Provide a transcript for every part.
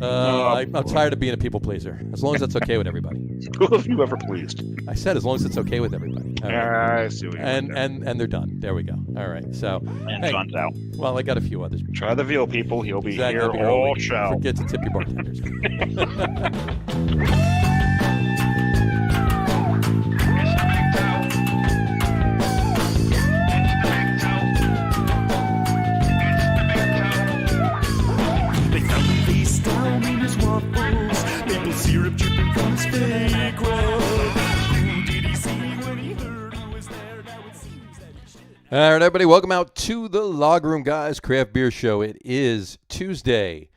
I'm tired of being a people pleaser. As long as that's okay with everybody. Who have you ever pleased? I said as long as it's okay with everybody. All right. I see what you're doing there. And they're done. There we go. All right. So And hey, John's out. well, I got a few others. Try the veal, people. He'll be Exactly. here all show. Forget to tip your bartenders. All right, everybody, welcome out to the Log Room Guys Craft Beer Show. It is Tuesday,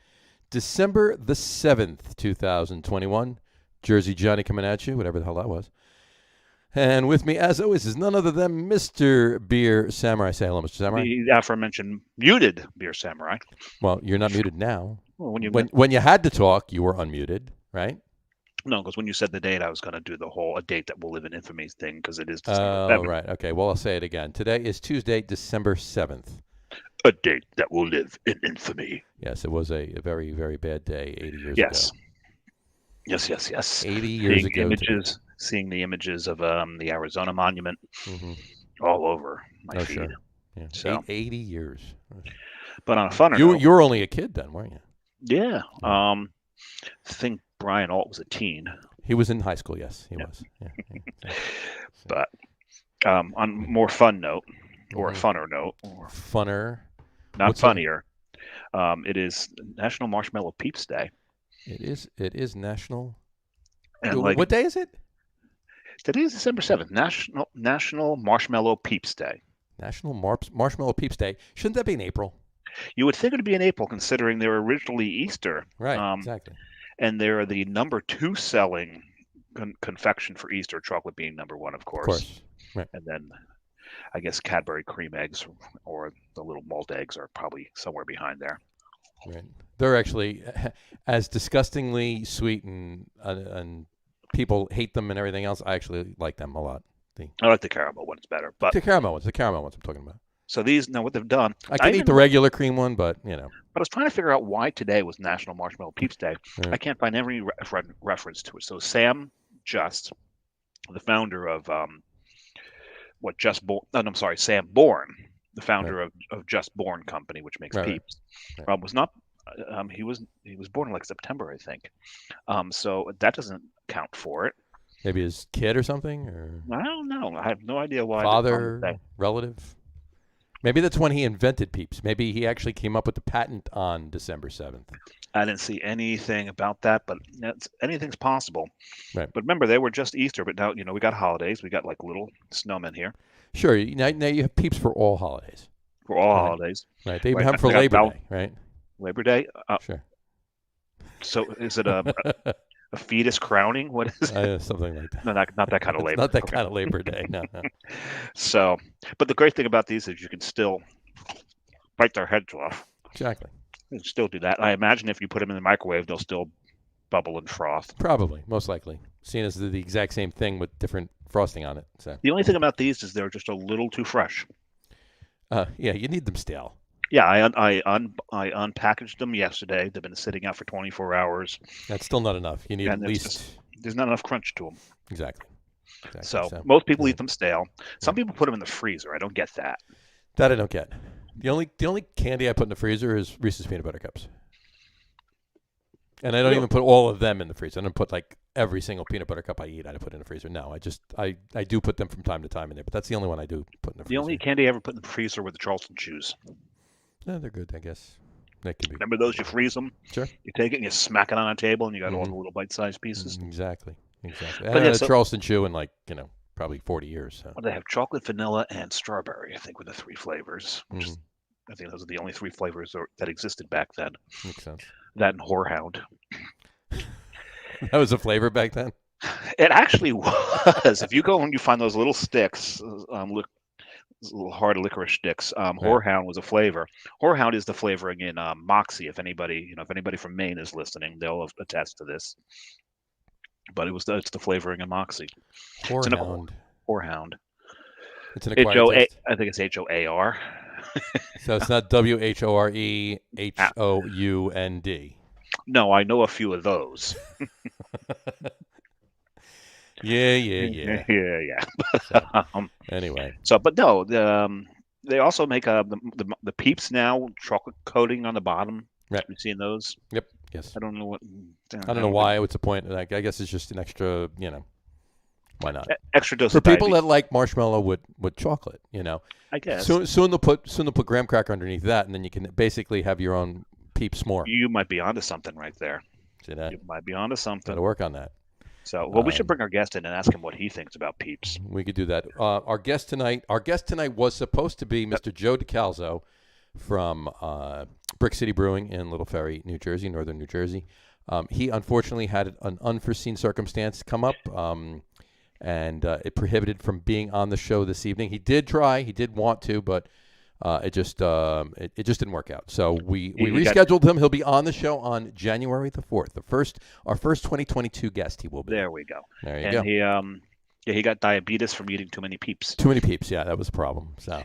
December the 7th, 2021. Jersey Johnny coming at you, whatever the hell that was. And with me, as always, is none other than Mr. Beer Samurai. Say hello, Mr. Samurai. The aforementioned muted Beer Samurai. Well, you're not muted now. Well, when you had to talk, you were unmuted, right? No, because when you said the date, I was going to do the whole a date that will live in infamy thing because it is December 7th. Right. Okay. Well, I'll say it again. Today is Tuesday, December 7th. A date that will live in infamy. Yes, it was a very, very bad day 80 years Yes. ago. Yes. 80 years ago. Seeing the images of the Arizona monument Mm-hmm. all over my feed. Sure. Yeah. So, 80 years. but on a funner You note, were only a kid then, weren't you? yeah. I think Brian Alt was a teen. He was in high school, yes, he was. Yeah. But on more fun note, or a funner note, or Funner. not What's funnier, it is National Marshmallow Peeps Day. It is National. And what day is it? Today is December 7th, National Marshmallow Peeps Day. National Marshmallow Peeps Day. Shouldn't that be in April? You would think it would be in April, considering they were originally Easter. Right, exactly. And they're the number 2 selling confection for Easter, chocolate being number 1, of course. Of course. Right. And then I guess Cadbury cream eggs or the little malt eggs are probably somewhere behind there. Right. They're actually as disgustingly sweet and people hate them and everything else. I actually like them a lot. I like the caramel ones better. But the caramel ones I'm talking about. So these, now what they've done. I can eat the regular cream one, but you know. But I was trying to figure out why today was National Marshmallow Peeps Day. Right. I can't find any reference to it. So Sam Just, the founder of Sam Bourne, the founder of Just Born Company, which makes Peeps, was not. He was born in like September, I think. So that doesn't count for it. Maybe his kid or something, or I don't know. I have no idea why. Father, relative. Maybe that's when he invented Peeps. Maybe he actually came up with the patent on December 7th. I didn't see anything about that, but anything's possible. Right. But remember, they were just Easter, but now, we got holidays. We got like little snowmen here. Sure. Now you have Peeps for all holidays. For all holidays. Right. They even have for Labor Day, right? Labor Day? Sure. So is it a fetus crowning? What is it? Something like that. No, not that kind of labor. Not that kind of Labor Day, no. So, but the great thing about these is you can still bite their heads off. Exactly. You can still do that. I imagine if you put them in the microwave, they'll still bubble and froth. Probably, most likely. Seeing as the exact same thing with different frosting on it. So the only thing about these is they're just a little too fresh. Yeah, you need them stale. Yeah, I unpackaged them yesterday. They've been sitting out for 24 hours. That's still not enough. You need at least. There's not enough crunch to them. Exactly. So most people eat them stale. Some people put them in the freezer. I don't get that. That I don't get. The only candy I put in the freezer is Reese's Peanut Butter Cups. And I don't even put all of them in the freezer. I don't put like every single peanut butter cup I eat. I put in the freezer. No, I do put them from time to time in there, but that's the only one I do put in the freezer. The only candy I ever put in the freezer were the Charleston Chews. No, they're good, I guess. That could be. Remember those? You freeze them. Sure. You take it and you smack it on a table, and you got all the little bite-sized pieces. Exactly. I had a Charleston Chew in probably 40 years. So. Well, they have chocolate, vanilla, and strawberry. I think were the 3 flavors. I think those are the only 3 flavors that existed back then. Makes sense. That and Whorehound. That was a flavor back then? It actually was. If you go and you find those little sticks, little hard licorice sticks, Whorehound was a flavor. Whorehound is the flavoring in Moxie. If anybody from Maine is listening, they'll attest to this. But it's the flavoring in Moxie. Whorehound. Whorehound. It's an acquired taste. I think it's HOAR. So it's not WHOREHOUND. No, I know a few of those. Yeah. Yeah. So, anyway. But no, they also make the Peeps now, chocolate coating on the bottom. Right. You seen those? Yep. Yes. I don't know what. I don't know why. What's the point? Like, I guess it's just an extra. Why not? Extra dose For of people diabetes. that like marshmallow with chocolate. I guess. Soon they'll put graham cracker underneath that, and then you can basically have your own Peeps s'more. You might be onto something right there. See that? You might be onto something. Got to work on that. So, we should bring our guest in and ask him what he thinks about Peeps. We could do that. Our guest tonight was supposed to be Mr. Joe DeCalzo from Brick City Brewing in Little Ferry, New Jersey, northern New Jersey. He unfortunately had an unforeseen circumstance come up, and it prohibited from being on the show this evening. He did try. He did want to, but it just didn't work out. So we rescheduled him. He'll be on the show on January the 4th. Our first 2022 guest. He will be. There we go. There you go. He got diabetes from eating too many Peeps. Too many Peeps. Yeah, that was a problem. So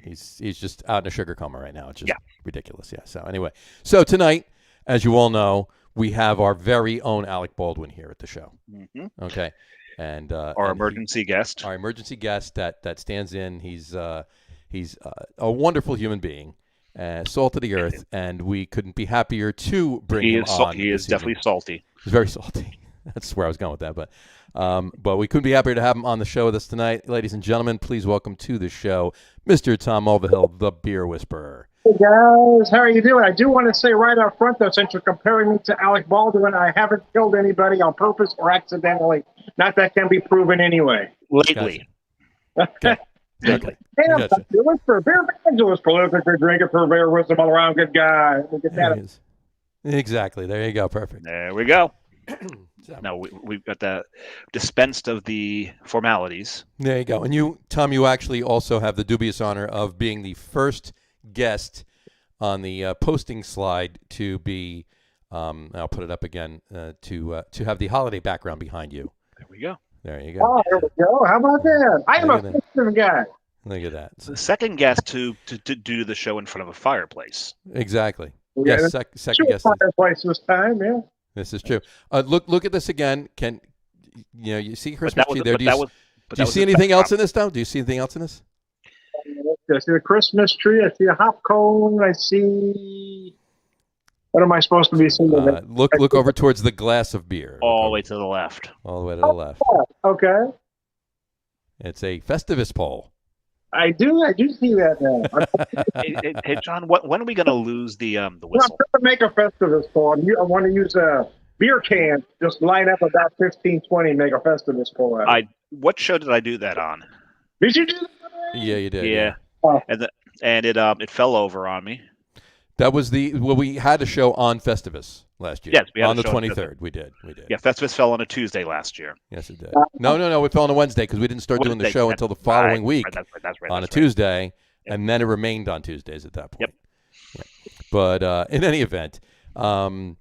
he's just out in a sugar coma right now. It's just ridiculous. Yeah. So anyway, tonight, as you all know, we have our very own Alec Baldwin here at the show. Mm-hmm. Okay, and our emergency guest. Our emergency guest that stands in. He's a wonderful human being, salt of the earth, and we couldn't be happier to bring him on. He is definitely salty. He's very salty. That's where I was going with that, but we couldn't be happier to have him on the show with us tonight. Ladies and gentlemen, please welcome to the show Mr. Tom Mulvihill, the Beer Whisperer. Hey guys, how are you doing? I do want to say right up front, though, since you're comparing me to Alec Baldwin, I haven't killed anybody on purpose or accidentally. Not that can be proven anyway. Lately. Okay. Damn, gotcha. For beer evangelist, prolific drinker, purveyor, wisdom all around, good guy. Get that. Exactly. There you go. Perfect. There we go. Now we've got that dispensed of the formalities. There you go. And you, Tom, you actually also have the dubious honor of being the first guest on the posting slide to be. I'll put it up again to have the holiday background behind you. There we go. There you go. Oh, there we go. How about that? I am a festive guy. Look at that. The second guest to do the show in front of a fireplace. Exactly. Yeah, yes, second guest. Fireplace this time, yeah. This is true. Look at this again. You see Christmas tree there? Do you see anything else in this, though? Do you see anything else in this? I see the Christmas tree. I see a hop cone. I see. What am I supposed to be seeing? Look over towards the glass of beer. All the way to the left. All the way to the left. Okay. It's a Festivus pole. I do see that now. Hey, John, when are we going to lose the whistle? Well, I'm trying to make a Festivus pole. I want to use a beer can, just line up about 15, 20, make a Festivus pole out. What show did I do that on? Did you do that? Yeah, you did. Yeah. Oh. And it fell over on me. That was we had a show on Festivus last year. Yes, we had on a the show 23rd. We did. Yeah, Festivus fell on a Tuesday last year. Yes, it did. No, it fell on a Wednesday because we didn't start doing the show until the following week on a Tuesday, and then it remained on Tuesdays at that point. Yep. Yeah. But in any event, no,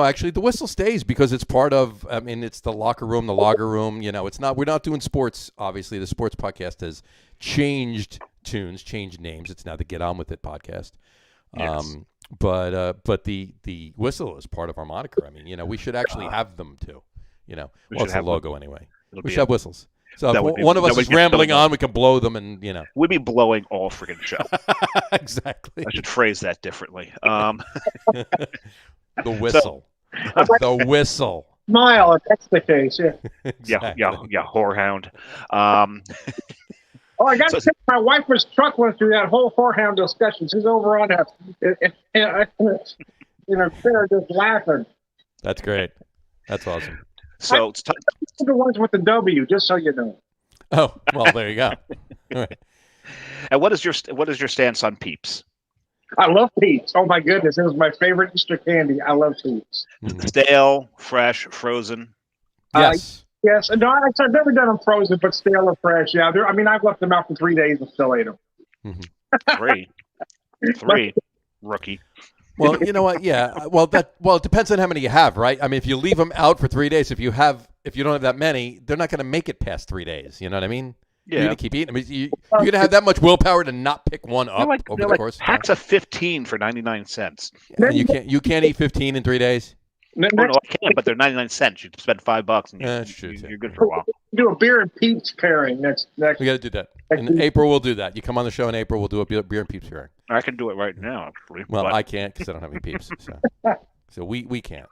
actually, the whistle stays because it's part of. I mean, it's the locker room, the logger room. It's not. We're not doing sports. Obviously, the sports podcast has changed tunes, changed names. It's now the Get On With It podcast. Yes. But the whistle is part of our moniker. I mean, we should actually have them too. It's a logo anyway. We should have whistles. So if one of us is rambling on, we can blow them, and we'd be blowing all freaking show. Exactly. I should phrase that differently. The whistle. The whistle. Smile, if that's the case. Yeah. Exactly. Yeah. Whorehound. I got to say, my wife was chuckling through that whole whorehound discussion. She's over on that, they're just laughing. That's great. That's awesome. So it's time. The ones with the W, just so you know. Oh, well, there you go. All right. And what is your stance on Peeps? I love Peeps. Oh my goodness, it was my favorite Easter candy. I love Peeps. Stale, fresh, frozen. Yes. Yes, no, I've never done them frozen, but stale or fresh. Yeah, I've left them out for 3 days and still ate them. Mm-hmm. Three, rookie. Well, you know what? Yeah. Well, it depends on how many you have, right? I mean, if you leave them out for 3 days, if you don't have that many, they're not going to make it past 3 days. You know what I mean? Yeah. You're gonna keep eating. I mean, you're gonna have that much willpower to not pick one up over the they're course. Packs of 15 for 99 cents. Yeah, you can't eat 15 in 3 days. Oh, no, I can, but they're 99 cents. You spend $5 and That's true, you're good for a while. Do a beer and Peeps pairing next. We got to do that. In April, we'll do that. You come on the show in April, we'll do a beer and Peeps pairing. I can do it right now, actually. Well, I can't because I don't have any Peeps. So we can't.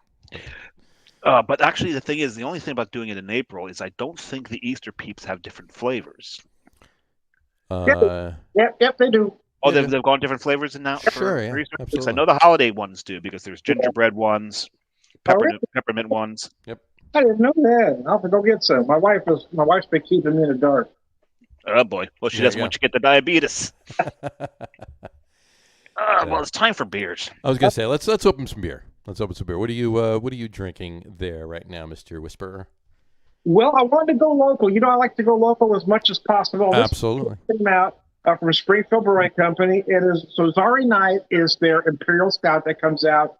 But actually, the thing is, the only thing about doing it in April is I don't think the Easter Peeps have different flavors. Yep, they do. Oh, they've gone different flavors in now? Sure, yeah, absolutely. Because I know the holiday ones do, because there's gingerbread ones, peppermint ones. Yep. I didn't know that. I'll have to go get some. My wife's been keeping me in the dark. Oh boy! Well, she doesn't want you to get the diabetes. Well, it's time for beers. I was gonna say let's open some beer. Let's open some beer. What are you drinking there right now, Mr. Whisperer? Well, I wanted to go local. I like to go local as much as possible. Absolutely. This came out from Springfield Brewing Company. It is Zari Night is their Imperial Stout that comes out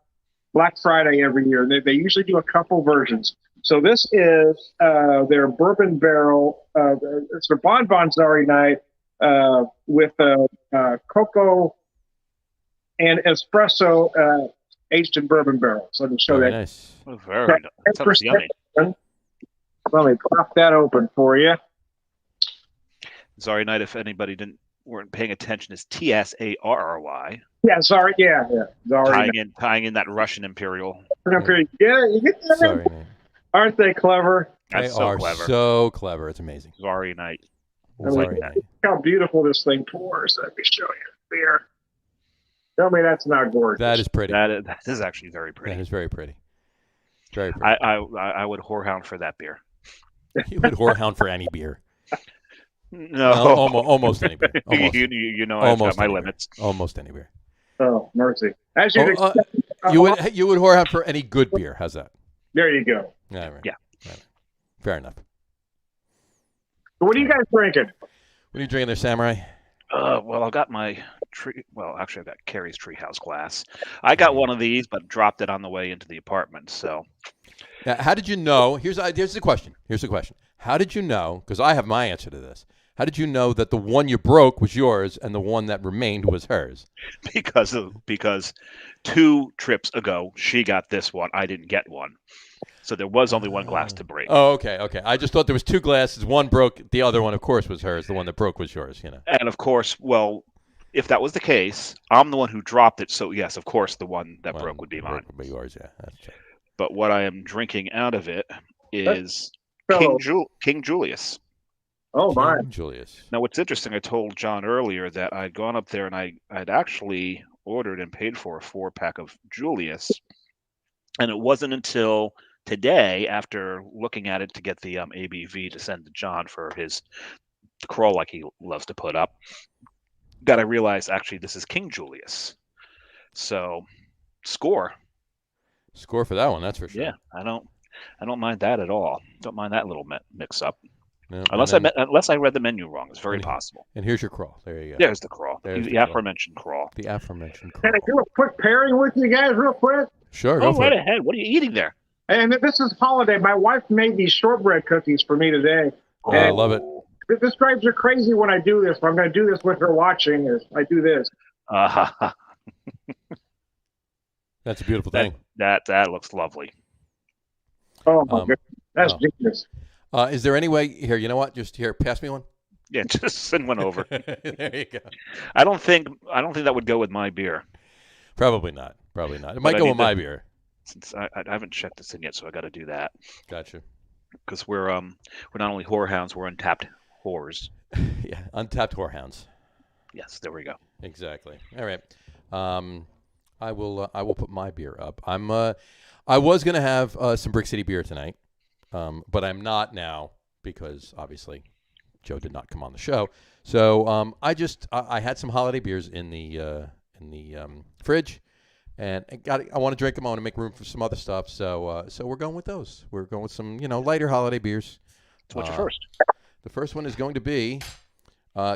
Black Friday every year. They usually do a couple versions. So this is their bourbon barrel. It's their Bonbon Zari Night with cocoa and espresso aged in bourbon barrels. Let me show very that. Nice. Oh, very nice. That sounds yummy. Let me pop that open for you. Zari Night, if anybody weren't paying attention, is Tsarry. Yeah, sorry. Yeah. Zari tying in that Russian Imperial. Yeah, you get that. Sorry, Aren't they clever? They are clever. So clever. It's amazing. Zari Night. Zari Night. Look how beautiful this thing pours. Let me show you the beer. Tell me that's not gorgeous. That is pretty. That is actually very pretty. That is very pretty. Very pretty. I would whorehound for that beer. You would whorehound for any beer. No, almost any beer. Almost. You know, I've got my limits. Almost any beer. Oh, mercy! As you you would whorehound for any good beer. How's that? There you go. Yeah. Right. Yeah. Right. Fair enough. What are you guys drinking? What are you drinking there, Samurai? Well, I've got my tree. Well, actually, I've got Carrie's Treehouse glass. I got one of these, but dropped it on the way into the apartment. So, now, how did you know? Here's the question. How did you know? Because I have my answer to this. How did you know that the one you broke was yours and the one that remained was hers? Because 2 trips ago, she got this one. I didn't get one. So there was only one glass to break. Oh, okay. I just thought there was 2 glasses. One broke. The other one, of course, was hers. The one that broke was yours. And of course, well, if that was the case, I'm the one who dropped it. So yes, of course, the one that broke would be mine. Would be yours, yeah. That's true. But what I am drinking out of it is King Julius. Oh my, King Julius. Now, what's interesting, I told John earlier that I'd gone up there and I'd actually ordered and paid for a 4-pack of Julius, and it wasn't until today, after looking at it to get the ABV to send to John for his crawl like he loves to put up, that I realized actually this is King Julius. So, score for that one, that's for sure. Yeah, I don't mind that at all. Don't mind that little mix up. No, unless I read the menu wrong, it's very possible. And here's your crawl. There you go. There's the crawl. The aforementioned crawl. The aforementioned crawl. Can I do a quick pairing with you guys real quick? Sure. Go right ahead. What are you eating there? And this is holiday. My wife made these shortbread cookies for me today. Oh, I love it. This drives her crazy when I do this. But I'm going to do this with her watching as I do this. That's a beautiful thing. That looks lovely. Oh, my goodness. That's genius. Is there any way here? You know what? Just here, pass me one. Yeah, just send one over. There you go. I don't think that would go with my beer. Probably not. It might go with my beer. Since I haven't checked this in yet, so I got to do that. Gotcha. Because we're not only whorehounds, we're untapped whores. Yeah, untapped whorehounds. Yes, there we go. Exactly. All right. I will put my beer up. I was gonna have some Brick City beer tonight, but I'm not now because obviously Joe did not come on the show. So I had some holiday beers in the fridge, and I want to drink them. I want to make room for some other stuff. So we're going with those. We're going with some lighter holiday beers. So what's your first? The first one is going to be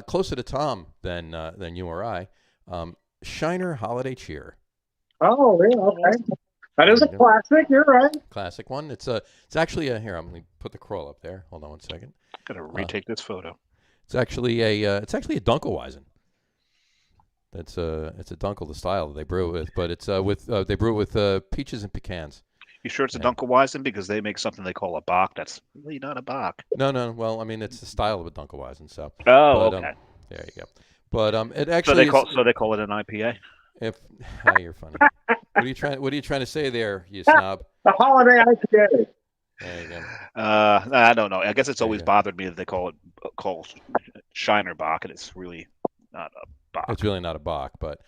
closer to Tom than you or I. Shiner Holiday Cheer. Oh, yeah, okay. That is a classic. You're right. Classic one. It's actually here. I'm going to put the crawl up there. Hold on one second. Gotta retake this photo. It's actually a Dunkelweizen. It's a Dunkel, the style they brew it with, but it's they brew it with peaches and pecans. You sure it's a Dunkelweizen? Because they make something they call a Bock. That's really not a Bock. No. Well, I mean, it's the style of a Dunkelweizen. So. Okay. There you go. But it actually. So they call it an IPA. You're funny. What are you trying to say there, you snob? The holiday IPA. There you go. I don't know. I guess it's always bothered me that they call Shiner Bock, and it's really not a Bock. It's really not a Bock, but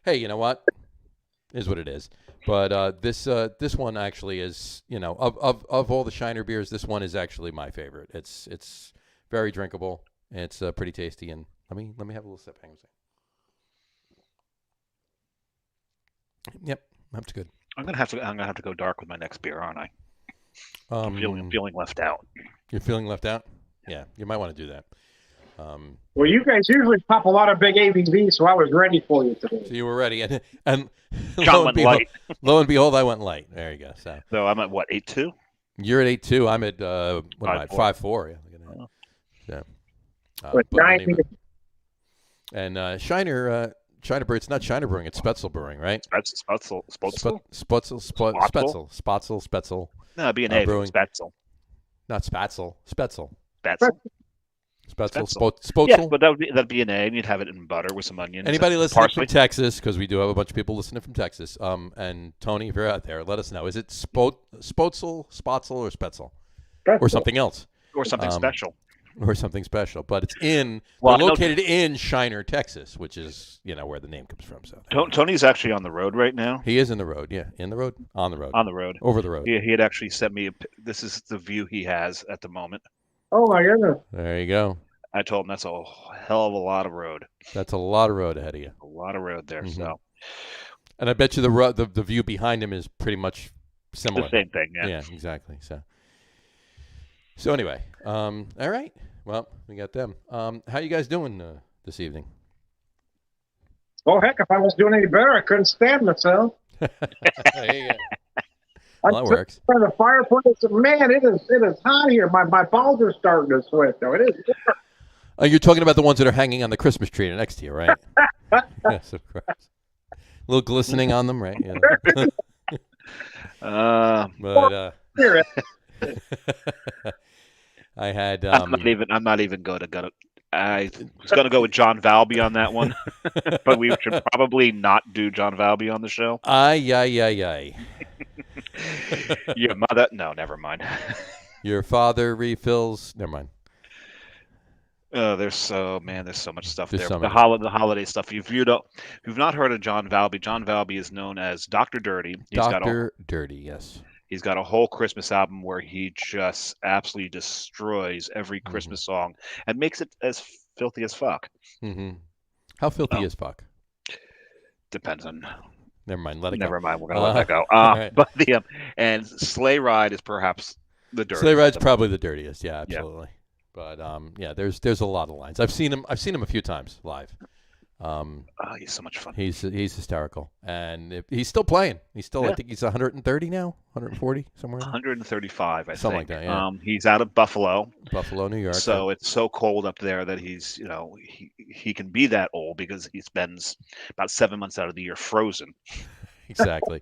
hey, you know what? Is what it is. But this one actually is, of all the Shiner beers, this one is actually my favorite. It's very drinkable. It's pretty tasty, and let me have a little sip. Hang on a second. Yep, that's good. I'm gonna have to go dark with my next beer, aren't I? I'm feeling left out. You're feeling left out? Yeah, you might want to do that. Well, you guys usually pop a lot of big ABV, so I was ready for you today. So you were ready, and John went light. Lo and behold, I went light. There you go. So I'm at what, 8.2? You're at 8.2. I'm at 5.4. Yeah. Yeah. But and Shiner Brew. It's not Shiner Brewing. It's Spetzel Brewing, right? Spetzel. Spetzel. No, it'd be an A. Brewing. Spetzel. Not Spatzel. Spetzel. Spetzel. Spotzel. Yeah, but that'd be an A, and you'd have it in butter with some onions. Anybody listening parsley? from Texas, because we do have a bunch of people listening from Texas. And Tony, if you're out there, let us know. Is it Spotzel, or Spetzel, or something else, or something special? Or something special, but it's we're located in Shiner, Texas, which is where the name comes from. So Tony's actually on the road right now. He is in the road, yeah, on the road, over the road. He had actually sent me this is the view he has at the moment. Oh my goodness! There you go. I told him that's a hell of a lot of road. That's a lot of road ahead of you. A lot of road there. Mm-hmm. So, and I bet you the view behind him is pretty much similar. The same thing, yeah. Yeah, exactly. So anyway, all right. Well, we got them. How you guys doing this evening? Oh, heck, if I was doing any better, I couldn't stand myself. There you go. Well, that works. By the fireplace, man, it is hot here. My balls are starting to sweat, though. It is. You're talking about the ones that are hanging on the Christmas tree next to you, right? Yes, of course. A little glistening on them, right? Yeah. I had. I'm not even going to go. I was going to go with John Valby on that one, but we should probably not do John Valby on the show. Aye. Your mother? No, never mind. Your father refills. Never mind. There's so much stuff there. So the holiday stuff. If you've not heard of John Valby is known as Dr. Dirty. Dr. Dirty, yes. He's got a whole Christmas album where he just absolutely destroys every Christmas song and makes it as filthy as fuck. Mm-hmm. How filthy is fuck? Depends on. Never mind. Let it go. Never mind. We're gonna let that go. Right. But and Sleigh Ride is perhaps the dirtiest. Sleigh Ride's probably the dirtiest. Yeah, absolutely. Yeah. But there's a lot of lines. I've seen him a few times live. He's so much fun. He's hysterical, and he's still playing. I think he's 130 now, 140 somewhere. 135, something like that. Yeah. He's out of Buffalo, New York. So it's so cold up there that he's he can be that old because he spends about 7 months out of the year frozen. Exactly.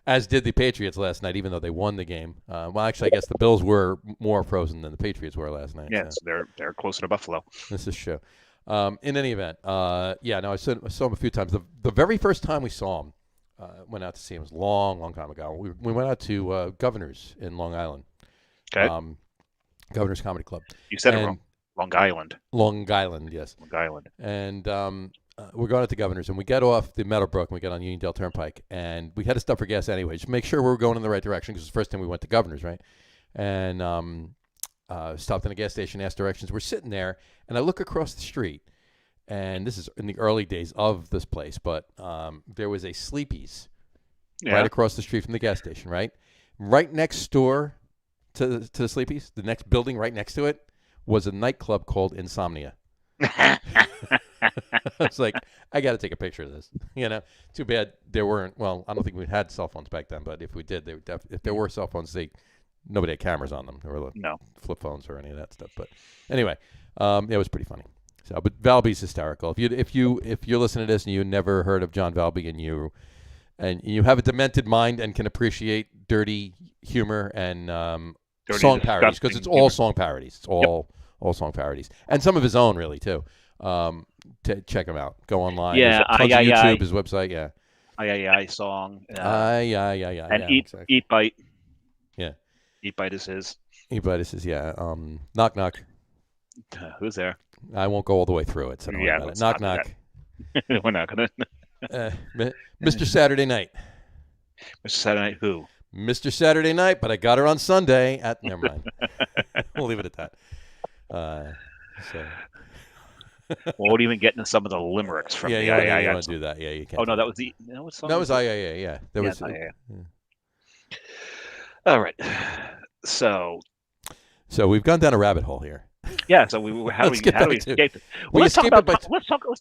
As did the Patriots last night, even though they won the game. Well, actually, I guess the Bills were more frozen than the Patriots were last night. Yeah, so they're closer to Buffalo. This is true. In any event, I saw him a few times. The very first time we saw him, went out to see him, was a long time ago. We went out to Governor's in Long Island. Okay. Governor's Comedy Club. You said it wrong. Long Island. Long Island, yes. Long Island. And we're going out to Governor's, and we get off the Meadowbrook, and we get on Uniondale Turnpike, and we had to stop for gas anyway, just make sure we were going in the right direction, because it's the first time we went to Governor's, right? And stopped in a gas station, asked directions. We're sitting there, and I look across the street, and this is in the early days of this place, but there was a Sleepy's right across the street from the gas station, right? Right next door to the Sleepy's, the next building right next to it, was a nightclub called Insomnia. I was like, I got to take a picture of this. Too bad there weren't. Well, I don't think we had cell phones back then, but if we did, if there were cell phones, nobody had cameras on them. There were no flip phones or any of that stuff. But anyway, It was pretty funny. So, but Valby's hysterical. If you're listening to this and you never heard of John Valby and you have a demented mind and can appreciate dirty humor and song parodies, because it's all song parodies. It's all song parodies, and some of his own really too. Check him out. Go online. Yeah, tons of YouTube, his website. Yeah. I song. And Eat Bite. Yeah. Eat Bite is his. Eat Bite is his. Yeah. Knock Knock. Who's there? I won't go all the way through it. So don't worry about it. Knock Knock. We're not gonna. Mr. Saturday Night. Mr. Saturday Night who? Mr. Saturday Night, but I got her on Sunday. Never mind. We'll leave it at that. Won't even get into some of the limericks from you want to do that. Yeah, you can. Oh no, that was the. What song that was yeah. That was. All right. So we've gone down a rabbit hole here. Yeah. So how do we escape it? Well, let's talk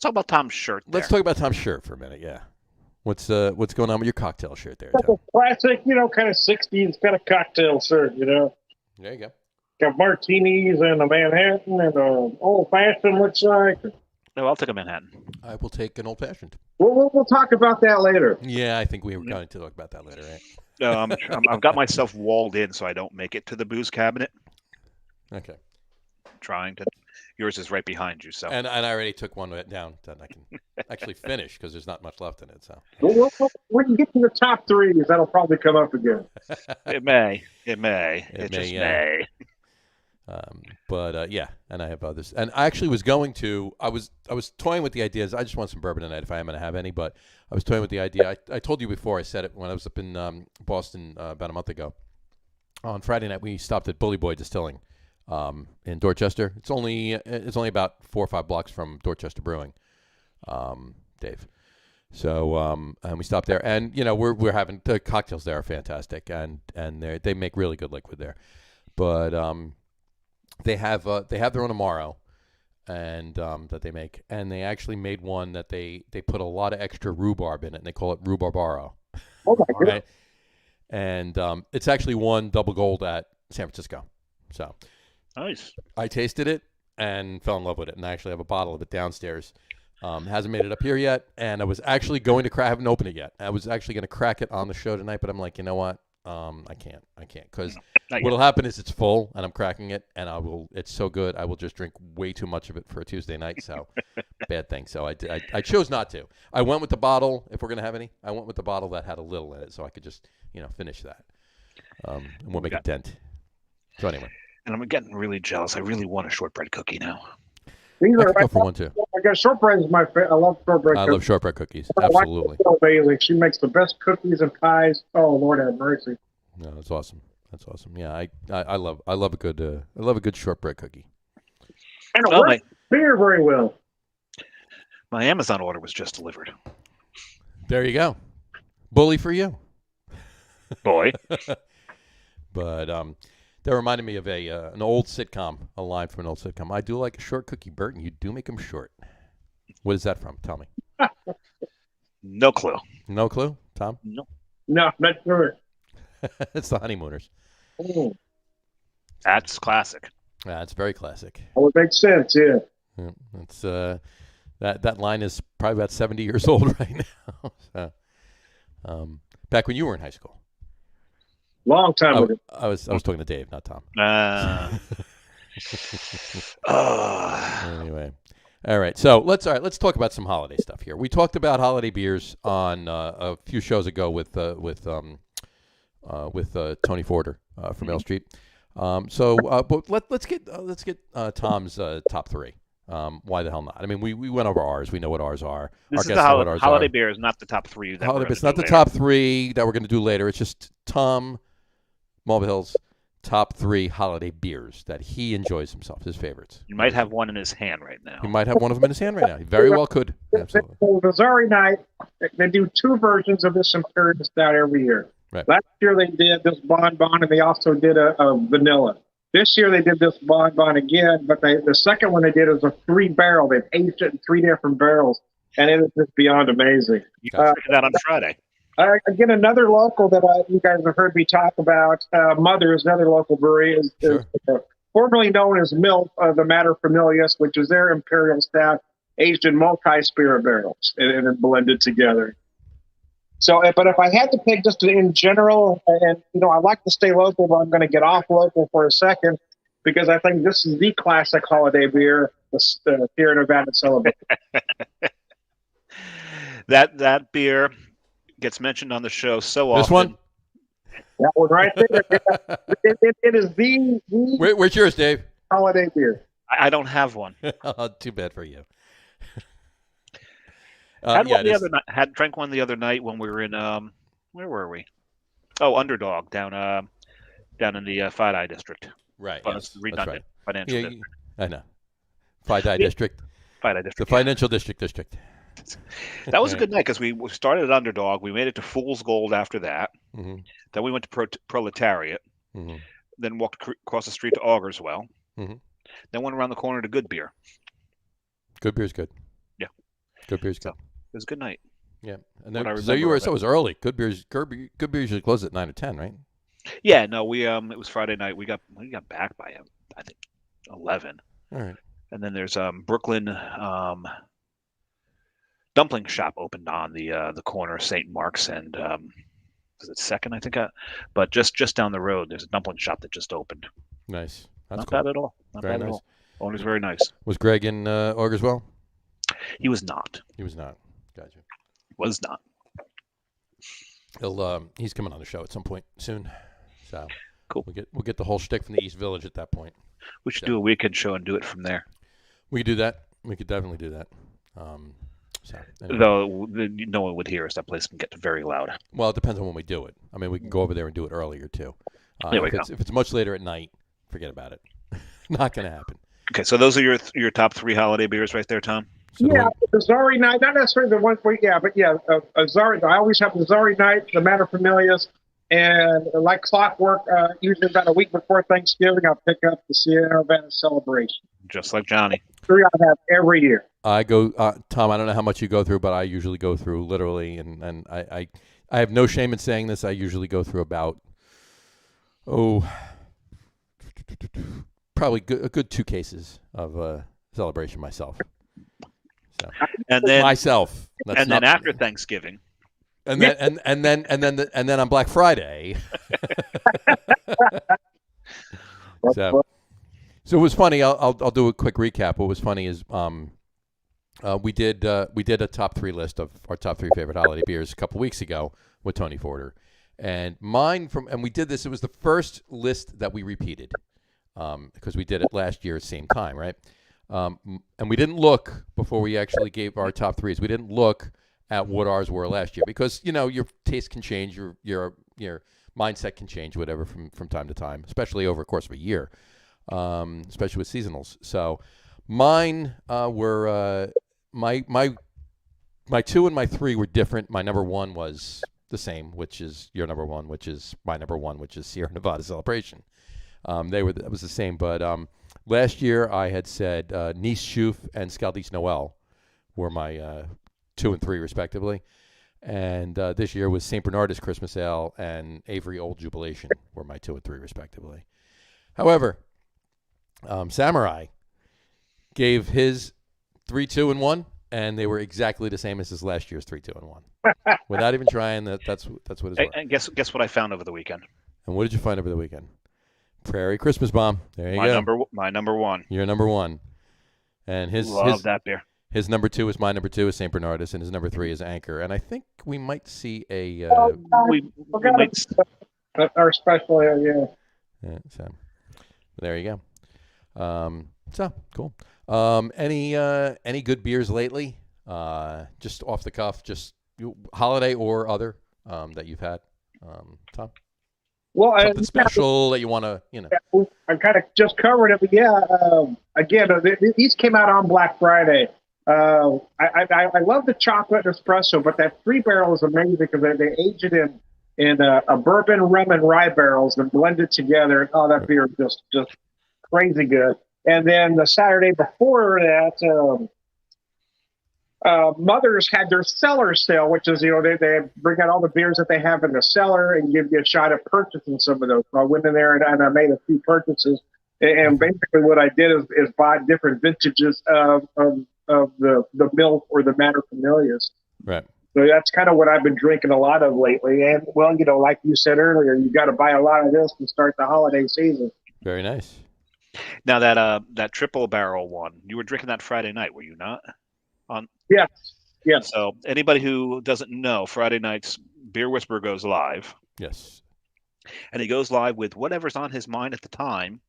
about Tom's shirt. Let's talk about Tom's shirt for a minute. Yeah. What's going on with your cocktail shirt there, Tom? Classic, kind of 60s kind of cocktail shirt, There you go. Got martinis and a Manhattan and an old fashioned, looks like. No, I'll take a Manhattan. I will take an old fashioned. We'll talk about that later. Yeah, I think we were going to talk about that later, right? I've got myself walled in so I don't make it to the booze cabinet. Okay. Trying to. Yours is right behind you, so. And I already took one down that I can actually finish because there's not much left in it. So. Well, when you get to the top threes, that'll probably come up again. It may. It may. But yeah, and I have others. And I actually was going to. I was toying with the ideas. I just want some bourbon tonight if I am going to have any. But I was toying with the idea. I told you before. I said it when I was up in Boston about a month ago. On Friday night, we stopped at Bully Boy Distilling in Dorchester. It's only about 4 or 5 blocks from Dorchester Brewing, Dave. So and we stopped there, and we're having the cocktails there are fantastic, and they make really good liquid there, but they have their own Amaro, and that they make, and they actually made one that they put a lot of extra rhubarb in it, and they call it rhubarbaro. Oh my goodness. Right? And it's actually won double gold at San Francisco. So nice. I tasted it and fell in love with it, and I actually have a bottle of it downstairs. Hasn't made it up here yet, and I was actually going to I haven't opened it yet. I was actually going to crack it on the show tonight, but I'm like, you know what? I can't, because what'll happen is it's full, and I'm cracking it, and it's so good, I will just drink way too much of it for a Tuesday night, so bad thing. So I chose not to. I went with the bottle, if we're going to have any, I went with the bottle that had a little in it, so I could just, finish that. And we'll make a dent. So anyway. And I'm getting really jealous. I really want a shortbread cookie now. I could go for one too. I got shortbread is my favorite. I love shortbread cookies. I love shortbread cookies. Absolutely. Amazing. She makes the best cookies and pies. Oh, Lord have mercy. No, that's awesome. That's awesome. Yeah, I love a good shortbread cookie. And it works beer very well. My Amazon order was just delivered. There you go. Bully for you. Boy. But that reminded me of an old sitcom, a line from an old sitcom. I do like a short cookie, Bert, and you do make them short. What is that from? Tell me. No clue. No clue, Tom? No, not sure. It's the Honeymooners. Mm. That's classic. Yeah, it's very classic. Oh, it makes sense, yeah. It's that line is probably about 70 years old right now. So, back when you were in high school. Long time ago. I was talking to Dave, not Tom. Anyway, all right. So let's talk about some holiday stuff here. We talked about holiday beers on a few shows ago with Tony Forder from Ale Street. But let's get Tom's top three. Why the hell not? I mean, we went over ours. We know what ours are. This is the holiday beer is not the top three. Holiday beer is not the top three that we're going to do later. It's just Tom Mulvihill's top three holiday beers that he enjoys himself, his favorites. You might have one in his hand right now. He might have one of them in his hand right now. He very well could. Absolutely. Missouri Night, they do 2 versions of this Imperial Stout every year. Right. Last year they did this Bonbon, and they also did a vanilla. This year they did this Bonbon again, but the second one they did is a 3-barrel. They've aged it in 3 different barrels, and it is just beyond amazing. You can try that on Friday. Again, another local that you guys have heard me talk about, Mother is another local brewery. Is formerly known as MILF, the Mater Familias, which is their imperial stout, aged in multi-spirit barrels and then blended together. So, but if I had to pick just in general, and I like to stay local, but I'm going to get off local for a second because I think this is the classic holiday beer, the Sierra Nevada Celebration. That beer gets mentioned on the show so often. This one? That one right there. It is the Where's yours, Dave? holiday beer. I don't have one. Oh, too bad for you. Drank one the other night when we were in where were we? Oh, Underdog down in the Five Eye District. Right. Yes, redundant financial district. I know. Five Eye District. Five Eye District. The financial district. That was a good night because we started at Underdog. We made it to Fool's Gold after that. Mm-hmm. Then we went to Proletariat. Mm-hmm. Then walked across the street to Augerswell. Mm-hmm. Then went around the corner to Good Beer. Good beer's good. Yeah. Good beer's good. So, it was a good night. Yeah. And then, so it was early. Good beer usually closes at 9 or 10, right? Yeah, no, we it was Friday night. We got back by I think 11. All right. And then there's Brooklyn dumpling shop opened on the corner of St. Mark's and is it Second, I think. But just down the road, there's a dumpling shop that just opened. Nice. That's Not cool. bad at all. Not very bad nice. at all. Owner's very nice. Was Greg in Augerswell? He was not. He was not. Gotcha. Was not. He's coming on the show at some point soon. So cool. We'll get the whole shtick from the East Village at that point. We should do a weekend show and do it from there. We could do that. We could definitely do that. Anyway. Though no one would hear us. That place can get very loud. Well, it depends on when we do it. I mean, we can go over there and do it earlier too. If it's much later at night, forget about it. Not going to happen. Okay, so those are your top 3 holiday beers right there, Tom? So the Zari Night, not necessarily the one, a Zari. I always have the Zari Night, the Mater Familias, and like clockwork, usually about a week before Thanksgiving, I'll pick up the Sierra Nevada Celebration. Just like Johnny. 3 I have every year. I go, Tom, I don't know how much you go through, but I usually go through literally, and I have no shame in saying this, I usually go through about, probably a good 2 cases of Celebration myself. So, and then myself. And then after Thanksgiving. And then on Black Friday. So it was funny. I'll do a quick recap. What was funny is we did a top 3 list of our top 3 favorite holiday beers a couple weeks ago with Tony Forder, and we did this. It was the first list that we repeated because we did it last year at the same time, right? And we didn't look before we actually gave our top 3s. We didn't look at what ours were last year because your taste can change, your mindset can change, whatever from time to time, especially over the course of a year, especially with seasonals. So mine were my 2 and my 3 were different. My number 1 was the same, which is your number 1, which is my number 1, which is Sierra Nevada Celebration. That was the same, but last year I had said Nice Chouf and Scaldis Noel were my 2 and 3 respectively, and this year was St. Bernardus Christmas Ale and Avery Old Jubilation were my 2 and 3 respectively. However, Samurai gave his 3, 2, and 1, and they were exactly the same as his last year's 3, 2, and 1. Without even trying, that's what it was. And guess what I found over the weekend? And what did you find over the weekend? Prairie Christmas Bomb. There you go. My number 1. Your number 1. And Love that beer. His number 2 is my number 2 is St. Bernardus, and his number 3 is Anchor. And I think we might see a we might our special, yeah. Yeah, so there you go. So cool. Any good beers lately? Just off the cuff, just holiday or other that you've had, Tom? Well, something special that you want to, I kind of just covered it, but again, these came out on Black Friday. I love the chocolate espresso, but that 3 barrel is amazing because they age it in a bourbon, rum, and rye barrels and blend it together. Oh, that beer is just crazy good. And then the Saturday before that, Mothers had their cellar sale, which is, they bring out all the beers that they have in the cellar and give you a shot at purchasing some of those. So I went in there and I made a few purchases. And basically what I did is buy different vintages of the milk or the Materfamilias. Right. So that's kind of what I've been drinking a lot of lately. And, well, like you said earlier, you got to buy a lot of this to start the holiday season. Very nice. Now that triple barrel one, you were drinking that Friday night, were you not? Yes. Yes. So anybody who doesn't know, Friday nights Beer Whisperer goes live. Yes. And he goes live with whatever's on his mind at the time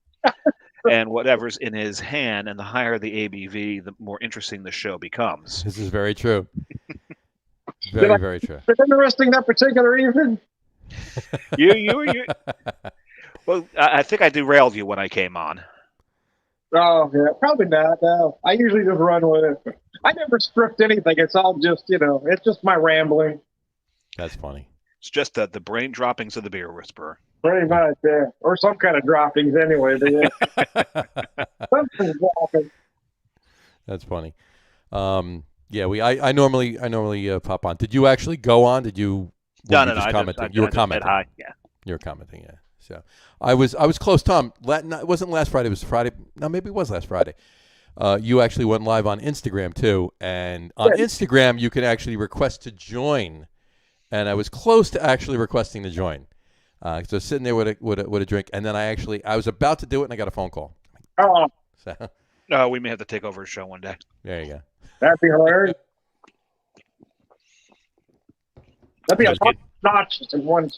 and whatever's in his hand. And the higher the ABV, the more interesting the show becomes. This is very true. Very true. It's interesting that particular evening. You. Well, I think I derailed you when I came on. Oh, yeah, probably not. No, I usually just run with it. I never script anything. It's all just, it's just my rambling. That's funny. It's just the brain droppings of the Beer Whisperer. Pretty much, yeah. Or some kind of droppings anyway. But yeah. Something's dropping. That's funny. Yeah, I normally pop on. Did you actually go on? Did you? No. You were commenting. Hi. Yeah. You were commenting. Yeah. So I was close, Tom. It wasn't last Friday. It was Friday. No, maybe it was last Friday. You actually went live on Instagram too, and on Instagram you can actually request to join. And I was close to actually requesting to join. So I was sitting there with a drink, and then I was about to do it, and I got a phone call. Oh, So we may have to take over a show one day. There you go. That'd be hilarious. That'd be a lot of notches in one,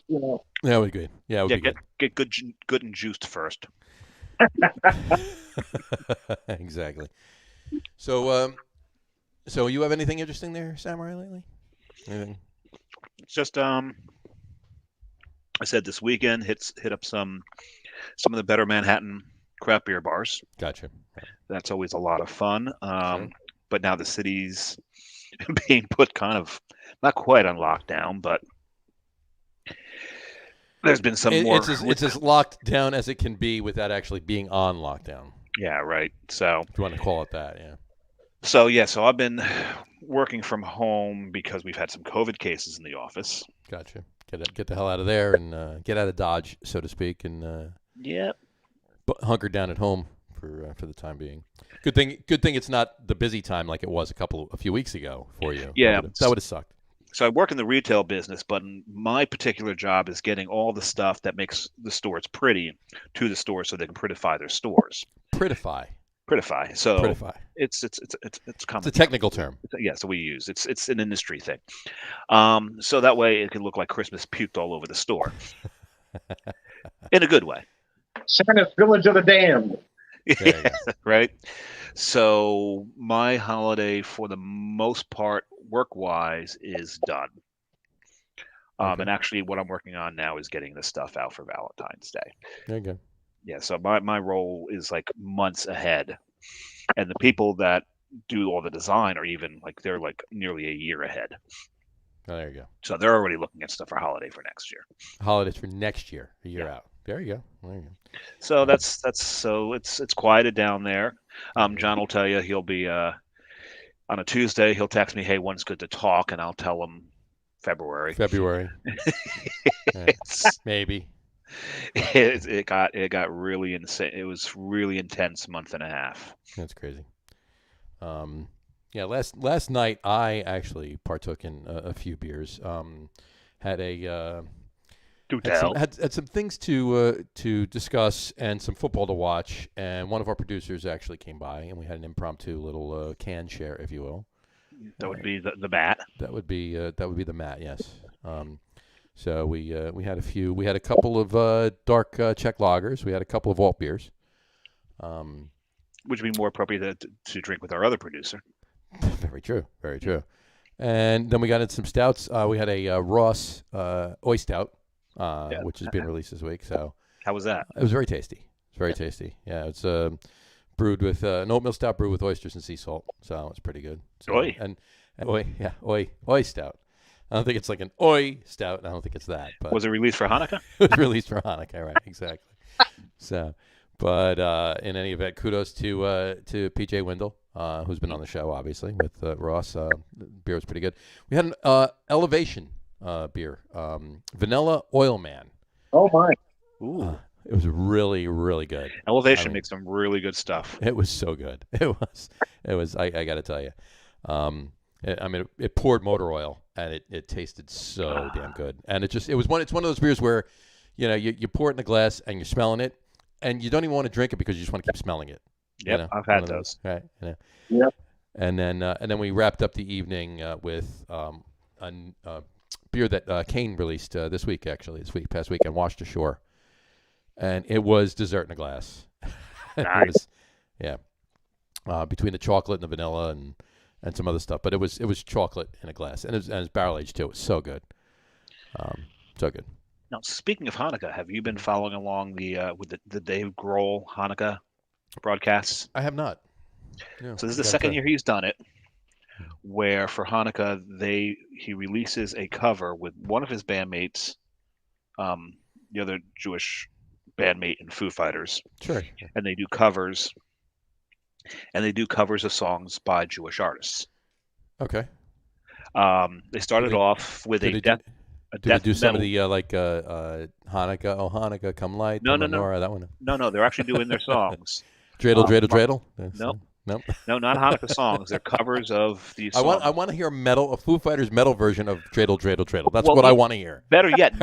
That would be good. Yeah, it would be get good and juiced first. Exactly. So you have anything interesting there, Samurai, lately? Anything? It's just I said this weekend hit up some of the better Manhattan craft beer bars. Gotcha. That's always a lot of fun. Sure. But now the city's being put kind of not quite on lockdown, but there's been some more. It's as locked down as it can be without actually being on lockdown. Yeah, right. So if you want to call it that, yeah. So I've been working from home because we've had some COVID cases in the office. Gotcha. Get the hell out of there and get out of Dodge, so to speak, and hunker down at home for the time being. Good thing it's not the busy time like it was a few weeks ago for you. Yeah, that would have sucked. So I work in the retail business, but my particular job is getting all the stuff that makes the stores pretty to the stores so they can prettify their stores. Prettify. So Prettify. It's It's a technical term. Yeah, so we use it's an industry thing. So that way it can look like Christmas puked all over the store, in a good way. Santa's Village of the Damned. Yeah, right. So my holiday, for the most part, work-wise, is done. Okay. And actually, what I'm working on now is getting the stuff out for Valentine's Day. There you go. Yeah, so my role is like months ahead, and the people that do all the design are even they're nearly a year ahead. Oh, there you go. So they're already looking at stuff for holiday for next year. Holidays for next year, a year out. There you go. So that's so it's quieted down there. John will tell you he'll be on a Tuesday. He'll text me, "Hey, when's good to talk?" And I'll tell him February. Maybe. It got really insane. It was really intense month and a half. That's crazy. Yeah, last night I actually partook in a few beers. Had some things to discuss and some football to watch. And one of our producers actually came by, and we had an impromptu little can share, if you will. That would be the mat. That would be the mat. Yes. So we had a few. We had a couple of dark Czech lagers. We had a couple of alt beers. Which would be more appropriate to drink with our other producer. Very true. Very true. And then we got into some stouts. We had a Ross Oi Stout, which has been released this week. So how was that? It was very tasty. It's very tasty. Yeah, it's brewed with an oatmeal stout brewed with oysters and sea salt. So it's pretty good. So, Oi. And Oi Stout. I don't think it's like an Oi Stout. I don't think it's that. But was it released for Hanukkah? It was released for Hanukkah, right? Exactly. So, but in any event, kudos to PJ Wendell, who's been on the show, obviously, with Ross. The beer was pretty good. We had an Elevation beer, Vanilla Oil Man. Oh, my. Ooh. It was really, really good. Elevation makes some really good stuff. It was so good. It was. I got to tell you. It poured motor oil, and it tasted so damn good. And it's one of those beers where, you pour it in a glass and you're smelling it, and you don't even want to drink it because you just want to keep smelling it. Yep, I've had those. Right. Yep. And then we wrapped up the evening with a beer that Kane released this past weekend, Washed Ashore, and it was dessert in a glass. Nice. Between the chocolate and the vanilla and some other stuff, but it was chocolate in a glass, and it's barrel aged too. It was so good, so good. Now, speaking of Hanukkah, have you been following along with the Dave Grohl Hanukkah broadcasts? I have not. So this is the second year he's done it, where for Hanukkah he releases a cover with one of his bandmates, the other Jewish bandmate in Foo Fighters. Sure. And they do covers. And they do covers of songs by Jewish artists. Okay. They started off with a death. Did they do some of the Hanukkah, oh Hanukkah, come light? No. That one. No. They're actually doing their songs. Dreidel. Nope. No, not Hanukkah songs. They're covers of these songs. I want to hear a Foo Fighters metal version of Dreidel. That's what I want to hear. Better yet,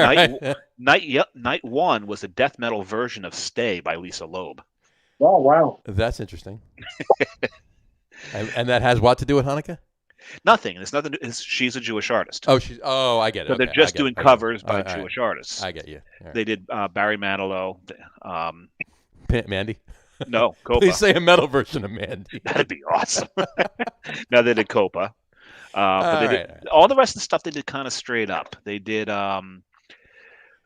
Night One was a death metal version of Stay by Lisa Loeb. Oh, wow. That's interesting. and that has what to do with Hanukkah? Nothing. It's nothing. She's a Jewish artist. Oh, I get it. So they're just doing covers by Jewish artists. I get you. Right. They did Barry Manilow. Mandy? No, Copa. Please say a metal version of Mandy. That'd be awesome. No, they did Copa. But they did all the rest of the stuff they did kind of straight up. They did, let's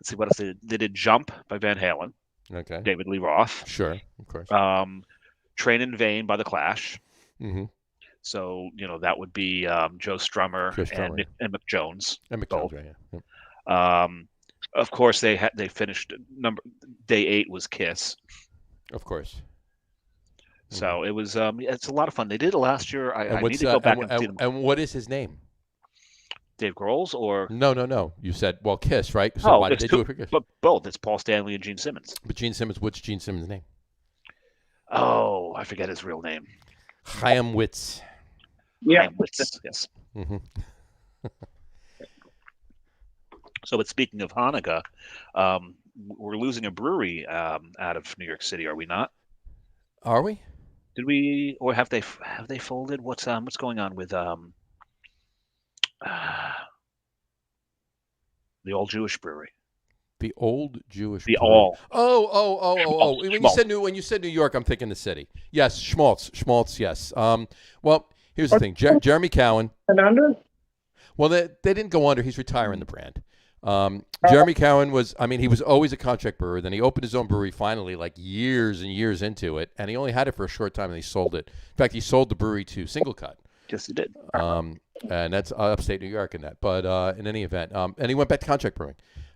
see, what else they did? They did Jump by Van Halen. Okay. David Lee Roth. Sure, of course. Train in Vain by The Clash. Mm-hmm. So, that would be Joe Strummer, and Mick Jones. And Mick Jones, right, yeah. Yep. Of course, they finished day 8 was Kiss. Of course. So it was it's a lot of fun. They did it last year. I need to go back and see them. And what is his name? Dave Grohl's or No. You said Kiss, right? So why did they do it for Kiss? But both. It's Paul Stanley and Gene Simmons. But Gene Simmons, what's Gene Simmons' name? Oh, I forget his real name. Chaim Witz. Yeah. Chaim Witz, yes. Mm-hmm. So, but speaking of Hanukkah, we're losing a brewery out of New York City, are we not? Are we? Did we, or have they folded? What's going on with the Old Jewish Brewery? The Old Jewish. The brewery. All. Oh. When you said New York, I'm thinking the city. Yes, Schmaltz. Yes. Well, here's the thing. Jeremy Cowan. And under? Well, they didn't go under. He's retiring the brand. Jeremy Cowan he was always a contract brewer. Then he opened his own brewery finally, like years and years into it, and he only had it for a short time, and he sold it. In fact, he sold the brewery to Single Cut. Yes, he did. And that's upstate New York in that. But in any event, and he went back to contract brewing.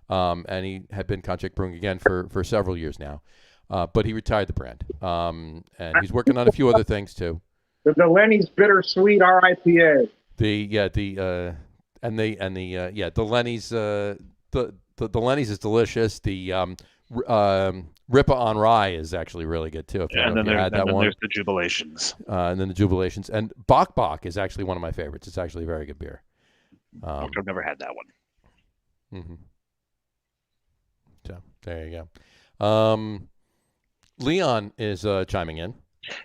And he had been contract brewing again for several years now. But he retired the brand. And he's working on a few other things too. The Lenny's Bittersweet RIPA. The Lenny's the Lenny's is delicious. The Ripa on Rye is actually really good too. And then there's the Jubilations. And then the Jubilations. And Bok is actually one of my favorites. It's actually a very good beer. I've never had that one. Mm-hmm. So there you go. Leon is chiming in.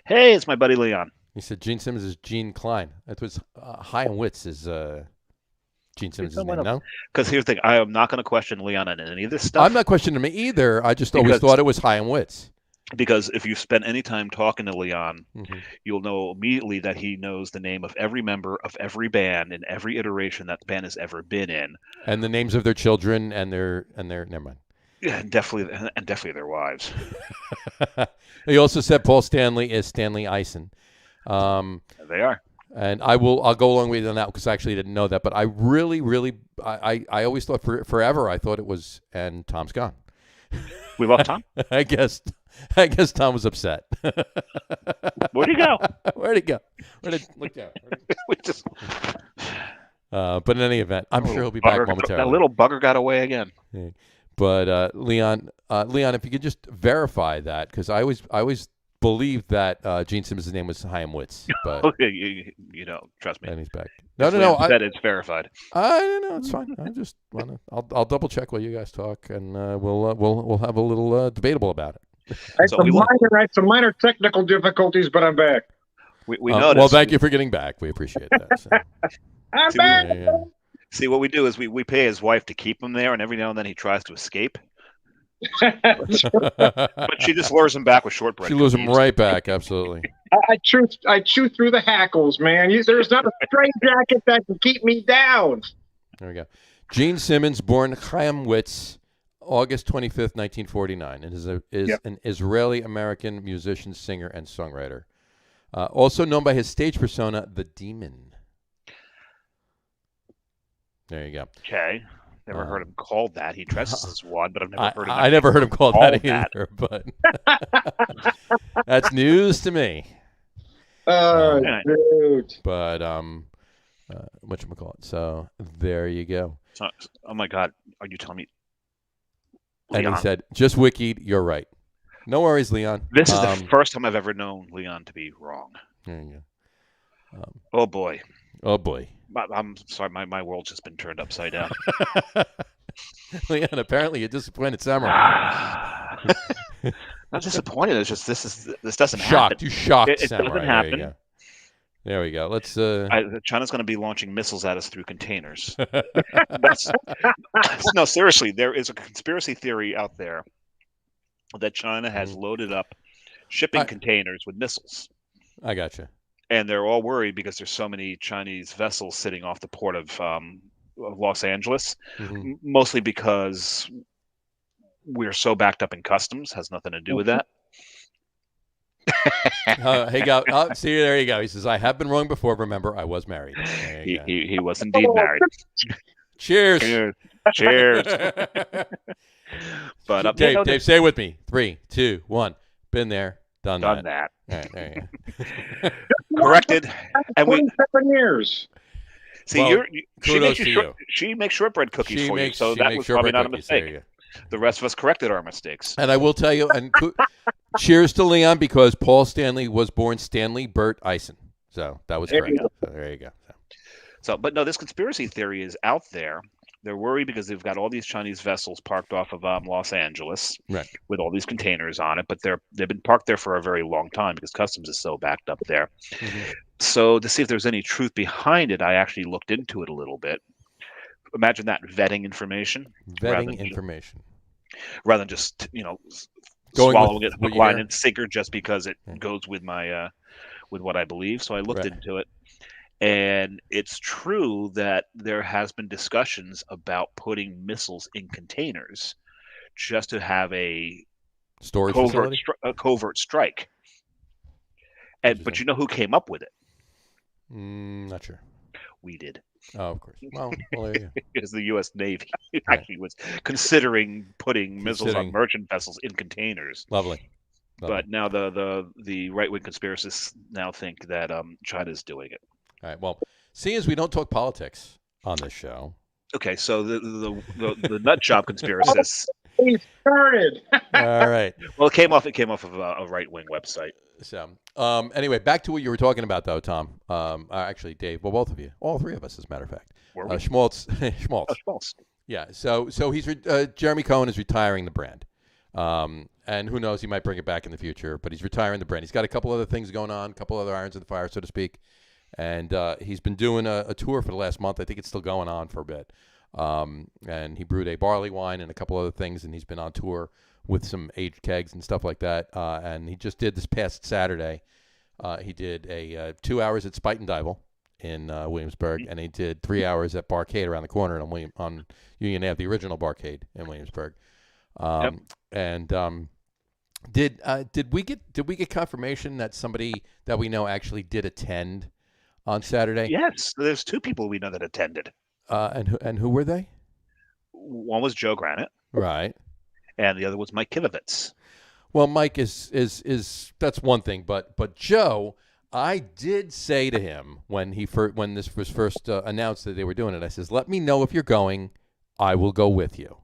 Hey, it's my buddy Leon. He said Gene Simmons is Gene Klein. That was Chaim Witz is Gene Simmons' name, no? Because here's the thing. I am not going to question Leon on any of this stuff. I'm not questioning him either. I just always thought it was Chaim Witz. Because if you spend any time talking to Leon, mm-hmm. you'll know immediately that he knows the name of every member of every band in every iteration that the band has ever been in. And the names of their children and their never mind. Yeah, definitely their wives. He also said Paul Stanley is Stanley Eisen. They are. And I'll go along with you on that because I actually didn't know that. But I really, I always thought forever I thought it was, and Tom's gone. We lost Tom? I guess Tom was upset. Where'd he go? Where'd he go? Look down. But in any event, I'm sure he'll be back momentarily. That little bugger got away again. Yeah. But Leon, if you could just verify that, because I always believed that Gene Simmons' name was Chaim Witz, but Okay, you know, trust me. and he's back. If No. Liam said it's verified. I don't know. It's fine. I just want to. I'll double check while you guys talk, and we'll have a little debatable about it. I had some minor technical difficulties, but I'm back. We noticed. Well, thank you for getting back. We appreciate that. So. I'm back. See, what we do is we pay his wife to keep him there, and every now and then he tries to escape. But she just lures him back with shortbread. She lures him right back. Absolutely. I chew through the hackles, man. There's not a straight jacket that can keep me down. There we go. Gene Simmons, born Chaim Witz, August 25th, 1949, and is an Israeli-American musician, singer, and songwriter. Also known by his stage persona, the Demon. There you go. Okay. Never heard him called that. He dresses as one, but I've never heard him. I never heard him called that either, but that's news to me. Dude. But whatchamacallit. So there you go. So, oh my God, are you telling me? And Leon, he said, "Just wikied. You're right. No worries, Leon." This is the first time I've ever known Leon to be wrong. There you go. Oh boy. Oh boy. I'm sorry, my world's just been turned upside down. Leon, apparently you're disappointed samurai. Not disappointed. It's just this doesn't Shocked. happen. You shocked It samurai. doesn't happen. There we go. Let's. China's going to be launching missiles at us through containers. No, seriously, there is a conspiracy theory out there that China has loaded up shipping containers with missiles. I gotcha. And they're all worried because there's so many Chinese vessels sitting off the port of Los Angeles, mostly because we're so backed up in customs. Has nothing to do with that. Hey, go. Oh, see, there you go. He says, "I have been wrong before. Remember, I was married." He was indeed married. Cheers. Cheers. But Dave, stay with me. 3, 2, 1. Been there, done that. All right, there you go. Corrected. And 27 years. See, well, she makes shortbread cookies for you, so that was probably not a mistake. The rest of us corrected our mistakes. And I will tell you, and cheers to Leon, because Paul Stanley was born Stanley Burt Eisen. So that was correct. So there you go. But no, this conspiracy theory is out there. They're worried because they've got all these Chinese vessels parked off of Los Angeles with all these containers on it, but they've been parked there for a very long time because customs is so backed up there. So to see if there's any truth behind it, I actually looked into it a little bit. Imagine that, vetting information. Rather than just swallowing it hook, line, and sinker just because it goes with my with what I believe. So I looked into it. And it's true that there has been discussions about putting missiles in containers just to have a storage covert strike. But you know who came up with it? Not sure. We did. Oh, of course. Well, there you go. Because the U.S. Navy actually was considering putting missiles on merchant vessels in containers. Lovely. But now the right-wing conspiracists now think that China's doing it. All right. Well, seeing as we don't talk politics on this show. Okay, so the nut job conspiracists. He started. All right. Well, it came off of a right-wing website. So, anyway, back to what you were talking about, though, Tom. Actually, Dave. Well, both of you, all three of us, as a matter of fact. Schmaltz. Oh, Schmaltz. Yeah. So he's Jeremy Cohen is retiring the brand, and who knows, he might bring it back in the future. But he's retiring the brand. He's got a couple other things going on, a couple other irons in the fire, so to speak. And he's been doing a tour for the last month. I think it's still going on for a bit. And he brewed a barley wine and a couple other things, and he's been on tour with some aged kegs and stuff like that. And he just did this past Saturday. He did 2 hours at Spite and Dival in Williamsburg, and he did 3 hours at Barcade around the corner on Union Ave, the original Barcade in Williamsburg. And did we get confirmation that somebody that we know actually did attend on Saturday? Yes, there's two people we know that attended. And who were they? One was Joe Granite, right, and the other was Mike Kivovitz. Well, Mike is that's one thing, but Joe, I did say to him when this was first announced that they were doing it, I says, "Let me know if you're going. I will go with you."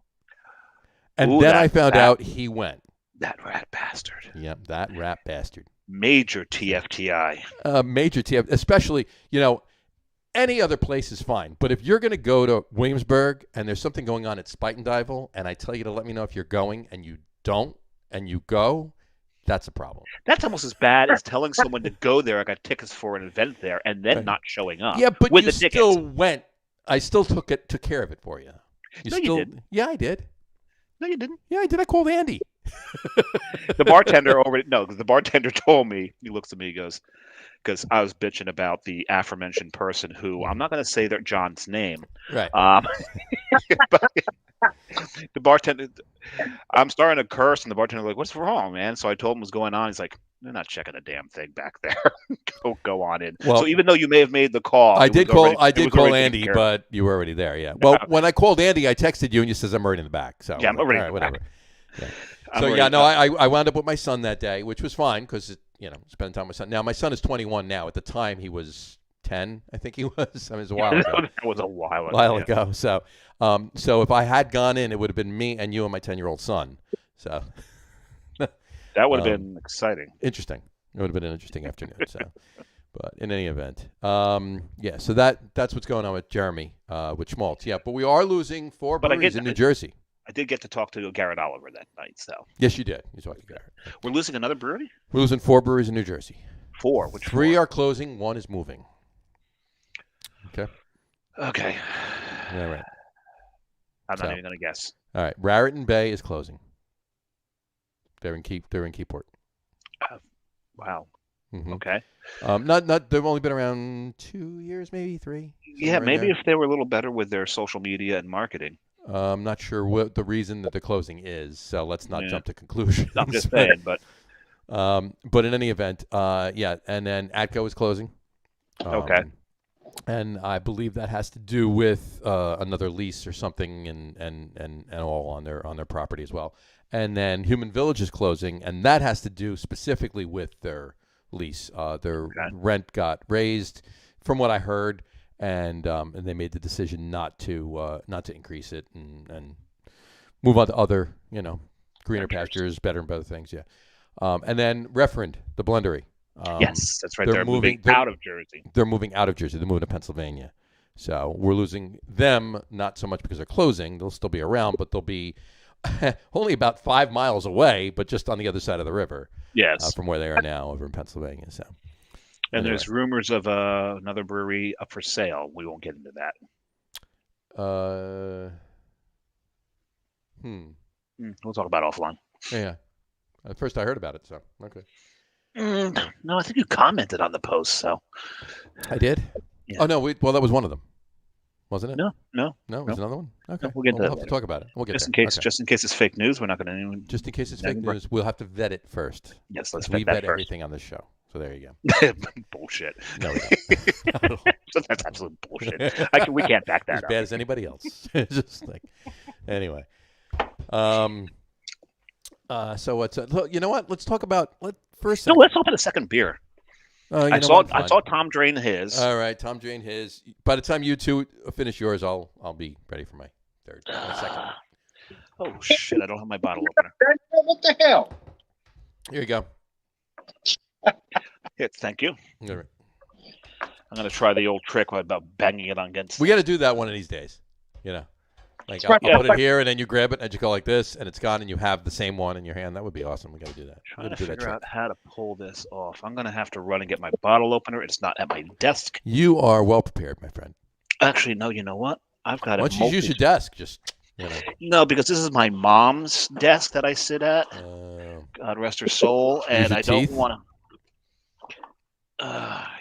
And Ooh, then I found out he went. That rat bastard. Yep, that rat bastard. Major TFTI. Major TF, especially, any other place is fine. But if you're going to go to Williamsburg and there's something going on at Spuyten and I tell you to let me know if you're going and you don't and you go, that's a problem. That's almost as bad as telling someone to go there. I got tickets for an event there and then not showing up. Yeah, but with you the still tickets. went. I still took care of it for you. No, you didn't. Yeah, I did. No, you didn't. Yeah, I did. I called Andy. The bartender because the bartender told me, he looks at me, he goes, because I was bitching about the aforementioned person who, I'm not going to say their John's name. Right. But the bartender, I'm starting to curse, and the bartender's like, "What's wrong, man?" So I told him what's going on. He's like, "They're not checking a damn thing back there. Go on in." Well, so even though you may have made the call, I did call already Andy, but you were already there. Yeah. Well, when I called Andy, I texted you, and you says I'm already in the back. So yeah, I'm already all right, whatever. Yeah. So I wound up with my son that day, which was fine because spending time with my son. Now my son is 21 now. At the time, he was 10, I think he was. I mean, it was a while ago. That was a while ago. So if I had gone in, it would have been me and you and my 10-year-old son. So that would have been exciting. Interesting. It would have been an interesting afternoon. So, but in any event, So that's what's going on with Jeremy with Schmaltz. Yeah, but we are losing 4 breweries in New Jersey. I did get to talk to Garrett Oliver that night. So yes, you did. You talked to Garrett. We're losing another brewery. We're losing 4 breweries in New Jersey. 4. Which 3 4? are closing. 1 is moving. Okay. All right. I'm not even going to guess. All right. Raritan Bay is closing. They're in Keyport. Wow. Mm-hmm. Okay. Not. They've only been around 2 years, maybe 3. Yeah, maybe if they were a little better with their social media and marketing. I'm not sure what the reason that they're closing is, so let's not jump to conclusions. I'm just saying, but in any event, and then Atco is closing. Okay. And I believe that has to do with another lease or something, and all on their property as well. And then Human Village is closing, and that has to do specifically with their lease. Their rent got raised, from what I heard, and they made the decision not to increase it and move on to other greener pastures, better and better things. Yeah. And then Referend, the blendery. Yes, that's right. They're moving out of Jersey. They're moving out of Jersey. They're moving to Pennsylvania. So we're losing them, not so much because they're closing. They'll still be around, but they'll be only about 5 miles away, but just on the other side of the river. Yes. From where they are now over in Pennsylvania. So. And there's rumors of another brewery up for sale. We won't get into that. We'll talk about it offline. Yeah. At first I heard about it, so okay. No, I think you commented on the post, so. I did? Yeah. Oh, no. That was one of them. Wasn't it? No. It was another one? Okay. We'll get we'll have to talk about it. We'll get just in case it's fake news, we're not going to. Just in case it's fake news, we'll have to vet it first. Yes, let's vet that first. everything on this show. So there you go. Bullshit. No, we don't. Not at all. That's absolute bullshit. We can't back that up. As bad as anybody else. Just like, anyway. So what's you know what? Let's talk about first. No, let's open a second beer. I saw Tom drain his. All right, Tom drain his. By the time you two finish yours, I'll be ready for my second. Oh shit! I don't have my bottle opener. What the hell? Here you go. Here, thank you. All right. I'm gonna try the old trick about banging it against. We got to do that one of these days. Like I'll put it here, and then you grab it, and you go like this, and it's gone, and you have the same one in your hand. That would be awesome. We got to do that. Trying to figure out how to pull this off. I'm going to have to run and get my bottle opener. It's not at my desk. You are well prepared, my friend. Actually, no. You know what? I've got it. Why don't you use your desk? Just No, because this is my mom's desk that I sit at. God rest her soul, and I don't want to.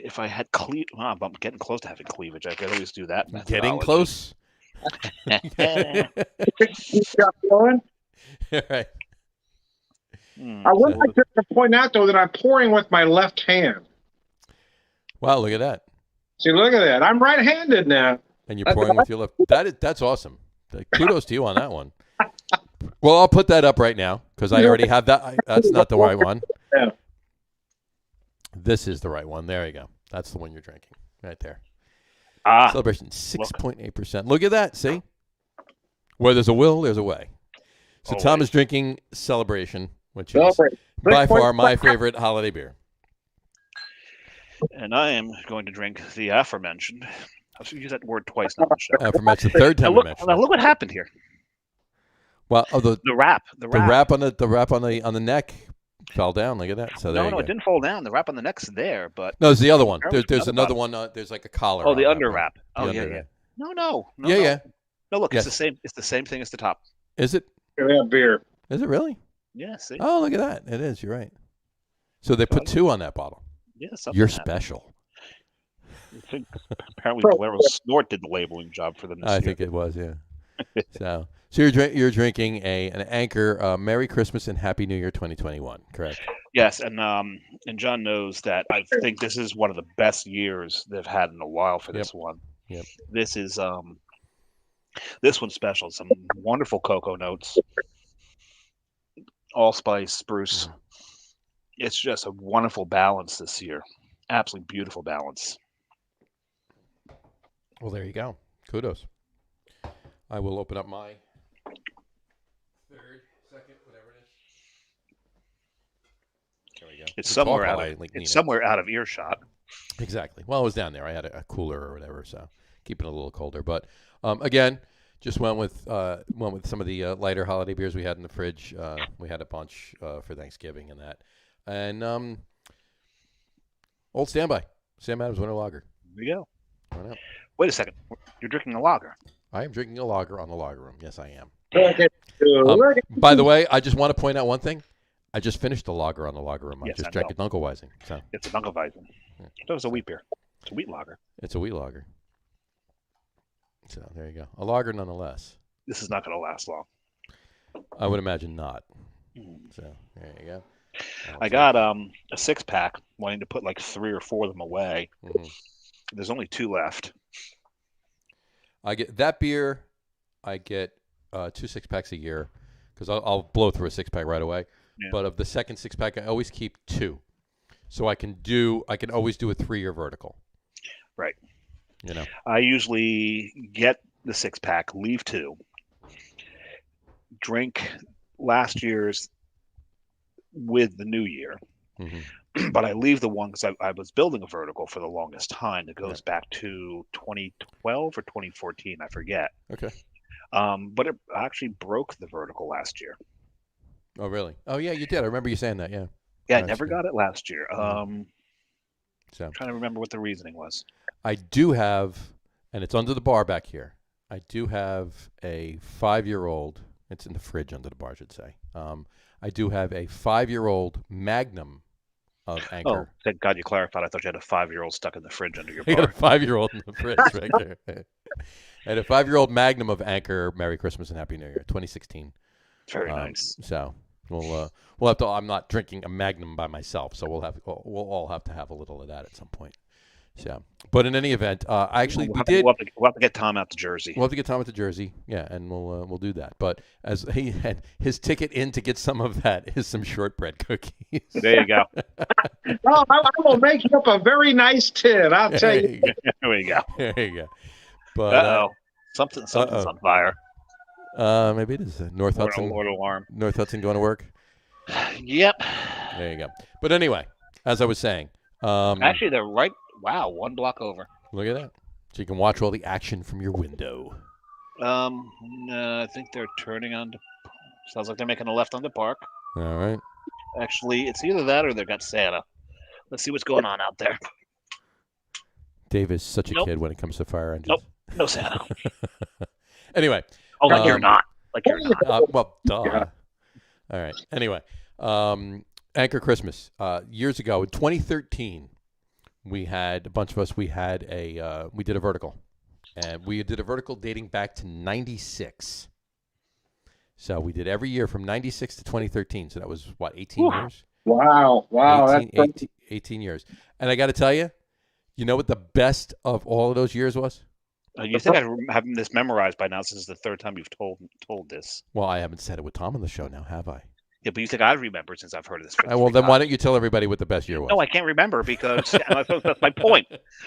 If I had cleavage, I'm getting close to having cleavage. I could always do that. Getting close. All right. I would like to point out, though, that I'm pouring with my left hand. Wow, look at that. See, look at that. I'm right-handed now. And you're pouring with your left. That's awesome. Kudos to you on that one. Well, I'll put that up right now because I already have that. That's not the right one. Yeah. This is the right one. There you go. That's the one you're drinking right there. Celebration 6.8%. Look at that. See? Where there's a will, there's a way. So Tom is drinking Celebration, which is Celebrate. by far my favorite holiday beer. And I am going to drink the aforementioned. I should use that word twice now on the show. Aforementioned, the third time we mentioned it. Look what happened here. Well, The wrap. the wrap on the neck fell down. Look at that. So there you go. It didn't fall down. The wrap on the neck's there, but No, it's the other one. There's another one. There's like a collar. oh, the on under that wrap. one. Oh, The yeah, under yeah. wrap. No. Yeah. No, look, Yes. it's the same. It's the same thing as the top. Is it? That beer. Is it really? Yeah. See. Oh, look at that. It is. You're right. So they put 2 on that bottle. Yeah. Something You're happened. special. I think apparently Valero Snort did the labeling job for them this year. I think it was. Yeah. So you're drinking an Anchor Merry Christmas and Happy New Year 2021. Correct. Yes, and John knows that I think this is one of the best years they've had in a while for this one. Yep. This is this one's special. Some wonderful cocoa notes, allspice, spruce. It's just a wonderful balance this year. Absolutely beautiful balance. Well, there you go. Kudos. I will open up my third, second, whatever it is. There we go. It's We somewhere talk out. while I, like, need it. Somewhere out of earshot. Exactly. Well, it was down there. I had a cooler or whatever, so keeping it a little colder. But again, just went with some of the lighter holiday beers we had in the fridge. We had a bunch for Thanksgiving and that, and Old Standby, Sam Adams Winter Lager. There you go. Why not? Wait a second. You're drinking a lager. I am drinking a lager on the lager room. Yes, I am. By the way, I just want to point out one thing. I just finished the lager on the lager room. Yes, I just I drank know. a Dunkelweizen. So It's a Dunkelweizen. Yeah. That was a wheat beer. It's a wheat lager. it's a wheat lager. So there you go. A lager nonetheless. This is not going to last long. I would imagine not. Mm. So there you go. I got a 6-pack, wanting to put like 3 or 4 of them away. Mhm. There's only 2 left. I get that beer. I get 2 6-packs a year because I'll blow through a 6-pack right away. Yeah. But of the second 6-pack, I always keep 2, so I can always do a 3-year vertical. Right. You know. I usually get the 6-pack, leave 2, drink last year's with the new year. Mm-hmm. But I leave the one because I was building a vertical for the longest time that goes back to 2012 or 2014. I forget. Okay. But it actually broke the vertical last year. Oh, really? Oh, yeah, you did. I remember you saying that. Yeah. Yeah, I Last never year. got it last year. So Trying to remember what the reasoning was. I do have, and it's under the bar back here. I do have a 5-year-old. It's in the fridge under the bar, I should say. I do have a 5-year-old Magnum of Oh, Anchor. thank God you clarified. I thought you had a 5-year-old stuck in the fridge under your I got a bar. 5-year-old in the fridge right there. And a 5-year-old Magnum of Anchor. Merry Christmas and Happy New Year, 2016. Very nice. So we'll have to. I'm not drinking a Magnum by myself, so we'll all have to have a little of that at some point. So, but in any event, actually We'll we have did. we'll have to get Tom out to Jersey. We'll have to get Tom at the Jersey, yeah, and we'll do that. But as he had his ticket in to get some of that is some shortbread cookies. There you go. Oh, I will make you up a very nice tin. I'll tell There you. you go. There you go. There you go. But Uh-oh. Something's on fire. maybe it is North Hudson. Lord alarm. North Hudson going to work. Yep. There you go. But anyway, as I was saying, Actually, they're right. Wow, 1 block over. look at that. So you can watch all the action from your window. No, I think they're turning on. Sounds like they're making a left onto Park. All right. Actually, it's either that or they've got Santa. Let's see what's going on out there. Dave is such a Nope. kid when it comes to fire engines. Nope. No Santa. Anyway. Oh, like you're not. Like you're not. Well, duh. All right. Anyway, Anchor Christmas. Years ago, in 2013, we had a bunch of us. We did a vertical, and we did a vertical dating back to '96. So we did every year from '96 to 2013. So that was what, 18 years? Wow. 18 years. And I got to tell you, you know what the best of all of those years was? You think I have this memorized by now since it's the third time you've told this. Well, I haven't said it with Tom on the show now, have I? Yeah, but you think I'd remember since I've heard of this. For Well, then why don't you tell everybody what the best year was? No, I can't remember because that's my point.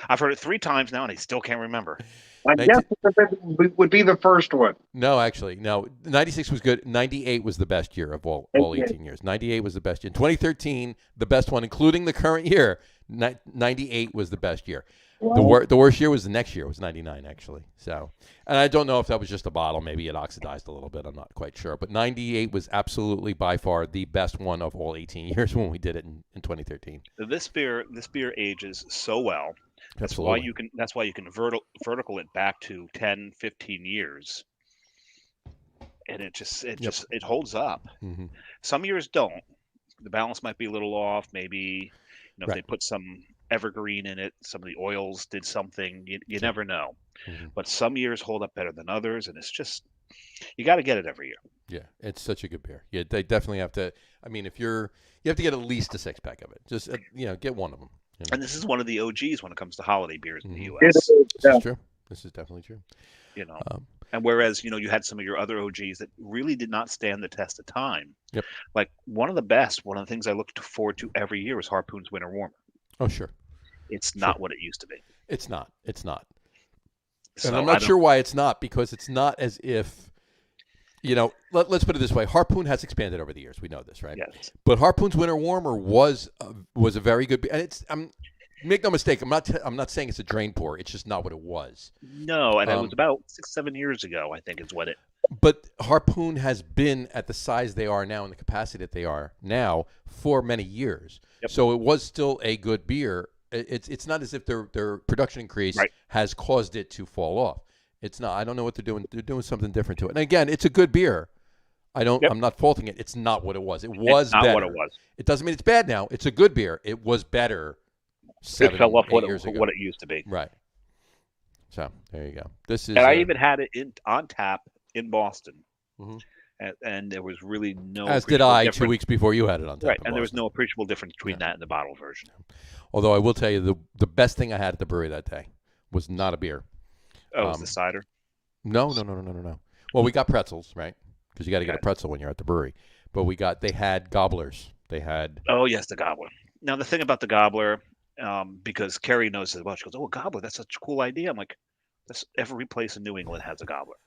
I've heard it 3 times now, and I still can't remember. I guess it would be the first one. No, actually, no. 96 was good. 98 was the best year of all 18 years. 98 was the best year. 2013, the best one, including the current year. 98 was the best year. Well, The worst year was the next year. It was 99, actually. So, and I don't know if that was just a bottle. Maybe it oxidized a little bit. I'm not quite sure. But 98 was absolutely by far the best one of all 18 years when we did it in 2013. This beer ages so well. That's Absolutely. why you can vertical it back to 10, 15 years. And it holds up. Mm-hmm. Some years don't. The balance might be a little off. Maybe, if they put some evergreen in it, some of the oils did something. You never know. Mm-hmm. But some years hold up better than others, and it's just you got to get it every year. Yeah, it's such a good beer. Yeah, they definitely have to. I mean, you have to get at least a 6-pack of it. Just get one of them. And this is one of the OGs when it comes to holiday beers in the Mm-hmm. U.S. This is true. This is definitely true. And whereas you had some of your other OGs that really did not stand the test of time. Yep. Like one of the things I looked forward to every year was Harpoon's Winter Warmer. Oh, sure. It's not what it used to be. It's not. So And I'm not sure why it's not, because it's not as if, let's put it this way. Harpoon has expanded over the years. We know this, right? Yes. But Harpoon's Winter Warmer was a very good beer. And make no mistake, I'm not saying it's a drain pour. It's just not what it was. No, and it was about 6-7 years ago, I think, is what it. But Harpoon has been at the size they are now and the capacity that they are now for many years. Yep. So it was still a good beer. It's not as if their production increase has caused it to fall off. It's not. I don't know what they're doing. They're doing something different to it. And again, it's a good beer. I'm not faulting it. It's not what it was. It was not better. what it was. It doesn't mean it's bad now. It's a good beer. It was better 7, it fell off 8 years ago. what it used to be. Right. So there you go. This is. And I even had it on tap in Boston, Mhm. and there was really no. As did I difference. 2 weeks before you had it on tap. Right, in and there was Boston. no appreciable difference between that and the bottle version. Although I will tell you, the best thing I had at the brewery that day was not a beer. Oh, it was the cider? No. Well, we got pretzels, right? Because you got to get a pretzel when you're at the brewery. But they had gobblers. They had. Oh, yes, the gobbler. Now, the thing about the gobbler, because Carrie knows as well, she goes, "Oh, a gobbler, that's such a cool idea." I'm like, every place in New England has a gobbler.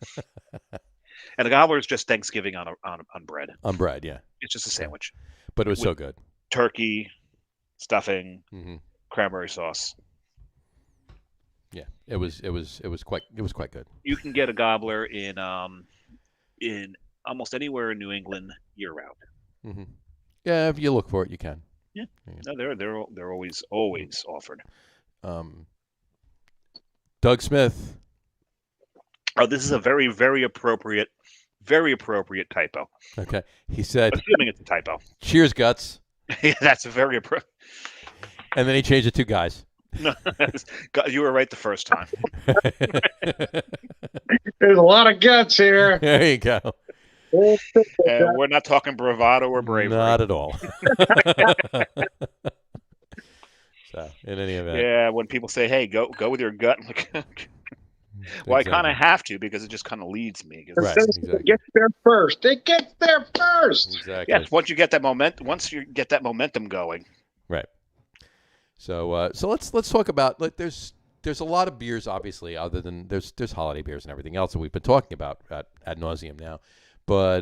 And the gobbler is just Thanksgiving on bread. On bread, yeah. It's just a sandwich. But it was so good. Turkey, stuffing, Mm-hmm. cranberry sauce. Yeah, it was quite good. You can get a gobbler in almost anywhere in New England year round. Mm-hmm. Yeah, if you look for it, you can. Yeah. No, they're always offered. Doug Smith. Oh, this is a very, very appropriate typo. Okay, he said. Assuming it's a typo. Cheers, guts. That's a very appropriate. And then he changed it to guys. No, you were right the first time. There's a lot of guts here. There you go. And we're not talking bravado or bravery. Not at all. So, in any event. Yeah, when people say, "Hey, go with your gut," I'm like, well, Exactly. I kind of have to because it just kind of leads me. Right, exactly. It gets there first. It gets there first. Exactly. Yes, once you get that momentum going. Right. So let's talk about there's a lot of beers, obviously, other than there's holiday beers and everything else that we've been talking about ad nauseum now, but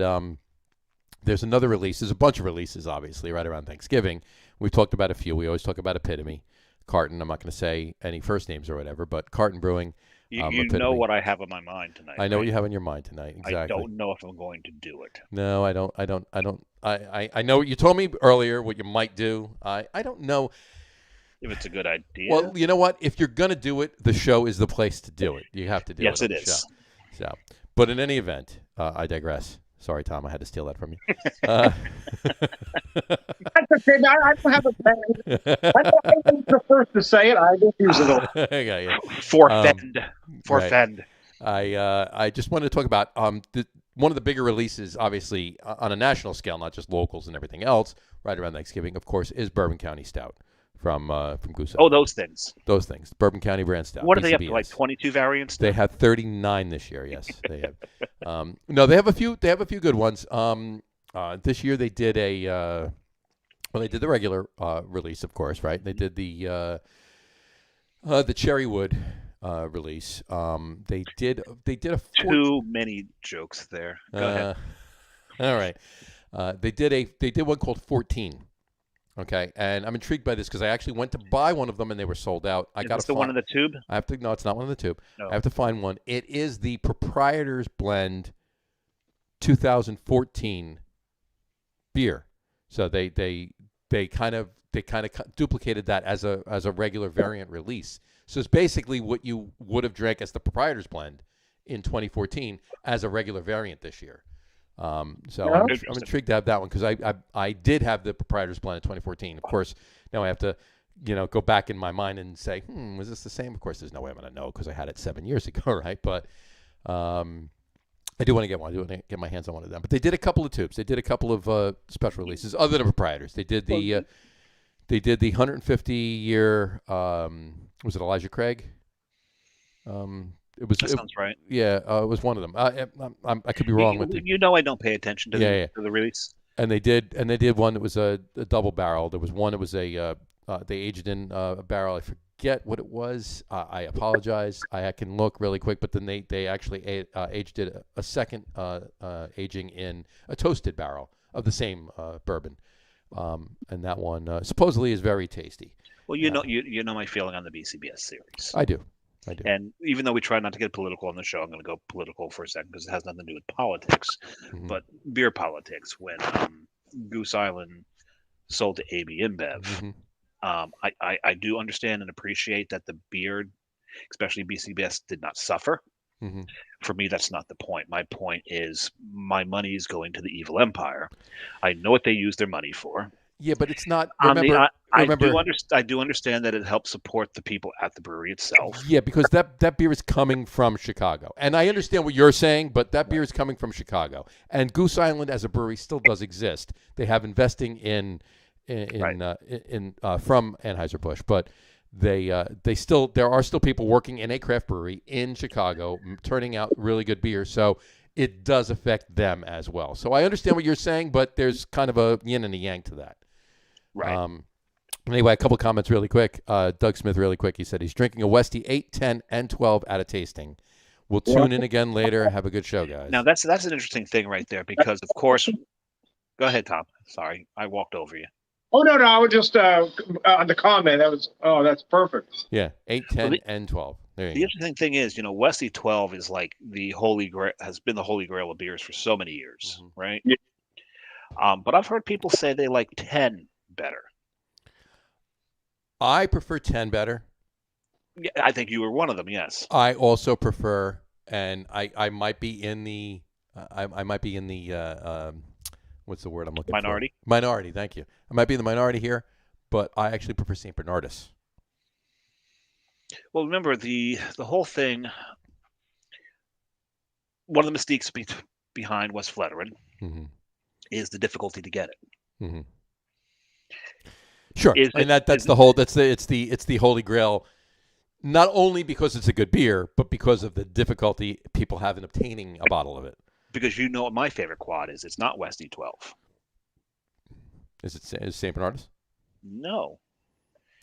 there's another release. There's a bunch of releases, obviously, right around Thanksgiving. We've talked about a few. We always talk about Epitome, Carton. I'm not going to say any first names or whatever, but Carton Brewing. You Epitome. know what I have on my mind tonight. I know right? what you have on your mind tonight. Exactly. I don't know if I'm going to do it. No, I don't. I know what you told me earlier. What you might do. I don't know. If it's a good idea. Well, you know what? If you're going to do it, the show is the place to do it. You have to do it. Yes, on it the is. Show. So, but in any event, I digress. Sorry, Tom. I had to steal that from you. That's okay. I don't have a pen. I'm the first to say it. I just use it all. Okay, yeah. Forfend. I just wanted to talk about one of the bigger releases, obviously, on a national scale, not just locals and everything else, right around Thanksgiving, of course, is Bourbon County Stout from Goose. Oh, those things. Those things. Bourbon County brand Stout. What are they up to, BCBS. like 22 variants? They have 39 this year. Yes, they have. No, they have a few. They have a few good ones. This year they did they did the regular release, of course, right? They did the Cherrywood release. They did a Too many jokes there. Go ahead. All right. They did one called 14. Okay, and I'm intrigued by this because I actually went to buy one of them and they were sold out. Is this the one in the tube? No, it's not one in the tube. No. I have to find one. It is the Proprietors Blend 2014 beer. So they kind of duplicated that as a regular variant release. So it's basically what you would have drank as the Proprietors Blend in 2014 as a regular variant this year. I'm intrigued to have that one because I did have the Proprietors Blend in 2014. Of course, now I have to go back in my mind and say, was this the same? Of course, there's no way I'm going to know because I had it 7 years ago, right? But I do want to get one. I do want to get my hands on one of them. But they did a couple of tubes. They did a couple of special releases other than Proprietors. They did the 150-year. Was it Elijah Craig? That sounds right. Yeah, it was one of them. I could be wrong with the. I don't pay attention to to the release. And they did one that was a double barrel. There was one that was they aged in a barrel. I forget what it was. I apologize. I can look really quick, but then they actually aged it a second aging in a toasted barrel of the same bourbon, and that one supposedly is very tasty. Well, you know my feeling on the BCBS series. I do. And even though we try not to get political on the show, I'm going to go political for a second because it has nothing to do with politics, but beer politics. When Goose Island sold to AB InBev, I do understand and appreciate that the beer, especially BCBS, did not suffer. For me, that's not the point. My point is my money is going to the evil empire. I know what they use their money for. Yeah, but it's not. I do understand that it helps support the people at the brewery itself. Yeah, because that beer is coming from Chicago, and I understand what you're saying, but that beer is coming from Chicago, and Goose Island as a brewery still does exist. They have investing in from Anheuser-Busch, but there are still people working in a craft brewery in Chicago, turning out really good beer. So it does affect them as well. So I understand what you're saying, but there's kind of a yin and a yang to that. Right. Anyway, a couple comments really quick. Doug Smith really quick. He said he's drinking a Westy 8, 10, and 12 at a tasting. We'll tune in again later. Have a good show, guys. Now, that's an interesting thing right there because, of course – go ahead, Tom. Sorry. I walked over you. Oh, no. I was just on the comment. That's perfect. Yeah, 8, 10, and 12. There you go. The interesting thing is, Westy 12 is like the holy grail, has been the holy grail of beers for so many years, right? Yeah. But I've heard people say they like 10 better. I prefer 10 better. Yeah, I think you were one of them. Yes. I also prefer, and I might be in the what's the word I'm looking minority? For? Minority. Thank you. I might be in the minority here, but I actually prefer St. Bernardus. Well, remember the whole thing. One of the mistakes behind West Flatiron is the difficulty to get it. Sure, and it's the holy grail, not only because it's a good beer, but because of the difficulty people have in obtaining a bottle of it. Because what my favorite quad is. It's not Westy 12. Is it St. Bernardus? No.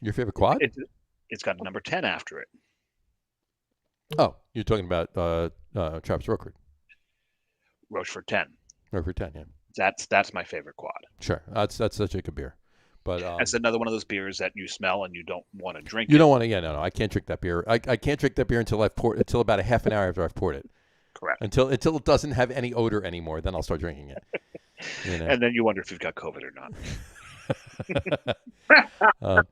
Your favorite quad? It's got a number 10 after it. Oh, you're talking about Travis Rochford. Rochford 10. Rochford 10, yeah. That's my favorite quad. Sure, that's such a good beer. But that's another one of those beers that you smell and you don't want to drink. You don't want to. Yeah, no. I can't drink that beer. I can't drink that beer until about a half an hour after I've poured it. Correct. Until it doesn't have any odor anymore, then I'll start drinking it. And then you wonder if you've got COVID or not.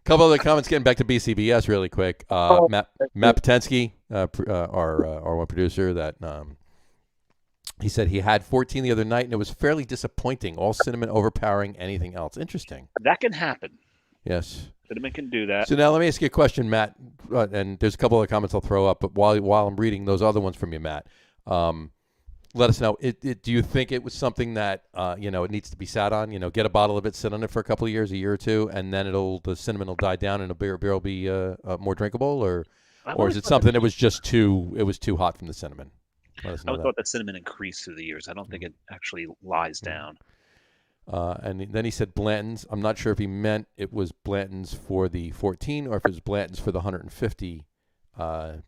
Couple other comments. Getting back to BCBS really quick. Matt Patensky, our one producer, that he said he had 14 the other night and it was fairly disappointing. All cinnamon overpowering anything else. Interesting. That can happen. Yes. Cinnamon can do that. So now let me ask you a question, Matt. And there's a couple other comments I'll throw up, but while I'm reading those other ones from you, Matt, let us know. Do you think it was something that it needs to be sat on? Get a bottle of it, sit on it for a couple of years, a year or two, and then the cinnamon will die down and the beer will be more drinkable, or is it something that was just too hot from the cinnamon? Let us I know would that. thought that cinnamon increased through the years. I don't think it actually lies down. And then he said Blanton's. I'm not sure if he meant it was Blanton's for the 14 or if it was Blanton's for the 150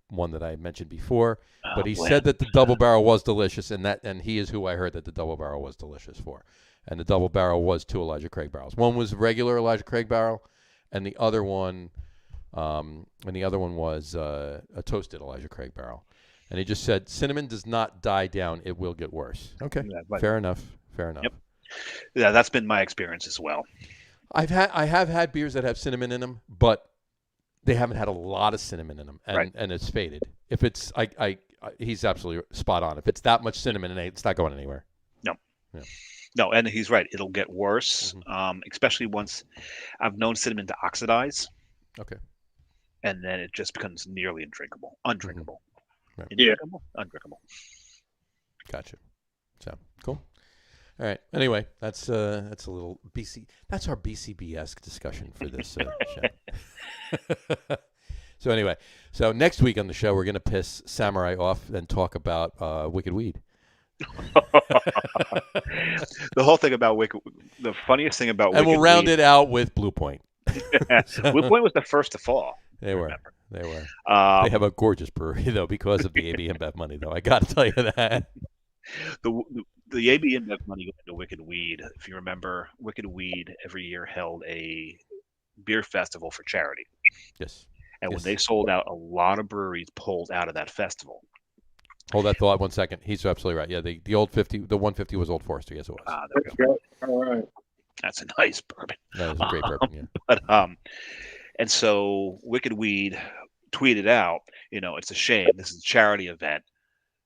one that I mentioned before. But he said that the double barrel was delicious, and he is who I heard that the double barrel was delicious for. And the double barrel was 2 Elijah Craig barrels. One was regular Elijah Craig barrel, and the other one was a toasted Elijah Craig barrel. And he just said cinnamon does not die down; it will get worse. Okay, fair enough. Yep. Yeah, that's been my experience as well. I have had beers that have cinnamon in them, but they haven't had a lot of cinnamon in them, and it's faded. If it's he's absolutely spot on. If it's that much cinnamon in it, it's not going anywhere. No. Yeah. No, and he's right. It'll get worse, especially once I've known cinnamon to oxidize. Okay. And then it just becomes nearly undrinkable. Undrinkable. Right. Undrinkable. Undrinkable. Gotcha. So cool. All right. Anyway, that's a little BC. That's our BCB-esque discussion for this show. So anyway, next week on the show we're gonna piss Samurai off and talk about Wicked Weed. The whole thing about the funniest thing about and we'll round it out with Blue Point. Blue Point was the first to fall. They were. They have a gorgeous brewery though because of the AB InBev money though. I got to tell you that. The AB InBev money went into Wicked Weed. If you remember, Wicked Weed every year held a beer festival for charity. Yes. And when they sold out, a lot of breweries pulled out of that festival. Hold that thought 1 second. He's absolutely right. Yeah, the old 50, the 150 was Old Forester. Yes, it was. That's great. All right. That's a nice bourbon. That was a great bourbon. Yeah. But and so Wicked Weed tweeted out, it's a shame. This is a charity event,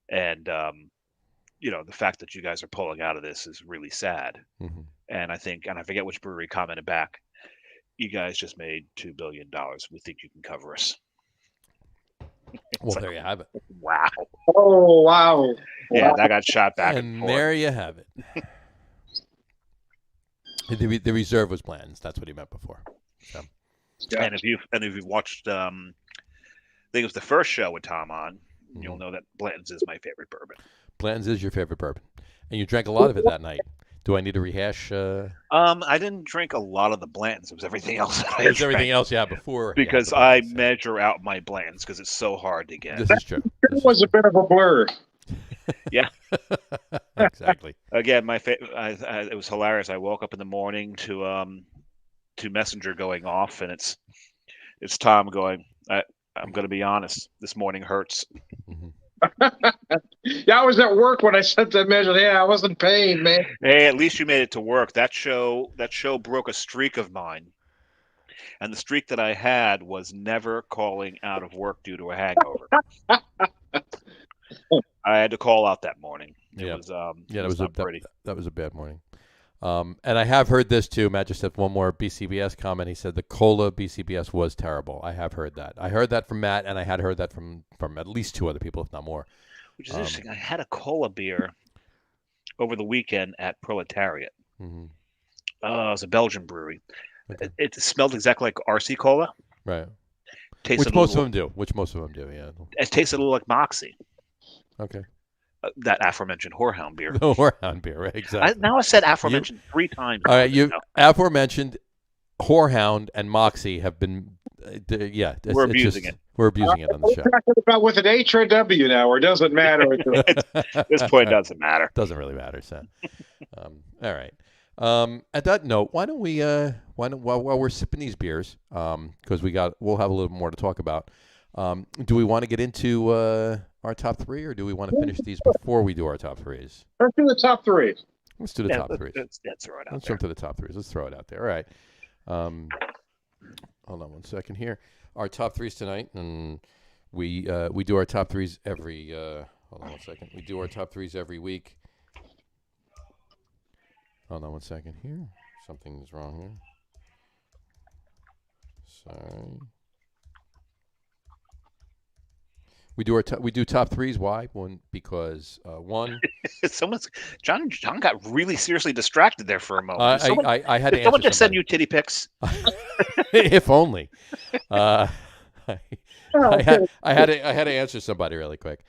and the fact that you guys are pulling out of this is really sad. Mm-hmm. And I forget which brewery commented back, you guys just made $2 billion. We think you can cover us. Well, there you have it. Wow. Oh, wow. Yeah, that got shot back and forth. There you have it. The reserve was Blanton's. That's what he meant before. So. Yeah. And if you've watched, I think it was the first show with Tom on, you'll know that Blanton's is my favorite bourbon. Blanton's is your favorite bourbon, and you drank a lot of it that night. Do I need to rehash? I didn't drink a lot of the Blanton's. It was everything else. It was everything else you had before. Because I measure out my Blanton's because it's so hard to get. This is true. It was a bit of a blur. Yeah. Exactly. Again, it was hilarious. I woke up in the morning to Messenger going off, and it's Tom going, I'm going to be honest, this morning hurts. Mm-hmm. Yeah, I was at work when I sent that message. Yeah, I wasn't paying, man. Hey, at least you made it to work. That show broke a streak of mine. And the streak that I had was never calling out of work due to a hangover. I had to call out that morning. That was that was a bad morning. And I have heard this too. Matt just said one more BCBS comment. He said the cola BCBS was terrible. I have heard that. I heard that from Matt, and I had heard that from at least 2 other people, if not more. Which is interesting. I had a cola beer over the weekend at Proletariat. Mm-hmm. It was a Belgian brewery. Okay. It smelled exactly like RC Cola. Right. Tasted Which most of them do, yeah. It tasted a little like Moxie. Okay. That aforementioned Whorehound beer. The Whorehound beer, right? Exactly. I said aforementioned 3 times. All right, aforementioned Whorehound and Moxie have been, we're abusing it. We're abusing it on the show. We're talking about with an H or a W now, or it doesn't matter. At this point, it doesn't matter. Doesn't really matter. So, all right. At that note, why don't we? While we're sipping these beers, because we'll have a little more to talk about. Do we want to get into our top 3, or do we want to finish these before we do our top 3s? Let's do the top 3. Let's do the top 3s. Let's throw it out. Let's jump to the top 3s. Let's throw it out there. All right. Hold on 1 second here. Our top 3s tonight, and we do our top 3s every. Hold on 1 second. We do our top 3s every week. Hold on 1 second here. Something's wrong here. Sorry. We do top 3s. Why? Because one. John got really seriously distracted there for a moment. I had to answer. Someone just send you titty pics. If only. Oh, I had to answer somebody really quick.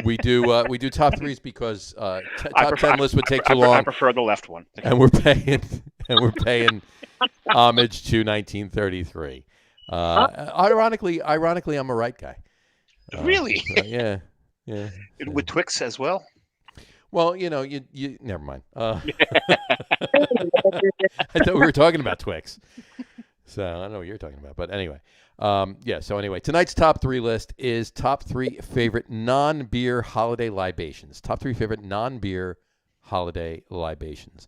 We do top threes because top 10 list would take too long. I prefer the left one. And we're paying homage to 1933. Ironically, I'm a right guy. Really? So, yeah. With Twix as well. Well, you never mind. I thought we were talking about Twix. So I don't know what you're talking about, but anyway. So anyway, tonight's top three list is top three favorite non-beer holiday libations. Top three favorite non-beer holiday libations.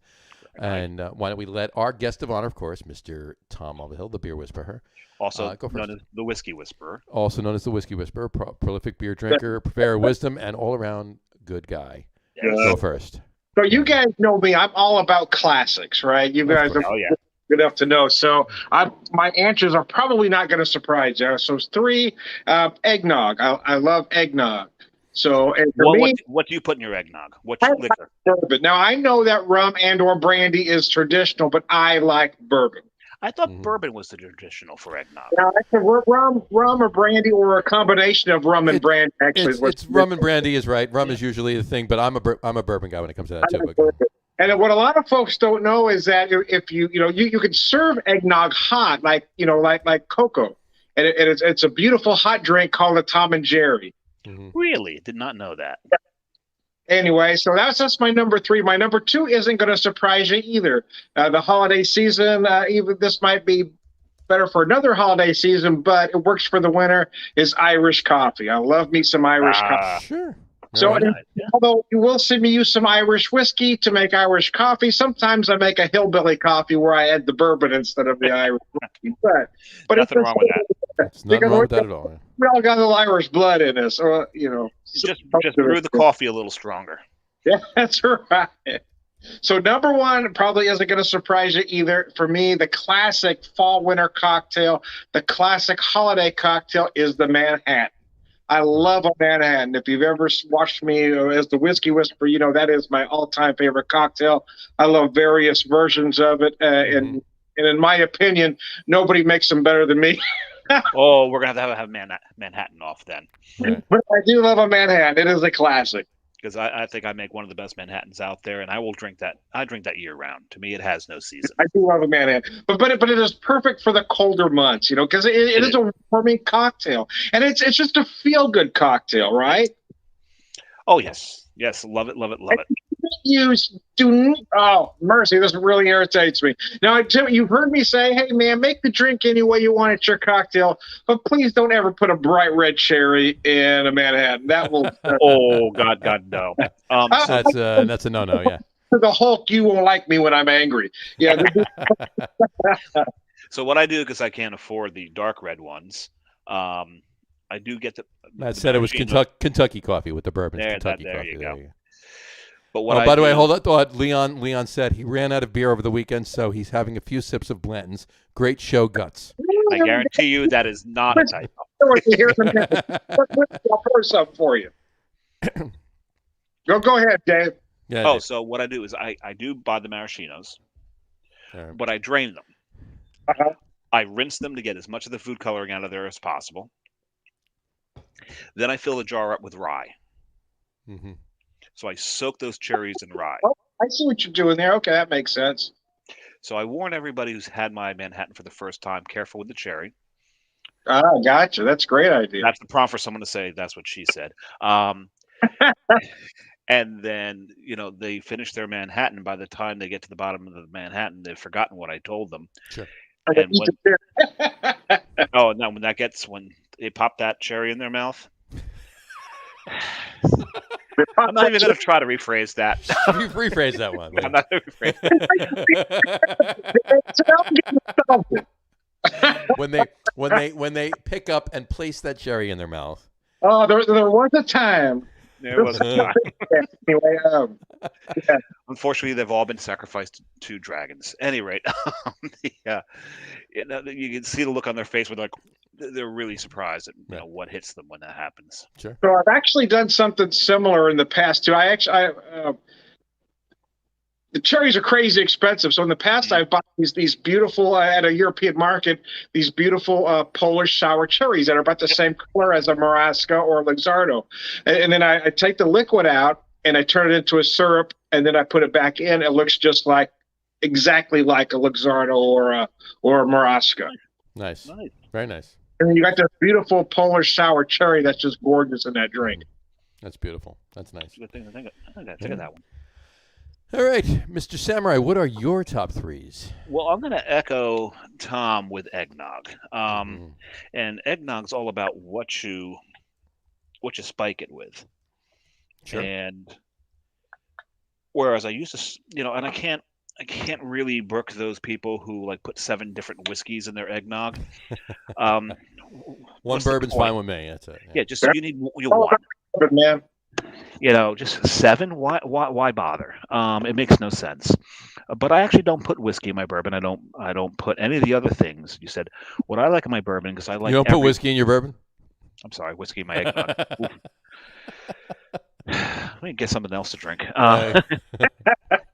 And why don't we let our guest of honor, of course, Mr. Tom Mulvihill, the beer whisperer. Also known as the Whiskey Whisperer. Also known as the Whiskey Whisperer, prolific beer drinker, purveyor of wisdom, and all-around good guy. Yes. Go first. So you guys know me. I'm all about classics, right? You guys are good enough to know. So my answers are probably not going to surprise you. So it's three, eggnog. I love eggnog. So and for me, what do you put in your eggnog? What's your liquor? Bourbon. Now I know that rum and or brandy is traditional, but I like bourbon. I thought bourbon was the traditional for eggnog. Now, rum or brandy or a combination of rum and brandy. Actually, it's rum and brandy is right. Rum is usually the thing, but I'm a bourbon guy when it comes to that too. And what a lot of folks don't know is that if you can serve eggnog hot, like cocoa, and it's a beautiful hot drink called a Tom and Jerry. Mm-hmm. Really, did not know that. Anyway, so that's my number three. My number two isn't going to surprise you either. The holiday season, even this might be better for another holiday season, but it works for the winter, is Irish coffee. I love me some Irish coffee. Sure. So although you will see me use some Irish whiskey to make Irish coffee, sometimes I make a hillbilly coffee where I add the bourbon instead of the Irish whiskey. But nothing wrong with that. There's nothing wrong with that at all. We all got a little Irish blood in us, so just brew the coffee a little stronger. Yeah, that's right. So number one probably isn't going to surprise you either. For me, the classic fall-winter cocktail, the classic holiday cocktail is the Manhattan. I love a Manhattan. If you've ever watched me as the Whiskey Whisperer, that is my all-time favorite cocktail. I love various versions of it, and in my opinion, nobody makes them better than me. Oh, we're going to have Manhattan off then. Right. But I do love a Manhattan. It is a classic. Because I think I make one of the best Manhattans out there, and I will drink that. I drink that year round. To me, it has no season. I do love a Manhattan, but it is perfect for the colder months, because it is a warming cocktail, and it's just a feel good cocktail, right? Oh yes, love it. Oh mercy, this really irritates me. Now you've heard me say, hey man, make the drink any way you want at your cocktail, but please don't ever put a bright red cherry in a Manhattan. That will. Oh God, no. That's a no. Yeah. The Hulk, you won't like me when I'm angry. Yeah. So what I do, because I can't afford the dark red ones, I do get the. I said it was Kentucky coffee with the bourbon. There Kentucky you coffee. go. There. But by the way, hold on thought. Leon said he ran out of beer over the weekend, so he's having a few sips of Blanton's. Great show, Guts. I guarantee you that is not a typo. I'll pour something for you. Go ahead, Dave. Yeah, so what I do is I do buy the maraschinos, right, but I drain them. Uh-huh. I rinse them to get as much of the food coloring out of there as possible. Then I fill the jar up with rye. Mm-hmm. So I soak those cherries in rye. Oh, I see what you're doing there. Okay, that makes sense. So I warn everybody who's had my Manhattan for the first time, careful with the cherry. Ah, gotcha. That's a great idea. That's the prompt for someone to say, that's what she said. And then, they finish their Manhattan. By the time they get to the bottom of the Manhattan, they've forgotten what I told them. Sure. And when they pop that cherry in their mouth. I'm not even going to try to rephrase that. Rephrase that one. I'm not going to rephrase that. when they pick up and place that cherry in their mouth. Oh, there was a time. There was a time. Anyway, yeah. Unfortunately, they've all been sacrificed to dragons. At any rate, you can see the look on their face where they're really surprised at what hits them when that happens. Sure. So I've actually done something similar in the past too. the cherries are crazy expensive. So in the past, I've bought these beautiful at a European market, these beautiful Polish sour cherries that are about the same color as a Marasca or a Luxardo. And then I take the liquid out and I turn it into a syrup, and then I put it back in. It looks just exactly like a Luxardo or a Marasca. Nice. Very nice. And then you got this beautiful Polish sour cherry that's just gorgeous in that drink. That's beautiful. That's nice. Good thing to think of that one. All right, Mr. Samurai, what are your top threes? Well, I'm going to echo Tom with eggnog. And eggnog's all about what you spike it with. Sure. And whereas I used to, and I can't really brook those people who like put 7 different whiskeys in their eggnog. One bourbon's fine with me. That's it. Yeah, just you need one. Man. Just 7. Why bother? It makes no sense. But I actually don't put whiskey in my bourbon. I don't put any of the other things. You said what I like in my bourbon because I like. You don't put whiskey in your bourbon? I'm sorry, whiskey in my eggnog. Let me get something else to drink.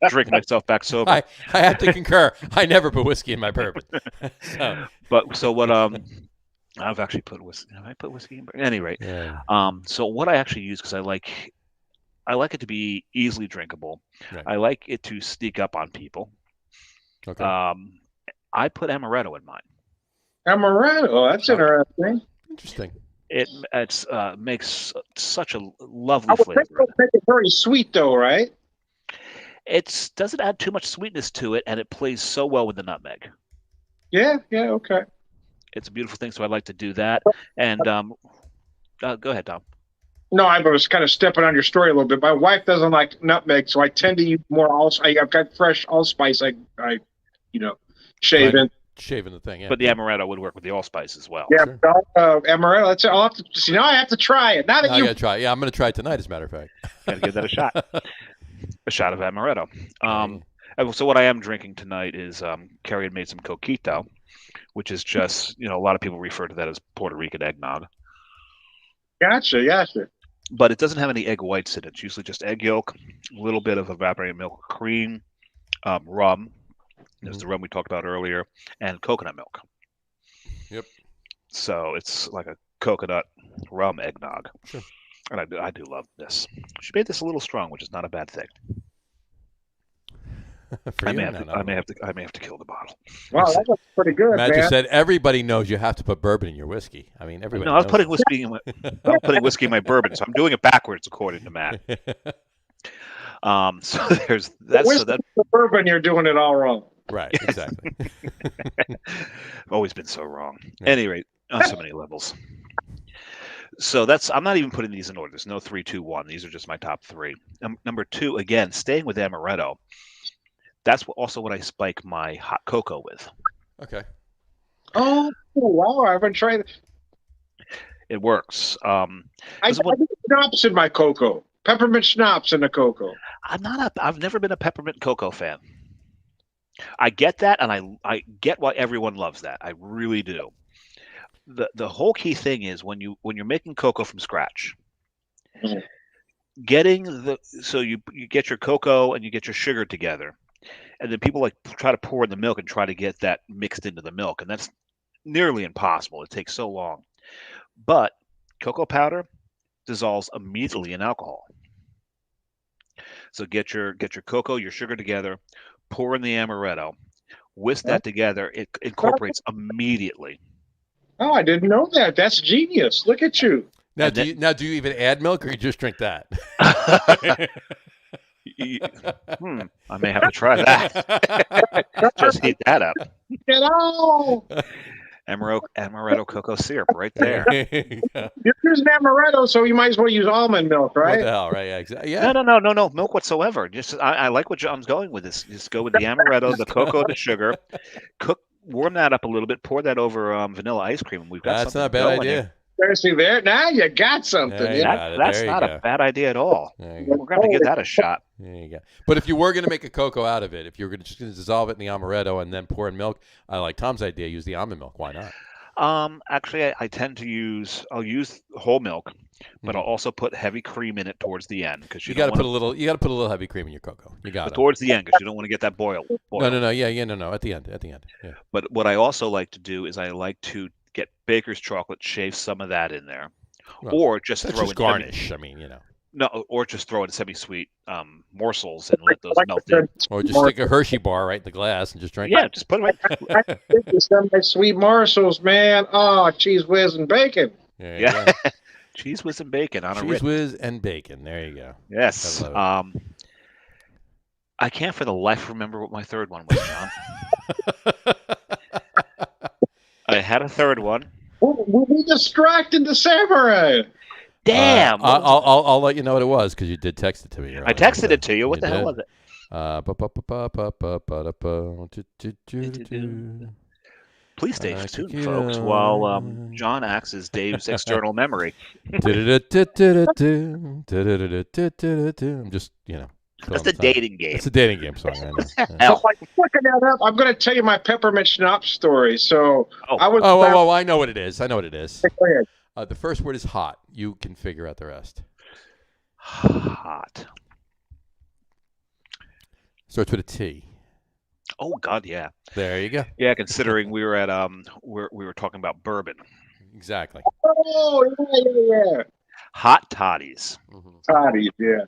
Drink myself back sober. I have to concur. I never put whiskey in my bourbon. So what? I've actually put whiskey. Have I put whiskey in bourbon? At any rate, Yeah. So what I actually use because I like it to be easily drinkable. Right. I like it to sneak up on people. Okay. I put amaretto in mine. Amaretto, that's interesting. Interesting. It makes such a lovely flavor. It's very sweet though, right? It doesn't add too much sweetness to it, and it plays so well with the nutmeg. Yeah, okay. It's a beautiful thing, so I like to do that. And go ahead, Tom. No, I was kind of stepping on your story a little bit. My wife doesn't like nutmeg, so I tend to use more I've got fresh allspice. I shave in. Shaving the thing, yeah. But the amaretto would work with the allspice as well. Yeah, Sure. amaretto. That's it. I'll have to see. Now I have to try it. Now that I gotta try it. Yeah, I'm gonna try it tonight. As a matter of fact. Gotta give that a shot. A shot of amaretto. So what I am drinking tonight is Carrie had made some Coquito, which is just a lot of people refer to that as Puerto Rican eggnog. Gotcha. But it doesn't have any egg whites in it. It's usually just egg yolk, a little bit of evaporated milk, cream, rum. There's the rum we talked about earlier, and coconut milk. Yep. So it's like a coconut rum eggnog. Sure. And I do love this. She made this a little strong, which is not a bad thing. I may have to kill the bottle. Wow, that looks pretty good, Matt just man. said everybody knows you have to put bourbon in your whiskey. I mean, everybody. No, I was knows putting it. whiskey in my bourbon, so I'm doing it backwards according to Matt. So there's that. So that the bourbon, you're doing it all wrong. Right, exactly. I've always been so wrong. Yeah. Any rate, on so many levels. So I'm not even putting these in order. There's no 3, 2, 1. These are just my top 3. Number 2, again, staying with amaretto. That's also what I spike my hot cocoa with. Okay. Oh, wow. I haven't tried it. It works. I put schnapps in my cocoa. Peppermint schnapps in the cocoa. I've never been a peppermint cocoa fan. I get that, and I get why everyone loves that. I really do. The whole key thing is when you're making cocoa from scratch, so you get your cocoa and you get your sugar together, and then people try to pour in the milk and try to get that mixed into the milk, and that's nearly impossible. It takes so long. But cocoa powder dissolves immediately in alcohol. So get your cocoa, your sugar together, pour in the amaretto, whisk that together. It incorporates immediately. Oh, I didn't know that. That's genius. Look at you. Now, do you even add milk, or you just drink that? I may have to try that. Just heat that up. Get out. Amaretto cocoa syrup right there. You're using amaretto, so you might as well use almond milk, right? What the hell, right? Yeah, exactly. Yeah. No milk whatsoever. Just I like what John's going with this. Just go with the amaretto, the cocoa, the sugar. Warm that up a little bit. Pour that over vanilla ice cream, and we've got That's not a bad idea. See there, now you got something. That's not a bad idea at all. We're going to give that a shot. There you go. But if you were going to make a cocoa out of it, if you were just going to dissolve it in the amaretto and then pour in milk, I like Tom's idea. Use the almond milk. Why not? Actually, I tend to I'll use whole milk, but I'll also put heavy cream in it towards the end because You got to put a little. You got to put a little heavy cream in your cocoa. You got to. towards the end because you don't want to get that boil. No. Yeah. No. At the end. Yeah. But what I also like to do is I like to get baker's chocolate, shave some of that in there, Well, or just That's throw just in garnish. I mean, no, or just throw in semi-sweet morsels and let those Like melt I in. said, or just stick a Hershey bar right in the glass and just drink Yeah, it. just put them right. I think it's semi-sweet morsels, man. Oh, cheese whiz and bacon. There you Yeah. go. Cheese whiz and bacon on a Cheese Ritz. whiz and bacon. There you go. Yes. I love I can't for the life remember what my third one was, John. I had a third one. We'll be distracted the samurai. Damn. I'll let you know what it was because you did text it to me. I texted it to you. What the hell was it? Please stay tuned, folks, while John acts as Dave's external memory. I'm just, That's a dating game. It's a dating game song. I know. Hell. Like looking that up, I'm going to tell you my peppermint schnapps story. So I was. Oh, I know what it is. Go ahead. The first word is hot. You can figure out the rest. Hot. Starts with a T. Oh God, yeah. There you go. Yeah, considering we were at we were talking about bourbon. Exactly. Oh yeah. Hot toddies. Toddy, yeah.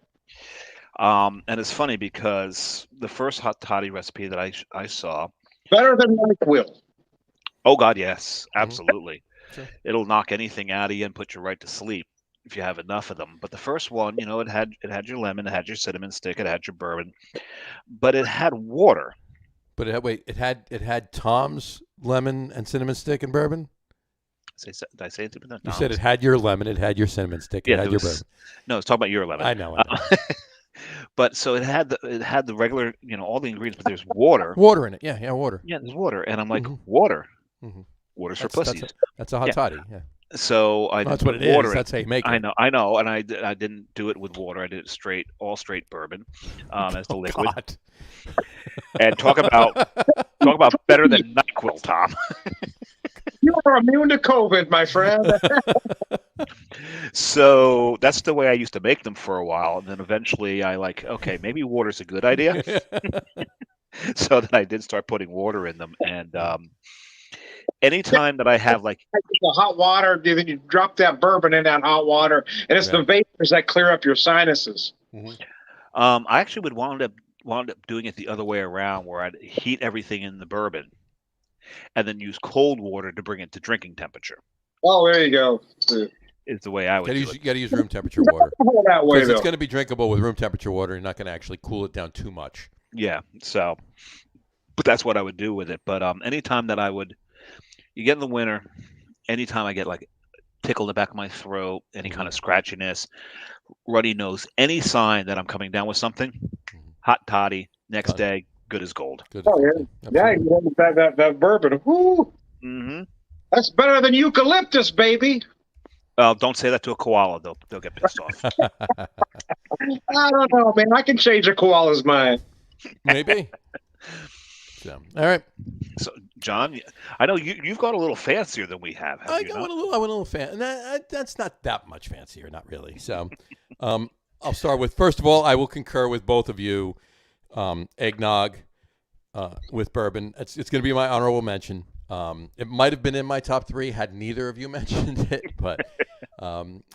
And it's funny because the first hot toddy recipe that I saw. Better than NyQuil. Oh God, yes, absolutely. Sure. It'll knock anything out of you and put you right to sleep if you have enough of them. But the first one, it had your lemon, it had your cinnamon stick, it had your bourbon, but it had water. But it had Tom's lemon and cinnamon stick and bourbon. Did I say it? No, You said it had your lemon, it had your cinnamon stick, it Yeah, had it your was- bourbon. No, it's talking about your lemon. I know. But so it had the regular, all the ingredients, but there's water. Water in it. Yeah, water. Yeah, there's water, and I'm like, Mhm. water. Mhm. Water's for pussies. That's a hot Yeah. toddy. Yeah. So I That's didn't what put it water is. in. That's how you make it. I know, and I didn't do it with water. I did it all straight bourbon, as the liquid. God. And talk about better than NyQuil, Tom. You are immune to COVID, my friend. So that's the way I used to make them for a while, and then eventually okay, maybe water's a good idea. So then I did start putting water in them, and anytime that I have the hot water, then you drop that bourbon in that hot water, and it's the vapors that clear up your sinuses. I actually would wound up doing it the other way around, where I'd heat everything in the bourbon, and then use cold water to bring it to drinking temperature. Oh, there you go. Is the way I would do You it. got to use room temperature water. That way, Because though. it's going to be drinkable with room temperature water. You're not going to actually cool it down too much. Yeah. So, but that's what I would do with it. But anytime that you get in the winter, anytime I get tickle in the back of my throat, any kind of scratchiness, runny nose, any sign that I'm coming down with something, hot toddy, next day, good as gold. Good. Oh, yeah. Yeah, you want that bourbon. Woo! Mm-hmm. That's better than eucalyptus, baby. Don't say that to a koala. They'll get pissed off. I don't know, man. I can change a koala's mind. Maybe. So, all right. So, John, I know you've got a little fancier than we have. I went a little fan. That's not that much fancier, not really. So, I'll start with, first of all, I will concur with both of you. Eggnog with bourbon. It's going to be my honorable mention. It might have been in my top 3 had neither of you mentioned it, but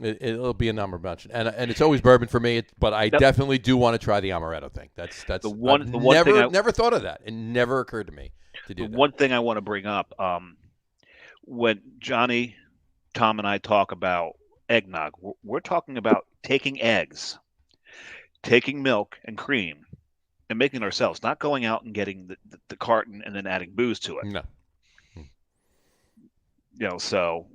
it'll be a number mention. And it's always bourbon for me. But I definitely do want to try the amaretto thing. That's the one never thought of that. It never occurred to me to do that. One thing I want to bring up, when Johnny, Tom, and I talk about eggnog, we're talking about taking eggs, taking milk and cream, and making it ourselves, not going out and getting the carton and then adding booze to it. No. So,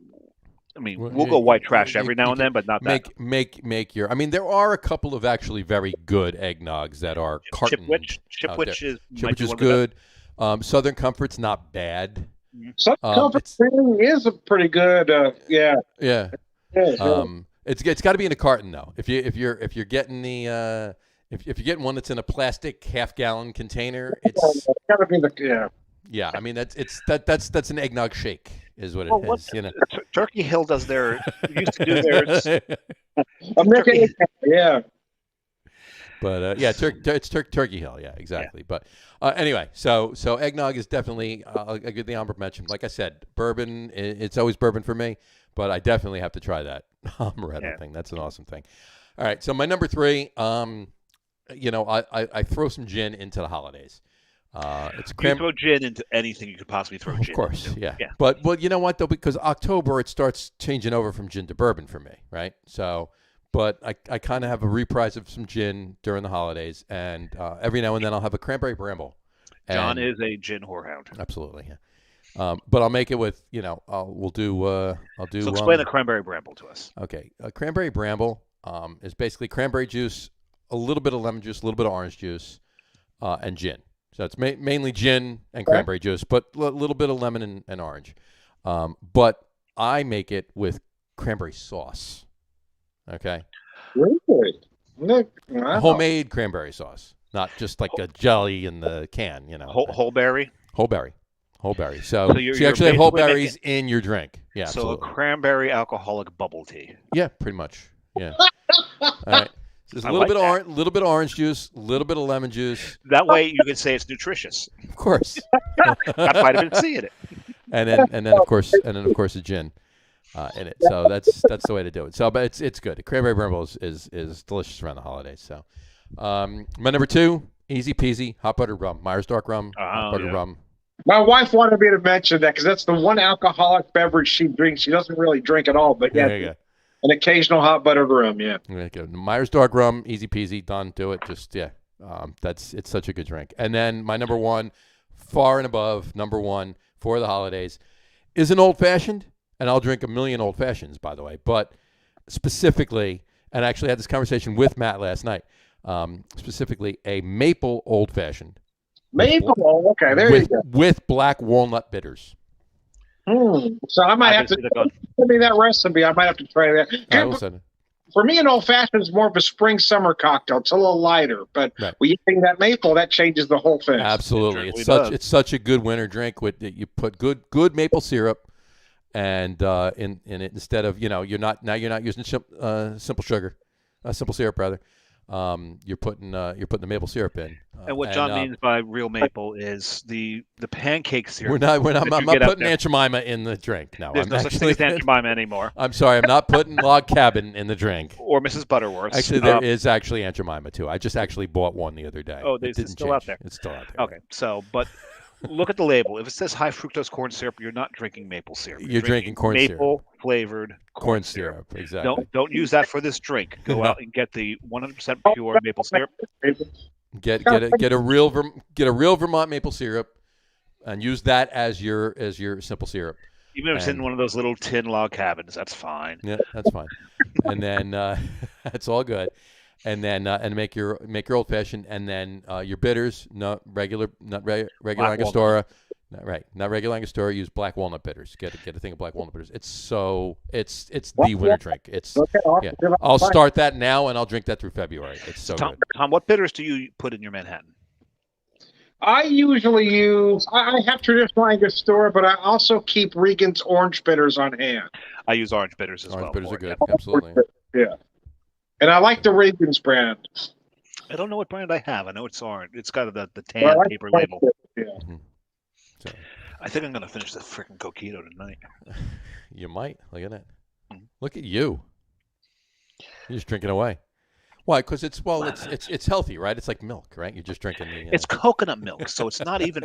I mean, we'll go white trash every now and then, but not that. Make your. I mean, there are a couple of actually very good eggnogs that are cartoned. Chipwich is good. Southern Comfort's not bad. Southern Comfort is a pretty good. Yeah. Yeah. It's got to be in a carton though. If you're getting the if you're getting one that's in a plastic half-gallon container, it's got to be the. Yeah, I mean that's an eggnog shake. is what it Well, is. You know, Turkey Hill does used to do theirs. American, yeah. But yeah, it's Turkey Hill. Yeah, exactly. Yeah. But anyway, so eggnog is definitely a good honorable mention. Like I said, bourbon. It's always bourbon for me, but I definitely have to try that amaretto thing. That's an awesome thing. All right, so my number 3. I throw some gin into the holidays. It's you throw gin into anything you could possibly throw gin. Of course, into. Yeah. But you know what though, because October it starts changing over from gin to bourbon for me, right? So. But I kind of have a reprise of some gin during the holidays, and every now and then I'll have a Cranberry Bramble. John is a gin whorehound. Absolutely, yeah. But I'll make it with, I'll do. So explain the Cranberry Bramble to us. Okay, a Cranberry Bramble is basically cranberry juice, a little bit of lemon juice, a little bit of orange juice, and gin. So it's mainly gin and cranberry juice, but a little bit of lemon and orange. But I make it with cranberry sauce. Okay. Really? Wow. Homemade cranberry sauce, not just like a jelly in the can. Whole berry. Whole berry. So you actually have whole berries in your drink. Yeah. So absolutely. A cranberry alcoholic bubble tea. Yeah, pretty much. Yeah. All right. So there's a little bit of orange juice, a little bit of lemon juice. That way you can say it's nutritious. Of course. Got vitamin C in it. And then of course a gin. In it, so that's the way to do it. So, but it's good. Cranberry Bramble is delicious around the holidays. So, my number 2, easy peasy, hot buttered rum, Myers Dark rum, hot buttered rum. My wife wanted me to mention that because that's the one alcoholic beverage she drinks. She doesn't really drink at all, but an occasional hot buttered rum. Yeah, Myers Dark rum, easy peasy, done. Do it. Just it's such a good drink. And then my number 1, far and above number 1 for the holidays, is an old fashioned. And I'll drink a million old fashions, by the way. But specifically, and I actually had this conversation with Matt last night, specifically a maple old fashioned. Maple? Okay, there you go. With black walnut bitters. So I might have to give me that recipe. I might have to try that. For me, an old fashioned is more of a spring summer cocktail. It's a little lighter, but when you think that maple, that changes the whole thing. Absolutely, it's such a good winter drink. You put good maple syrup. And in it, instead of you're not using simple sugar, simple syrup rather. You're putting the maple syrup in. And what John means by real maple is the pancake syrup. I'm not putting Aunt Jemima in the drink. No, there's no such thing as Aunt Jemima anymore. I'm sorry, I'm not putting Log Cabin in the drink. Or Mrs. Butterworth. Actually, there is actually Aunt Jemima too. I just actually bought one the other day. Oh, it's still out there. It's still out there. Okay, so but. Look at the label. If it says high fructose corn syrup, you're not drinking maple syrup. You're drinking corn syrup. Maple flavored corn syrup. Exactly. Don't use that for this drink. Go out and get the 100% pure maple syrup. Get a real Vermont maple syrup, and use that as your simple syrup. Even if it's in one of those little tin log cabins, that's fine. Yeah, that's fine. And then that's all good. And then and make your old fashioned, and then your bitters, not regular Angostura, not regular Angostura. Use black walnut bitters. Get a thing of black walnut bitters. It's the winter drink. I'll start that now, and I'll drink that through February. It's so good. Tom, what bitters do you put in your Manhattan? I usually use. I have traditional Angostura, but I also keep Regan's orange bitters on hand. I use orange bitters as well. Orange bitters are good. Absolutely. Yeah. And I like the Regan's brand. I don't know what brand I have. I know it's orange. It's got the tan paper label. Yeah. Mm-hmm. So, I think I'm going to finish the freaking Coquito tonight. You might. Look at that. Look at you. You're just drinking away. Why? Because it's healthy, right? It's like milk, right? You're just drinking. It's coconut milk, so it's not even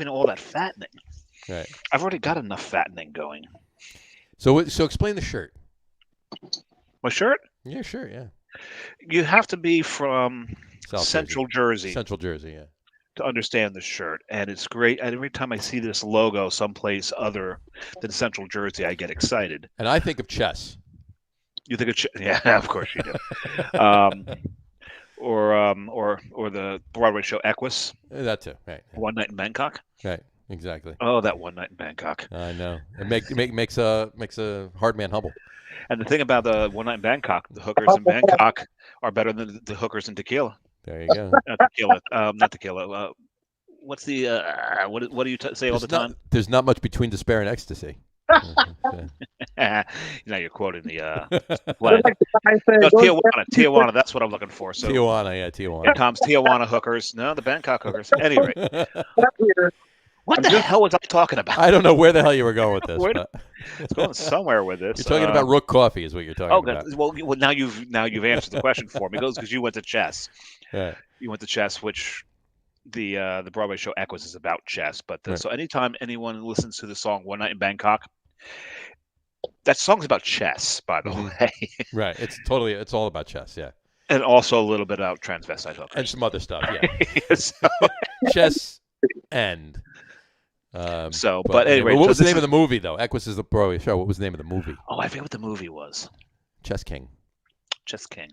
all that fattening. Right. I've already got enough fattening going. So explain the shirt. My shirt? Yeah, sure, yeah. You have to be from Central Jersey. Central Jersey, yeah. To understand the shirt, and it's great. And every time I see this logo someplace other than Central Jersey, I get excited. And I think of chess. You think of chess? Yeah, of course you do. Or the Broadway show Equus. That too, right? One Night in Bangkok. Right, exactly. Oh, that One Night in Bangkok. I know. It makes a hard man humble. And the thing about the One Night in Bangkok, the hookers in Bangkok are better than the hookers in tequila. There you go. Not tequila. what's the what do you say all the time? There's not much between despair and ecstasy. Now you're quoting the play. No, Tijuana. That's what I'm looking for. So Tijuana. Tom's Tijuana hookers. No, the Bangkok hookers. Anyway, what the hell was I talking about? I don't know where the hell you were going with this. But... It's going somewhere with this. You're talking about Rook Coffee, is what you're talking about. Well, now you've answered the question for me. Because you went to chess. Yeah. You went to chess, which the Broadway show Equus is about chess. But right. So anytime anyone listens to the song "One Night in Bangkok," that song's about chess, by the way. Right. It's all about chess. Yeah. And also a little bit about transvestite hookers and some other stuff. Yeah. So, chess and. But anyway, what was the name of the movie, though? Equus is the Broadway show. What was the name of the movie? Oh, I forget what the movie was. Chess King. Chess King.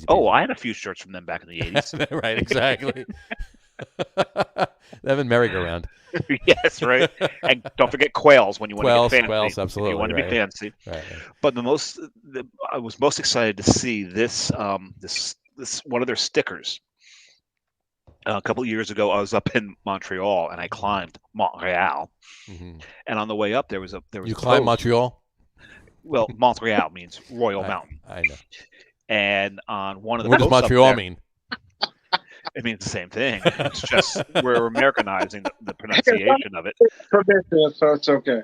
Oh, I had a few shirts from them back in the 80s. Right, exactly. Them and merry-go-round. Yes, right. And don't forget quails when you want to get fancy. Quails, absolutely. You want to be fancy. Right. But I was most excited to see this one of their stickers. A couple of years ago, I was up in Montreal and I climbed Montreal. Mm-hmm. And on the way up, there was You climbed Montreal? Well, Montreal means Royal Mountain. I know. And on one of the what does Montreal mean? It means the same thing. It's just we're Americanizing the pronunciation of it. So it's okay.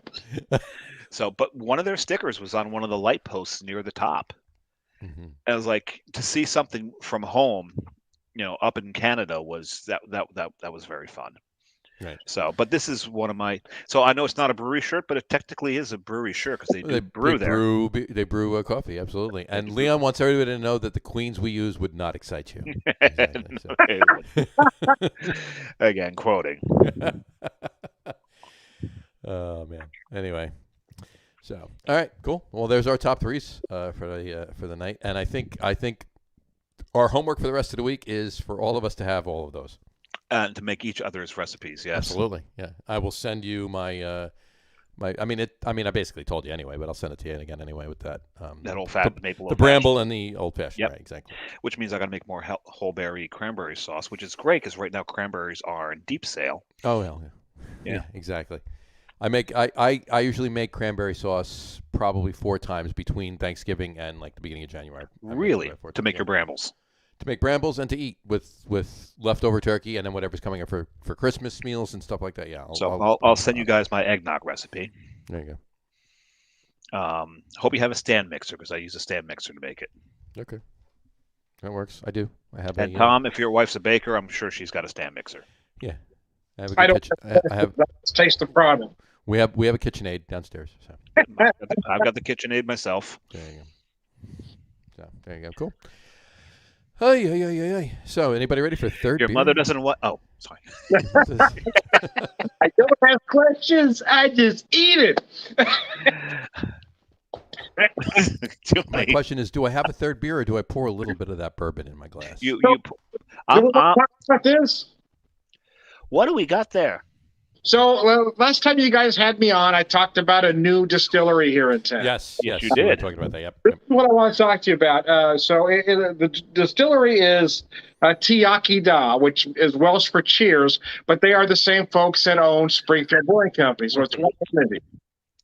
But one of their stickers was on one of the light posts near the top. Mm-hmm. I was like, to see something from home, up in Canada was that was very fun. Right. So, but this is one of my. So I know it's not a brewery shirt, but it technically is a brewery shirt because they brew there. They brew coffee, absolutely. And Leon wants everybody to know that the queens we use would not excite you. Again, quoting. Oh man. Anyway, so all right, cool. Well, there's our top threes for the night, and I think our homework for the rest of the week is for all of us to have all of those. And to make each other's recipes, yes. Absolutely, yeah. I will send you my. I basically told you anyway, but I'll send it to you again anyway with that. That old-fashioned maple. The bramble and the old-fashioned. Yep. Right, exactly. Which means I got to make more whole berry cranberry sauce, which is great because right now cranberries are in deep sale. Oh hell yeah. Yeah, exactly. I usually make cranberry sauce probably 4 times between Thanksgiving and like the beginning of January. Really? To make your brambles. To make brambles and to eat with leftover turkey and then whatever's coming up for Christmas meals and stuff like that. Yeah. I'll send you guys my eggnog recipe. There you go. Hope you have a stand mixer because I use a stand mixer to make it. Okay. That works. I do. I have. And Tom, if your wife's a baker, I'm sure she's got a stand mixer. Yeah. I have. Let's taste the product. We have a KitchenAid downstairs. So. I've got the KitchenAid myself. There you go. So there you go. Cool. Hey. So, anybody ready for third Your beer? mother doesn't want... Oh, sorry. I don't have questions. I just eat it. My question is, do I have a third beer or do I pour a little bit of that bourbon in my glass? Talk about this. What do we got there? So last time you guys had me on, I talked about a new distillery here in town. Yes, you did. We were talking about that. Yep. This is what I want to talk to you about. The distillery is Tiakida, which is Welsh for cheers, but they are the same folks that own Springfield Brewing Company. So it's one community.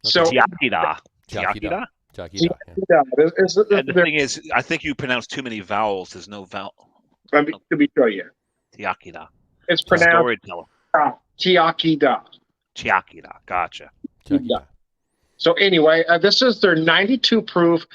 So Tiakida. Tiakida. And the thing is, I think you pronounce too many vowels. There's no vowel. Let me show you. Tiakida. It's pronounced storyteller. Tiakida. Tiakida. Gotcha. Tiakida. So anyway, this is their 92 proof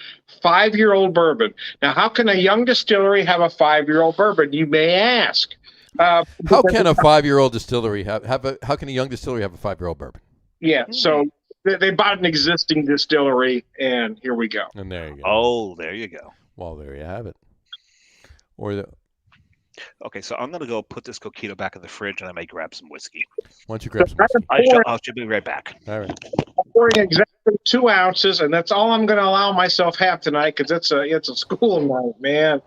5-year-old bourbon. Now, how can a young distillery have a 5-year-old bourbon? You may ask. How can a 5-year-old distillery how can a young distillery have a 5-year-old bourbon? Yeah. So they bought an existing distillery, and here we go. And there you go. Oh, there you go. Well, there you have it. Okay, so I'm going to go put this Coquito back in the fridge, and I may grab some whiskey. Why don't you grab some whiskey? I'll be right back. All right. I'm pouring exactly 2 ounces, and that's all I'm going to allow myself half tonight because it's a school night, man.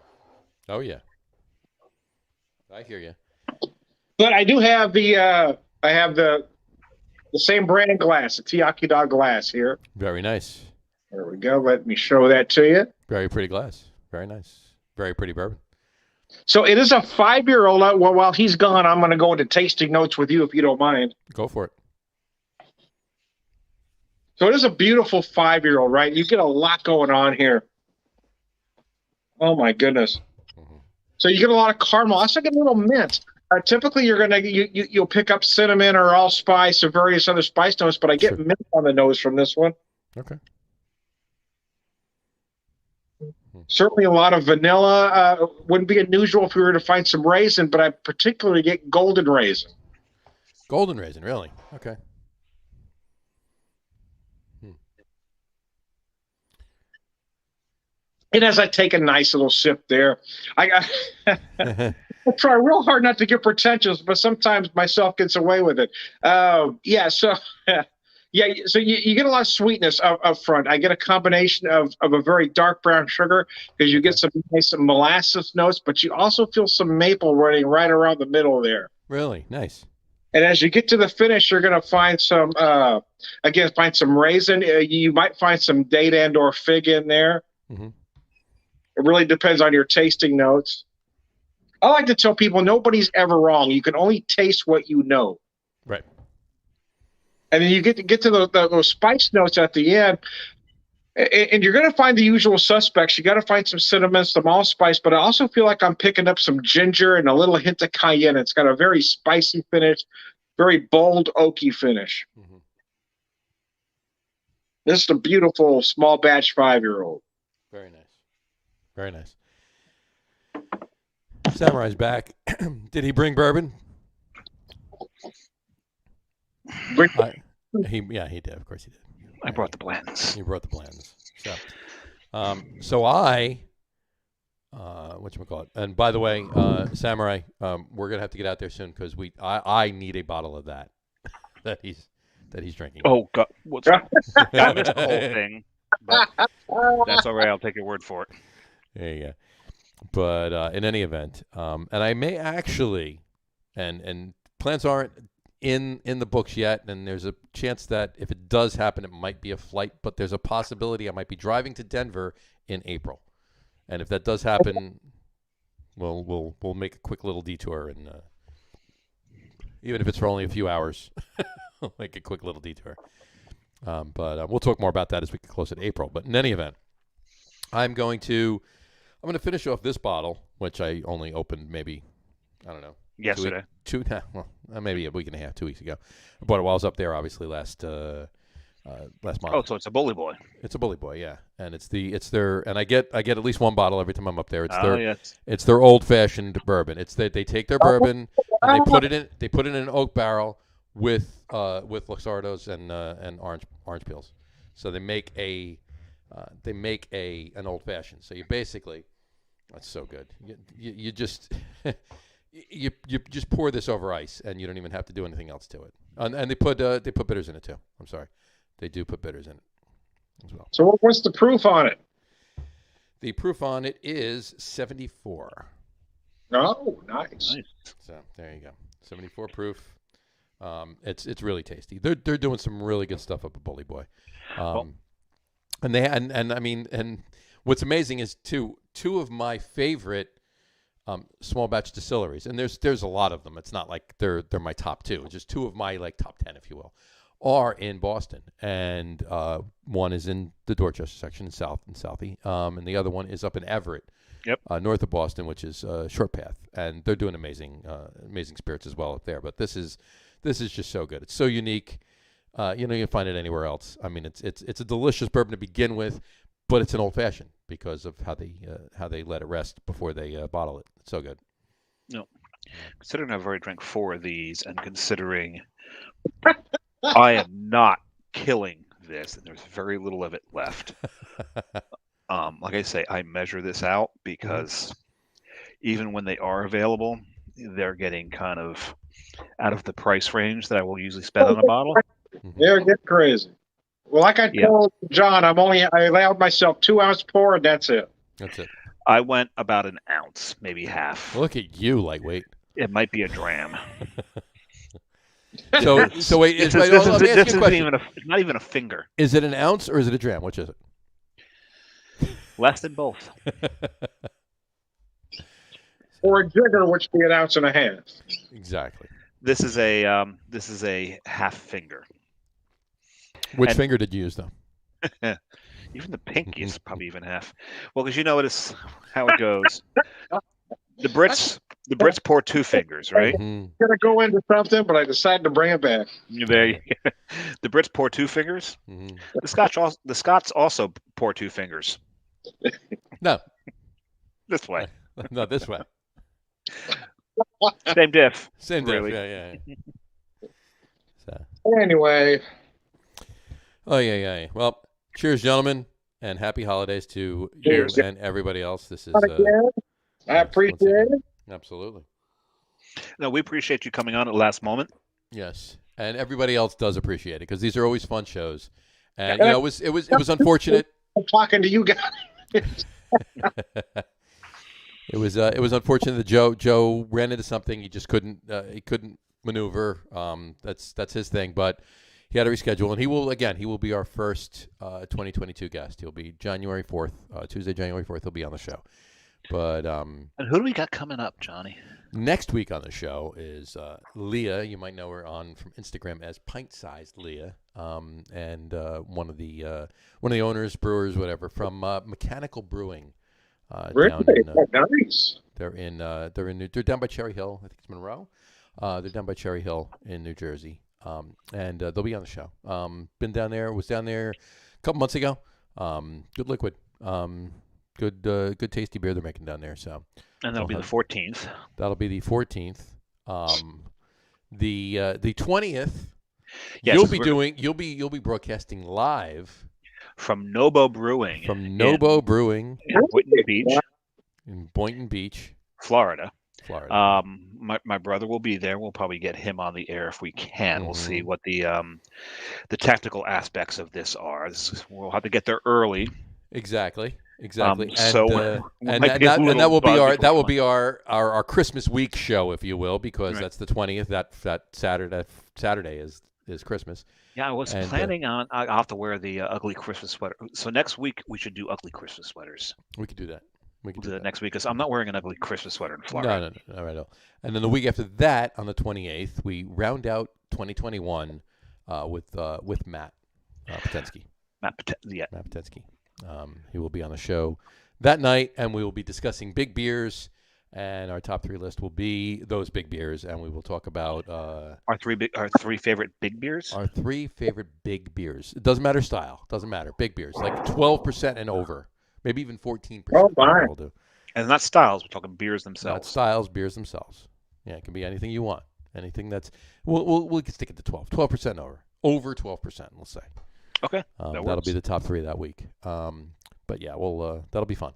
Oh, yeah. I hear you. But I do have the same brand glass, the Tiakida glass here. Very nice. There we go. Let me show that to you. Very pretty glass. Very nice. Very pretty bourbon. So it is a 5-year-old. Well, while he's gone, I'm going to go into tasting notes with you if you don't mind. Go for it. So it is a beautiful 5-year-old, right? You get a lot going on here. Oh my goodness! So you get a lot of caramel. I also get a little mint. Typically, you'll pick up cinnamon or allspice or various other spice notes, but I get mint on the nose from this one. Okay. Certainly a lot of vanilla. Wouldn't be unusual if we were to find some raisin, but I particularly get golden raisin. Golden raisin, really? Okay. And as I take a nice little sip there, I try real hard not to get pretentious, but sometimes myself gets away with it. So you get a lot of sweetness up front. I get a combination of a very dark brown sugar because you get some nice molasses notes, but you also feel some maple running right around the middle there. Really? Nice. And as you get to the finish, you're going to find some raisin. You might find some date and or fig in there. Mm-hmm. It really depends on your tasting notes. I like to tell people nobody's ever wrong. You can only taste what you know. Right. And then you get to those spice notes at the end, and you're going to find the usual suspects. You got to find some cinnamon, some allspice, but I also feel like I'm picking up some ginger and a little hint of cayenne. It's got a very spicy finish, very bold, oaky finish. Mm-hmm. This is a beautiful small batch 5-year-old. Very nice. Very nice. Samurai's back. Did he bring bourbon? He did. Of course he did. I brought the blends. You brought the blends. So I, whatchamacallit. And by the way, Samurai, we're gonna have to get out there soon because I need a bottle of that that he's drinking. Oh God, I missed the whole thing, but that's all right. I'll take your word for it. There you go. But in any event, and I may actually, and plans aren't in the books yet, and there's a chance that if it does happen, it might be a flight, but there's a possibility I might be driving to Denver in April, and if that does happen, we'll make a quick little detour, and even if it's for only a few hours, we'll make a quick little detour. But we'll talk more about that as we get closer to April. But in any event, I'm going to finish off this bottle, which I only opened maybe, I don't know. Yesterday. Maybe a week and a half, 2 weeks ago. I bought it while I was up there, obviously, last month. Oh, so it's a Bully Boy. It's a Bully Boy, yeah. And it's their, and I get at least one bottle every time I'm up there. It's their old fashioned bourbon. They take their bourbon and they put it in an oak barrel with Luxardos and orange peels. So they make an old fashioned. So you basically, that's so good. You just you just pour this over ice, and you don't even have to do anything else to it. And they put bitters in it too. I'm sorry, they do put bitters in it as well. So what's the proof on it? The proof on it is 74. Oh, nice. So there you go, 74 proof. It's really tasty. They're doing some really good stuff up at Bully Boy. And what's amazing is two of my favorite small batch distilleries, and there's a lot of them. It's not like they're my top two. It's just two of my like top 10, if you will, are in Boston, and one is in the Dorchester section in Southie, and the other one is up in Everett, north of Boston, which is Short Path, and they're doing amazing spirits as well up there. But this is just so good. It's so unique. You can find it anywhere else. I mean, it's a delicious bourbon to begin with, but it's an old fashioned because of how they let it rest before they bottle it. It's so good. No, considering I've already drank 4 of these, and considering I am not killing this, and there's very little of it left. Like I say, I measure this out because even when they are available, they're getting kind of out of the price range that I will usually spend on a bottle. They're getting crazy. Well, like I told John, I allowed myself 2 ounce pour, and that's it. That's it. I went about an ounce, maybe half. Look at you, lightweight. It might be a dram. So wait, it's not even a finger. Is it an ounce or is it a dram? Which is it? Less than both. Or a jigger, which would be an ounce and a half. Exactly. This is a half finger. Which finger did you use, though? Even the pinky is probably even half. Well, because you know how it goes. The Brits pour 2 fingers, right? I'm gonna go into something, but I decided to bring it back. The Brits pour 2 fingers. Mm-hmm. The Scots also pour 2 fingers. No. This way. No, this way. Same diff. Same really. diff. Yeah. So. Anyway. Oh, yeah. Well, cheers, gentlemen, and happy holidays to you and everybody else. This is. I appreciate it. Absolutely. No, we appreciate you coming on at the last moment. Yes, and everybody else does appreciate it because these are always fun shows. And it was unfortunate. I'm talking to you guys. It was unfortunate that Joe ran into something he just couldn't maneuver. That's his thing, but he had to reschedule, and he will be our first 2022 guest. He'll be January 4th, Tuesday, January 4th. He'll be on the show. But and who do we got coming up, Johnny? Next week on the show is Leah. You might know her from Instagram as Pint Sized Leah, and one of the owners, brewers, whatever, from Mechanical Brewing. Really? Nice. They're down by Cherry Hill. I think it's Monroe. They're down by Cherry Hill in New Jersey, and they'll be on the show. Was down there a couple months ago. Good liquid. Good tasty beer they're making down there. So, and that'll be the 14th. That'll be the 14th. The 20th. Yes, you'll be broadcasting live from Nobo Brewing. Brewing in Boynton Beach, Florida. My brother will be there. We'll probably get him on the air if we can. We'll see what the technical aspects of this are. We'll have to get there early. Exactly. And that will be our Christmas week show, if you will, because that's the 20th. That Saturday is Christmas. Yeah, I was planning on. I'll have to wear the ugly Christmas sweater. So next week we should do ugly Christmas sweaters. We could do that. We'll do that next week because I'm not wearing an ugly Christmas sweater in Florida. No. All right. And then the week after that, on the 28th, we round out 2021 with Matt Patensky. Matt Patensky. He will be on the show that night, and we will be discussing big beers. And our top 3 list will be those big beers, and we will talk about our three favorite big beers. Our 3 favorite big beers. It doesn't matter style. Doesn't matter. Big beers, like 12% and over, maybe even 14%. Oh, fine. We'll do. And not styles. We're talking beers themselves. Not styles, beers themselves. Yeah, it can be anything you want. Anything that's we'll stick it to 12. 12% over 12%. We'll say. Okay. That'll be the top 3 that week. But yeah, that'll be fun.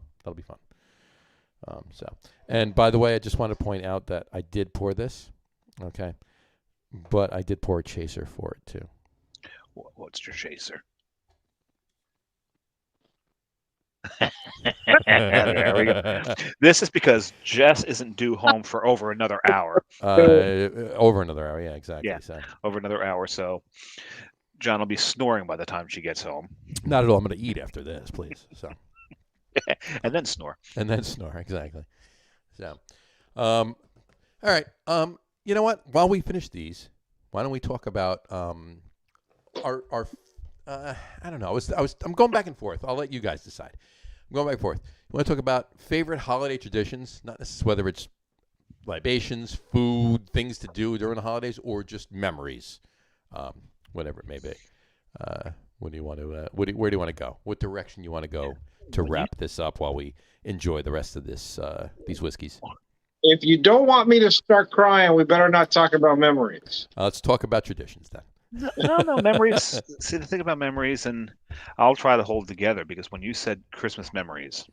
And by the way, I just want to point out that I did pour this, okay, but I did pour a chaser for it too. What's your chaser? There we go. This is because Jess isn't due home for over another hour. Over another hour, yeah, exactly. Yeah, so. Over another hour. So John will be snoring by the time she gets home. Not at all. I'm going to eat after this, please. So. And then snore. Exactly. So, all right. You know what? While we finish these, why don't we talk about our I don't know. I'm going back and forth. I'll let you guys decide. I'm going back and forth. You want to talk about favorite holiday traditions? Not necessarily whether it's libations, food, things to do during the holidays, or just memories, whatever it may be. Where do you want to go? What direction you want to go to wrap this up while we enjoy the rest of these whiskeys? If you don't want me to start crying, we better not talk about memories. Let's talk about traditions then. No, memories. See, the thing about memories, and I'll try to hold together because when you said Christmas memories.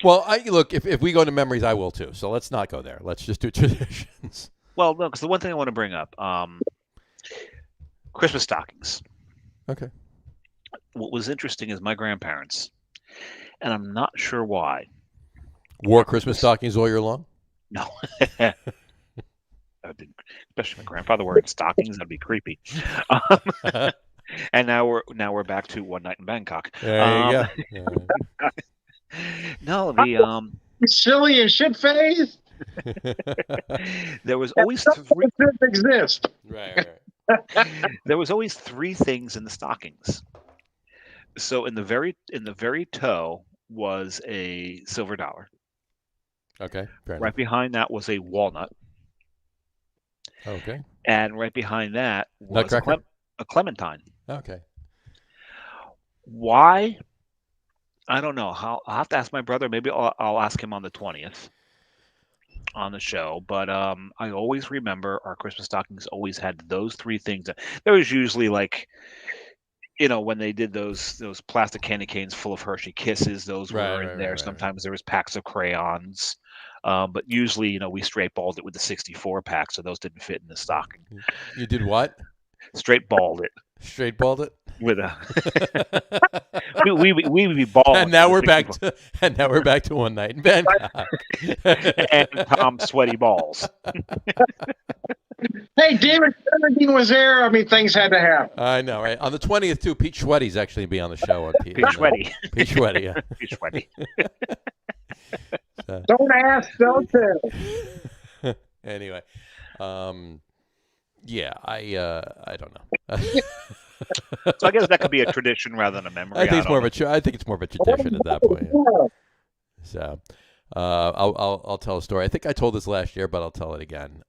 Well, if we go to memories, I will too. So let's not go there. Let's just do traditions. Well, no, because the one thing I want to bring up, Christmas stockings. Okay. What was interesting is my grandparents, and I'm not sure why, wore Christmas stockings all year long. No. I didn't, especially my grandfather wearing stockings. That'd be creepy. And now we're back to one night in Bangkok. There you go. No, the silly and shit face. There was always three. It exist. Right. There was always three things in the stockings. So in the very toe was a silver dollar. Okay. Fair Right behind that was a walnut. enough. Okay. And right behind that was Nutcracker? a clementine. Okay. Why? I don't know. I'll have to ask my brother. Maybe I'll ask him on the 20th on the show. But I always remember our Christmas stockings always had those three things. There was usually like, when they did those plastic candy canes full of Hershey Kisses, those were in there. Sometimes there was packs of crayons. But usually, we straight balled it with the 64 pack, so those didn't fit in the stocking. You did what? Straight balled it Straight balled it. with a. we would be balling. And now we're back to one night in Bangkok. And Tom sweaty balls. Hey, David Carradine was there. I mean, things had to happen. I know, right? On the 20th, too, Pete Schwetty's actually be on the show. Pete Schwetty. Pete Schwetty, yeah. Pete Schwetty. Don't ask, don't tell. Anyway, yeah, I don't know. So I guess that could be a tradition rather than a memory. I think it's more of a tradition at that point. Yeah. So, I'll tell a story. I think I told this last year, but I'll tell it again.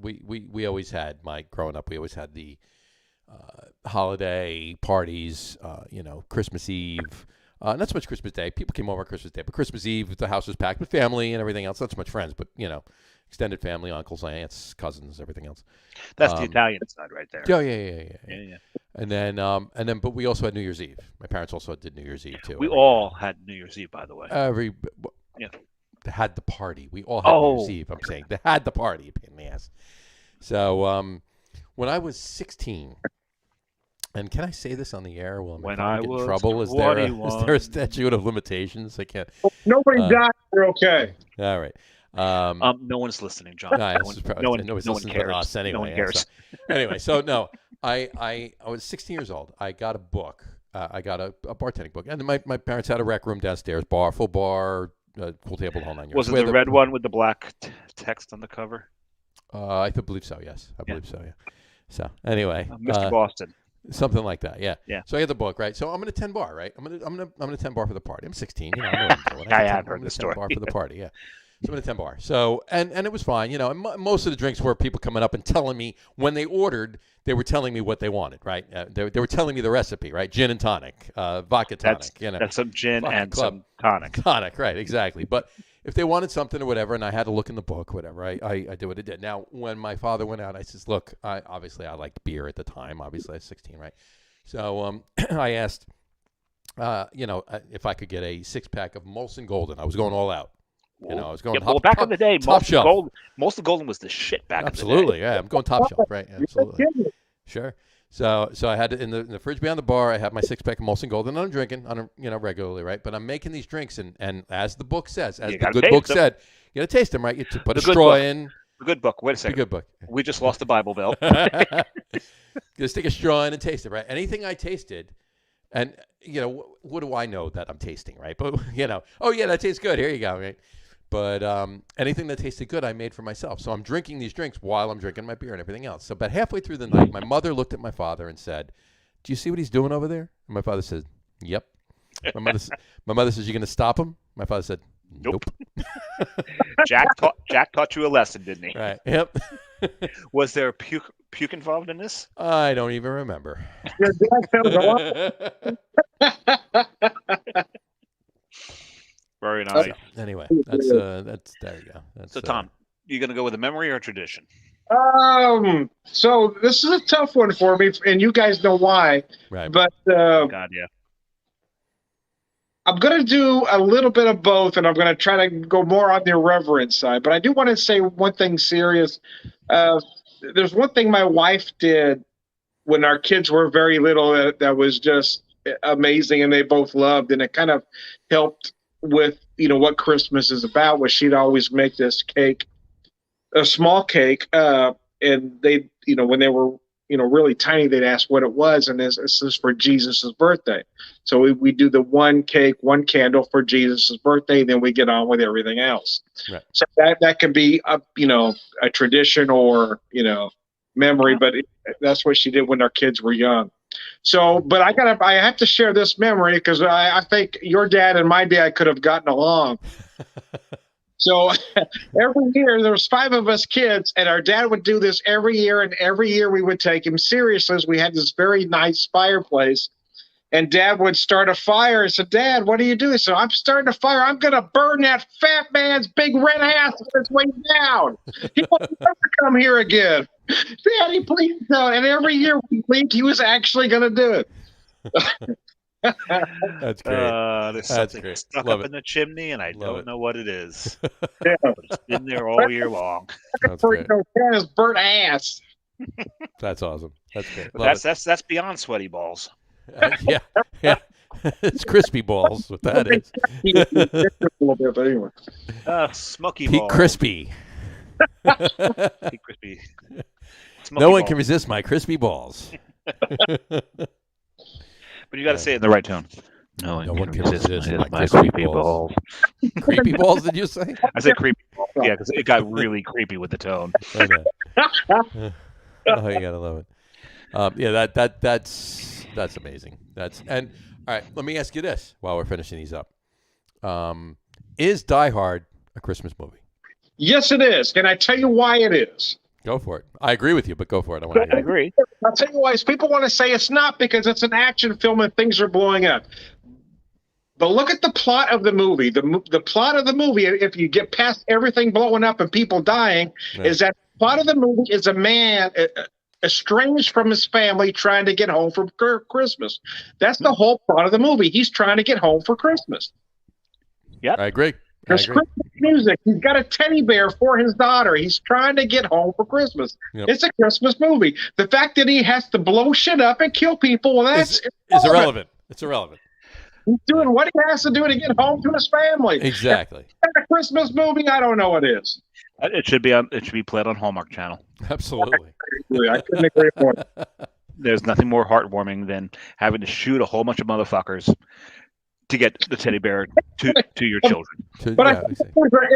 We always had growing up. We always had the holiday parties. Christmas Eve. Not so much Christmas Day. People came over on Christmas Day, but Christmas Eve, the house was packed with family and everything else. Not so much friends, but extended family, uncles, aunts, cousins, everything else. That's the Italian side right there. Oh, yeah. And then, but we also had New Year's Eve. My parents also did New Year's Eve too. We all had New Year's Eve, by the way. They had the party. We all had New Year's Eve. I'm saying they had the party. Pain in the ass. So when I was 16. And can I say this on the air? Well, when I was in trouble, is there a statute of limitations? I can't. Nobody died. You're okay. All right. No one's listening, John. No one cares. Us anyway, no one cares. So no, I was 16 years old. I got a book. I got a bartending book, and my parents had a rec room downstairs, full bar, pool table, the whole 9 yards. Was it the red one with the black text on the cover? I believe so. Yes, I believe so. Yeah. So anyway, Mr. Boston. Something like that, yeah. Yeah. So I had the book, right? So I'm gonna 10 bar, right? I'm gonna 10 bar for the party. I'm 16, I know what I'm doing. I have heard the story. 10 bar for the party, yeah. So I'm gonna 10 bar. So and it was fine, And most of the drinks were people coming up and telling me when they ordered, they were telling me what they wanted, right? They were telling me the recipe, right? Gin and tonic, vodka tonic. That's some gin and club. some tonic. Tonic, right? Exactly. But if they wanted something or whatever, and I had to look in the book, whatever, I did what I did. Now, when my father went out, I says, "Look, I liked beer at the time. Obviously, I was 16, right?" So I asked, if I could get a 6-pack of Molson Golden. I was going all out. I was going. Yeah, back in the day, Molson Golden was the shit back Absolutely, in the day. yeah. I'm going top shelf, right? Absolutely. Sure. So I had it in the fridge behind the bar. I have my 6-pack of Molson Golden, and I'm drinking regularly, right? But I'm making these drinks, and as the book says, the good book said, you got to taste them, right? You put a straw in. The good book. Wait a second. The good book. We just lost the Bible Belt. Just stick a straw in and taste it, right? Anything I tasted, and what do I know that I'm tasting, right? But oh yeah, that tastes good. Here you go, right? But anything that tasted good, I made for myself. So I'm drinking these drinks while I'm drinking my beer and everything else. So about halfway through the night, my mother looked at my father and said, "Do you see what he's doing over there?" And my father said, "Yep." My mother says, "You going to stop him?" My father said, "Nope." Jack taught you a lesson, didn't he? Right. Yep. Was there puke involved in this? I don't even remember. Your dad sounds a lot. Very nice. Anyway, that's there you go. So Tom, you gonna go with a memory or a tradition? So this is a tough one for me, and you guys know why. Right. But God, yeah. I'm going to do a little bit of both, and I'm going to try to go more on the irreverent side. But I do want to say one thing serious. There's one thing my wife did when our kids were very little that was just amazing, and they both loved, and it kind of helped with what Christmas is about. Was she'd always make this cake, a small cake, and they when they were really tiny, they'd ask what it was, and this is for Jesus's birthday. So we do the one cake, one candle for Jesus's birthday, then we get on with everything else. Right. So that could be a tradition or memory, but that's what she did when our kids were young. So, but I have to share this memory because I think your dad and my dad could have gotten along. So every year there was 5 of us kids, and our dad would do this every year, and every year we would take him seriously as we had this very nice fireplace. And Dad would start a fire. I said, Dad, what are you doing? So I'm starting a fire. I'm going to burn that fat man's big red ass on his way down. He will never come here again. Daddy, please don't. And every year we believed he was actually going to do it. That's great. There's That's something great. stuck Love up it. in the chimney, and I Love don't it. know what it is. Yeah. But it's been there all year long. That's great. His burnt ass. That's awesome. That's great. Love That's beyond sweaty balls. it. Yeah. It's crispy balls. What that is. A little bit, but anyway. Smoky Pete balls. Crispy. Pete Crispy. Smoky No one balls. can resist my crispy balls. But you got to say it in the right tone. No one can resist my my crispy creepy balls. balls. Creepy balls, did you say? I said creepy balls. Yeah, because it got really creepy with the tone. Okay. Oh, you gotta love it. Yeah, that's amazing. And all right. Let me ask you this while we're finishing these up: is Die Hard a Christmas movie? Yes, it is. Can I tell you why it is? Go for it. I agree with you, but go for it. I want to I hear. agree. I'll tell you why. People want to say it's not because it's an action film and things are blowing up. But look at the plot of the movie. The plot of the movie, if you get past everything blowing up and people dying, Right. is that the plot of the movie is a man estranged from his family trying to get home for Christmas. That's the whole plot of the movie. He's trying to get home for Christmas. I agree. There's Christmas music. He's got a teddy bear for his daughter. He's trying to get home for Christmas. Yep. It's a Christmas movie. The fact that he has to blow shit up and kill people, well, that's It's irrelevant. It's irrelevant. He's doing what he has to do to get home to his family. Exactly. If it's a Christmas movie, I don't know what it is. It should be played on Hallmark Channel. Absolutely. I couldn't agree more. There's nothing more heartwarming than having to shoot a whole bunch of motherfuckers to get the teddy bear to your children. But Yeah,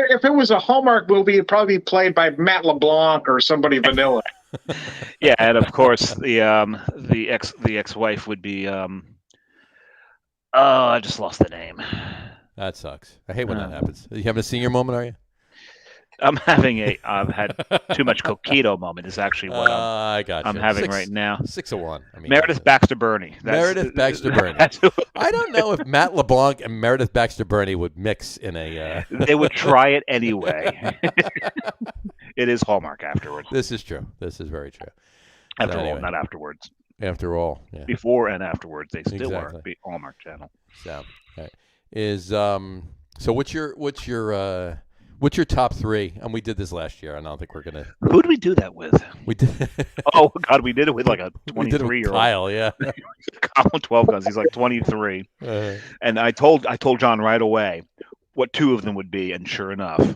if it was a Hallmark movie, it'd probably be played by Matt LeBlanc or somebody vanilla. Yeah, and of course the ex-wife would be I just lost the name. that sucks. I hate when that happens. You having a senior moment, are you? I've had too much Coquito moment is actually what I got I'm having right now. 601. I mean, Meredith Baxter Burney. Meredith Baxter Burney. I don't know if Matt LeBlanc and Meredith Baxter Burney would mix in a. They would try it anyway. It is Hallmark afterwards. This is true. This is very true. After all, anyway. not afterwards. After all, yeah. Before and afterwards, they still Exactly. are the Hallmark Channel. So, okay. So what's your top 3? And we did this last year, and I don't think we're gonna. Who did we do that with? We did. Oh God, we did it with like a We did it with 23-year-old. Kyle, yeah. Colin 12 guns. He's like 23, and I told John right away what 2 of them would be, and sure enough.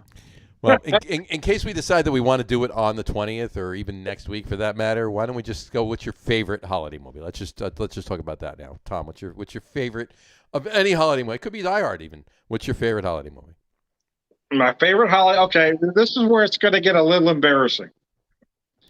Well, in case we decide that we want to do it on the 20th or even next week for that matter, why don't we just go? What's your favorite holiday movie? Let's just talk about that now. Tom, what's your favorite of any holiday movie? It could be Die Hard even. What's your favorite holiday movie? My favorite holiday. Okay, this is where it's going to get a little embarrassing.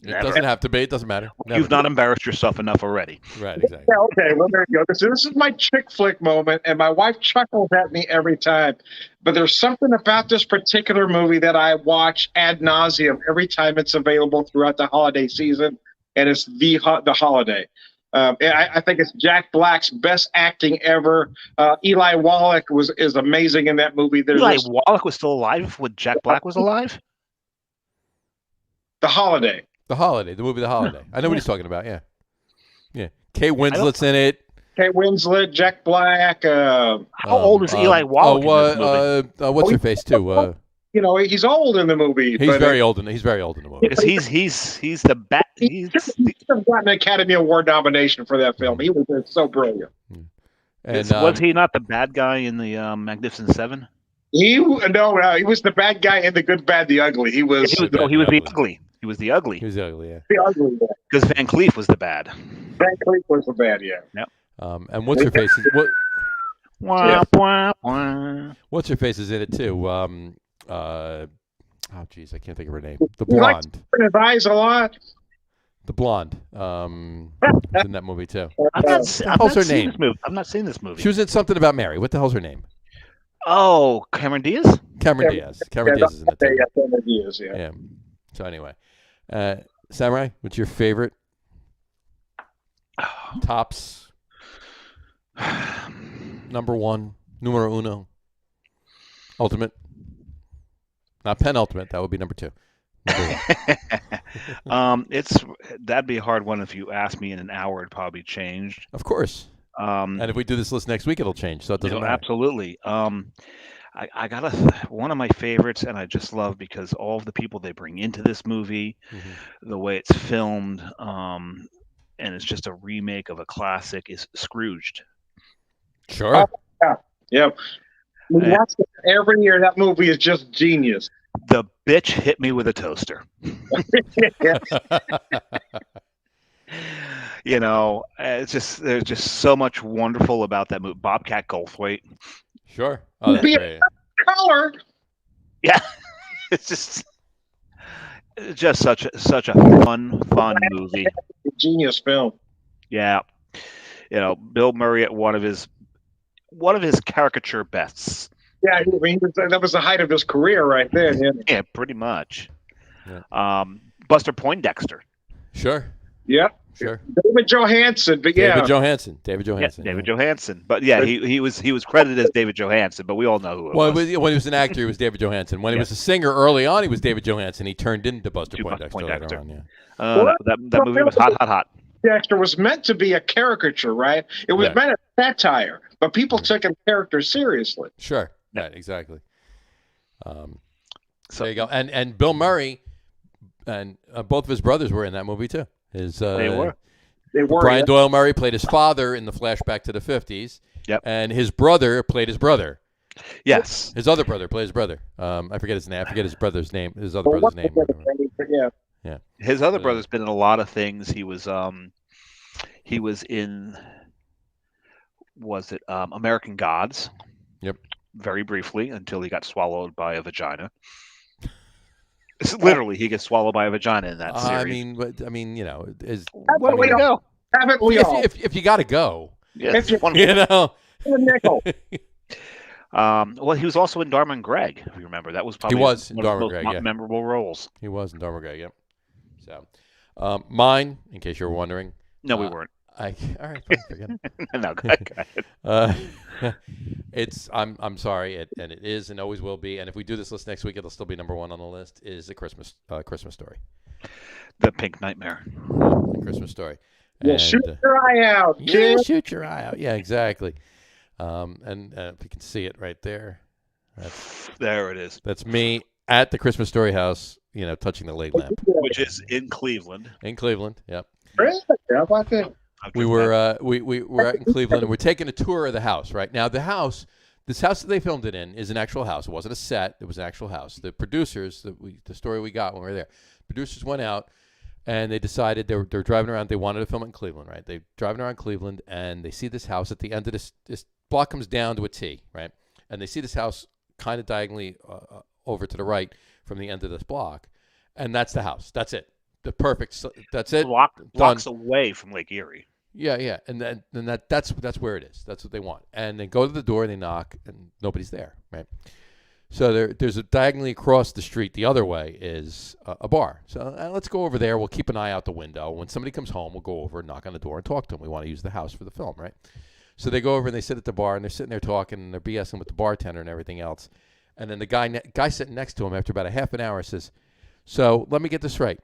It doesn't have to be. It doesn't matter. You've not embarrassed yourself enough already. Right, exactly. Yeah, okay, well, there you go. This is my chick flick moment, and my wife chuckles at me every time. But there's something about this particular movie that I watch ad nauseum every time it's available throughout the holiday season, and it's the Holiday. I think it's Jack Black's best acting ever. Eli Wallach is amazing in that movie. Eli Wallach was still alive when Jack Black was alive? The Holiday. The movie The Holiday. I know what he's talking about. Yeah, yeah. Kate Winslet's in it. Kate Winslet, Jack Black. How old is Eli Wallach in this movie? What's her face too? He's old in the movie. He's very old in the movie. Because he's the bat. He should have gotten an Academy Award nomination for that film. He was so brilliant. And was he not the bad guy in the Magnificent Seven? He was the bad guy in The Good, Bad, the Ugly. He was the ugly. He He was the ugly. He was ugly, yeah. The ugly one. Because Van Cleef was the bad. Van Cleef was the bad, yeah. Yep. And what's her face? Wah, wah, wah. What's her face is in it too? Oh, geez, I can't think of her name. The He likes blonde. to turn his eyes a lot. The blonde. Was in that movie too. I'm hell's her not seeing name? this movie. I'm not seeing this movie. She was in Something About Mary. What the hell's her name? Oh, Cameron Diaz? Cameron Diaz. Cameron Diaz is in it too. Yeah, Cameron Diaz, yeah. Yeah. So anyway, Samurai, what's your favorite? Tops. Number one. Numero uno. Ultimate. Not penultimate. That would be number two. Number one. That'd be a hard one if you asked me in an hour. It'd probably changed. Of course. And if we do this list next week, it'll change. So it doesn't matter. Absolutely. I got one of my favorites, and I just love because all of the people they bring into this movie, the way it's filmed, and it's just a remake of a classic, is Scrooged. Sure. Yep. We watch it every year. That movie is just genius. The bitch hit me with a toaster. You know, it's just there's just so much wonderful about that movie. Bobcat Goldthwait. Sure. Oh, that's great. Color. Yeah, it's just such a fun movie. Genius film. Yeah, you know, Bill Murray at one of his caricature bests. Yeah, that was the height of his career right there. Yeah, pretty much. Yeah. Buster Poindexter. Sure. Yep. Sure. David Johansen, but David Johansen. Johansen. But yeah, he was credited as David Johansen, but we all know who it was. When he was an actor, he was David Johansen. When he was a singer early on, he was David Johansen. He turned into Buster Poindexter later on. Yeah. That movie was hot. Dexter was meant to be a caricature, right? It was meant as satire, but people took him character seriously. Sure. Right. Exactly. So there you go. And Bill Murray and both of his brothers were in that movie too. They were. Brian Doyle Murray played his father in the flashback to the 50s. Yep. And his brother played his brother. Yes. His other brother played his brother. I forget his name. I forget his brother's name. His other brother's name. Yeah. His other brother's been in a lot of things. He was in, was it American Gods? Yep. Very briefly until he got swallowed by a vagina. Literally, he gets swallowed by a vagina in that series. I mean, you know, Way to go. Haven't we all? If you got to go, Yes. you know. Nickel. Well, he was also in Dharma and Greg, if you remember. That was probably He was in one of Dharma the and most Greg, yeah. memorable roles. He was in Dharma Greg, yep. So, mine, in case you were wondering. No, we weren't. All right, fine, forget it. No, go ahead. I'm sorry, and it is and always will be. And if we do this list next week, it'll still be number one on the list. Is the Christmas Story, The Pink Nightmare. the Christmas Story. Yeah, shoot your eye out, kid. Yeah, shoot your eye out. Yeah, exactly. And if you can see it right there, There it is. that's me at the Christmas Story house. You know, touching the late lamp Which is in Cleveland. in Cleveland. Yep. Really? How about that? We were we were out in Cleveland and we're taking a tour of the house. Right now, this house that they filmed it in is an actual house. It wasn't a set; it was an actual house. The producers, the story we got when we were there, producers went out and they decided they're driving around. They wanted to film it in Cleveland, right? They're driving around Cleveland and they see this house at the end of this block comes down to a T, right? And they see this house kind of diagonally over to the right from the end of this block, and that's the house. That's it. The perfect. That's it. Blocks away from Lake Erie. Yeah, and that's where it is. That's what they want. And they go to the door, and they knock, and nobody's there, right? So there's a diagonally across the street. The other way is a bar. So let's go over there. We'll keep an eye out the window. When somebody comes home, we'll go over and knock on the door and talk to them. We want to use the house for the film, right? So they go over and they sit at the bar, and they're sitting there talking, and they're BSing with the bartender and everything else. And then the guy sitting next to him after about a half an hour says, "So let me get this right.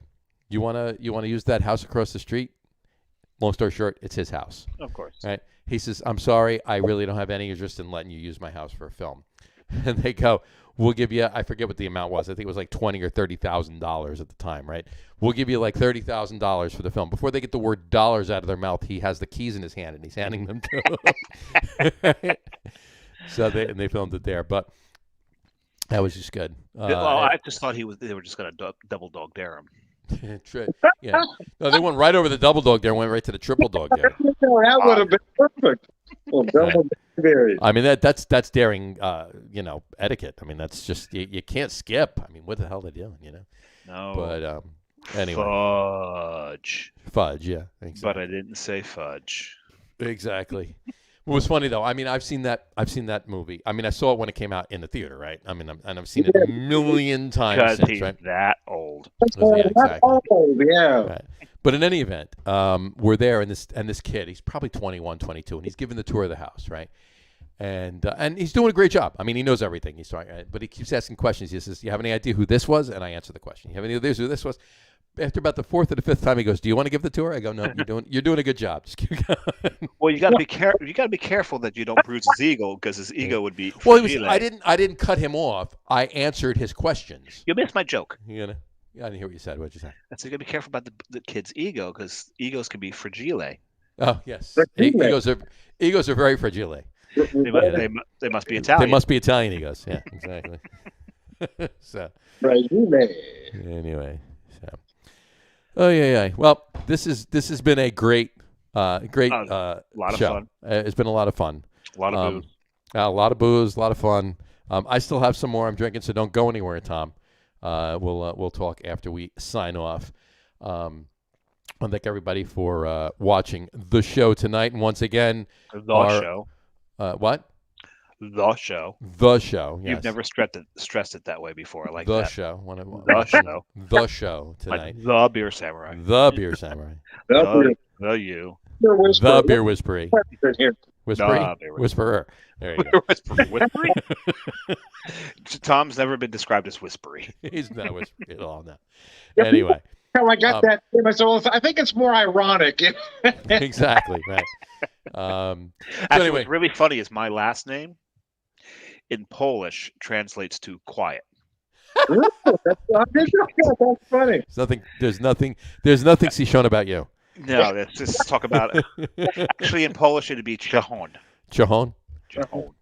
You wanna use that house across the street?" Long story short, it's his house. Of course. Right? He says, "I'm sorry, I really don't have any interest in letting you use my house for a film." And they go, "We'll give you," I forget what the amount was. I think it was like $20,000 or $30,000 at the time, right? "We'll give you like $30,000 for the film." Before they get the word dollars out of their mouth, he has the keys in his hand and he's handing them to them. So they filmed it there, but that was just good. I just thought they were just going to double dog dare him. Yeah. No, they went right over the double dog there and went right to the triple dog there. That would have been perfect. Well, double berries. I mean, that's daring, etiquette. I mean, that's just, you can't skip. I mean, what the hell are they doing, No. But anyway. Fudge, yeah. Exactly. But I didn't say fudge. Exactly. What was funny though, I mean, I've seen that movie. I mean, I saw it when it came out in the theater, right? I mean, I've seen it a million times Because since, he's right? that old. Yeah, exactly. Yeah. Right. But in any event, we're there, and this kid, he's probably 21, 22, and he's giving the tour of the house, right? And he's doing a great job. I mean, he knows everything. He's talking, but he keeps asking questions. He says, "You have any idea who this was?" And I answer the question. "You have any idea who this was?" After about the fourth or the fifth time, he goes, "Do you want to give the tour?" I go, "No, you're doing a good job. Just keep going." Well, you got to be careful. You got to be careful that you don't bruise his ego, because his ego would be. Well, I didn't cut him off. I answered his questions. You missed my joke. I didn't hear what you said. What'd you say? I said you got to be careful about the kid's ego, because egos can be fragile. Oh yes, egos are very fragile. They must be Italian. They must be Italian egos. Yeah, exactly. So. Fragile. Anyway. Oh yeah. Well, this has been a great lot of show. fun. It's been a lot of fun. A lot of booze. A lot of booze, a lot of fun. I still have some more I'm drinking, so don't go anywhere, Tom. We'll talk after we sign off. I thank everybody for watching the show tonight, and once again, show. What? The show. The show. Yes. You've never stressed it that way before. I like the that. show. The show. The show tonight. Like the Beer Samurai. The Beer Samurai. The you. The Beer Whispery. Whispery. Whisperer. There you go. Whispery. Tom's never been described as whispery. He's not whispery at all now. Anyway. I got that. I think it's more ironic. Exactly. Right. Actually, anyway, what's really funny is my last name in Polish translates to quiet. That's funny. There's nothing shown about you. No, let's just talk about it. Actually, in Polish, it'd be Chahon. Chahon? Chahon.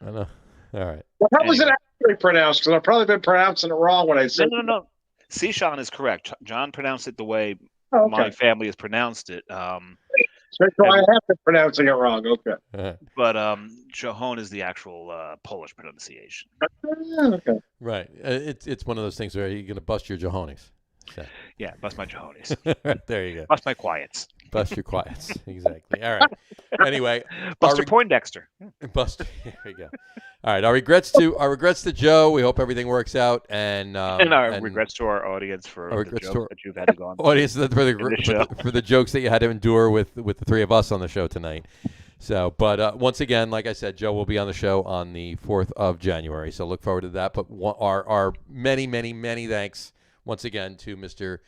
I know. All right. Well, how was it actually pronounced? Because I've probably been pronouncing it wrong when I said it. No. Sishan is correct. John pronounced it the way my family has pronounced it. So I have been pronouncing it wrong. Okay. But Chahon is the actual Polish pronunciation. Okay. Right. It's one of those things where you're going to bust your Jahonies. So. Yeah, bust my Jahonies. There you go. Bust my quiets. Bust your quiets. Exactly. All right. Anyway. Buster Poindexter. Buster. There you go. All right. Our regrets to Joe. We hope everything works out. And regrets to our audience for the jokes that you've had to go on. Audience for the jokes that you had to endure with the three of us on the show tonight. So, but once again, like I said, Joe will be on the show on the 4th of January. So look forward to that. But our many, many, many thanks once again to Mr.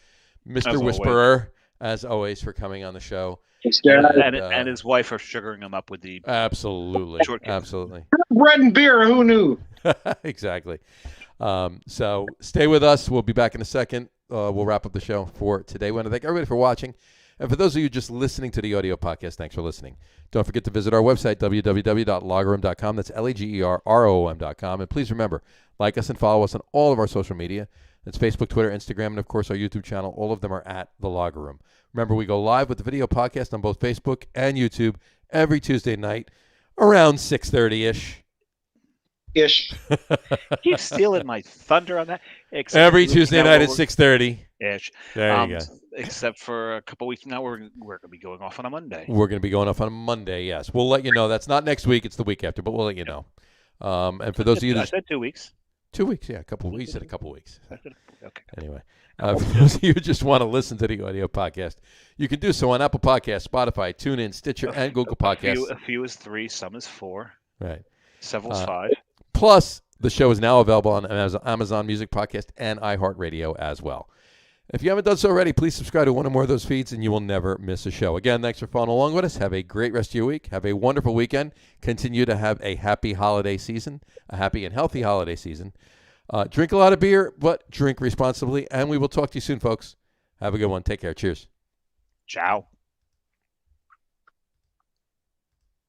Whisperer, as always, for coming on the show. And his wife for sugaring him up with the absolutely. Bread and beer, who knew? Exactly. So stay with us. We'll be back in a second. We'll wrap up the show for today. We want to thank everybody for watching. And for those of you just listening to the audio podcast, thanks for listening. Don't forget to visit our website, www.lagerroom.com. That's LAGERROOM.com. And please remember, like us and follow us on all of our social media. That's Facebook, Twitter, Instagram, and, of course, our YouTube channel. All of them are at The Lager Room. Remember, we go live with the video podcast on both Facebook and YouTube every Tuesday night around 6:30-ish. Keep stealing my thunder on that. Every Tuesday night at 6:30. Ish. There you go. Except for a couple weeks from now, we're going to be going off on a Monday. We're going to be going off on a Monday, yes. We'll let you know. That's not next week. It's the week after, but we'll let you know. And for those of you I said 2 weeks. 2 weeks, yeah. A couple of weeks. Okay. Anyway, for those of you who just want to listen to the audio podcast, you can do so on Apple Podcasts, Spotify, TuneIn, Stitcher, and Google Podcasts. A few is 3, some is 4. Right. Several is 5. Plus, the show is now available on Amazon Music Podcast and iHeartRadio as well. If you haven't done so already, please subscribe to one or more of those feeds, and you will never miss a show. Again, thanks for following along with us. Have a great rest of your week. Have a wonderful weekend. Continue to have a happy holiday season, a happy and healthy holiday season. Drink a lot of beer, but drink responsibly, and we will talk to you soon, folks. Have a good one. Take care. Cheers. Ciao.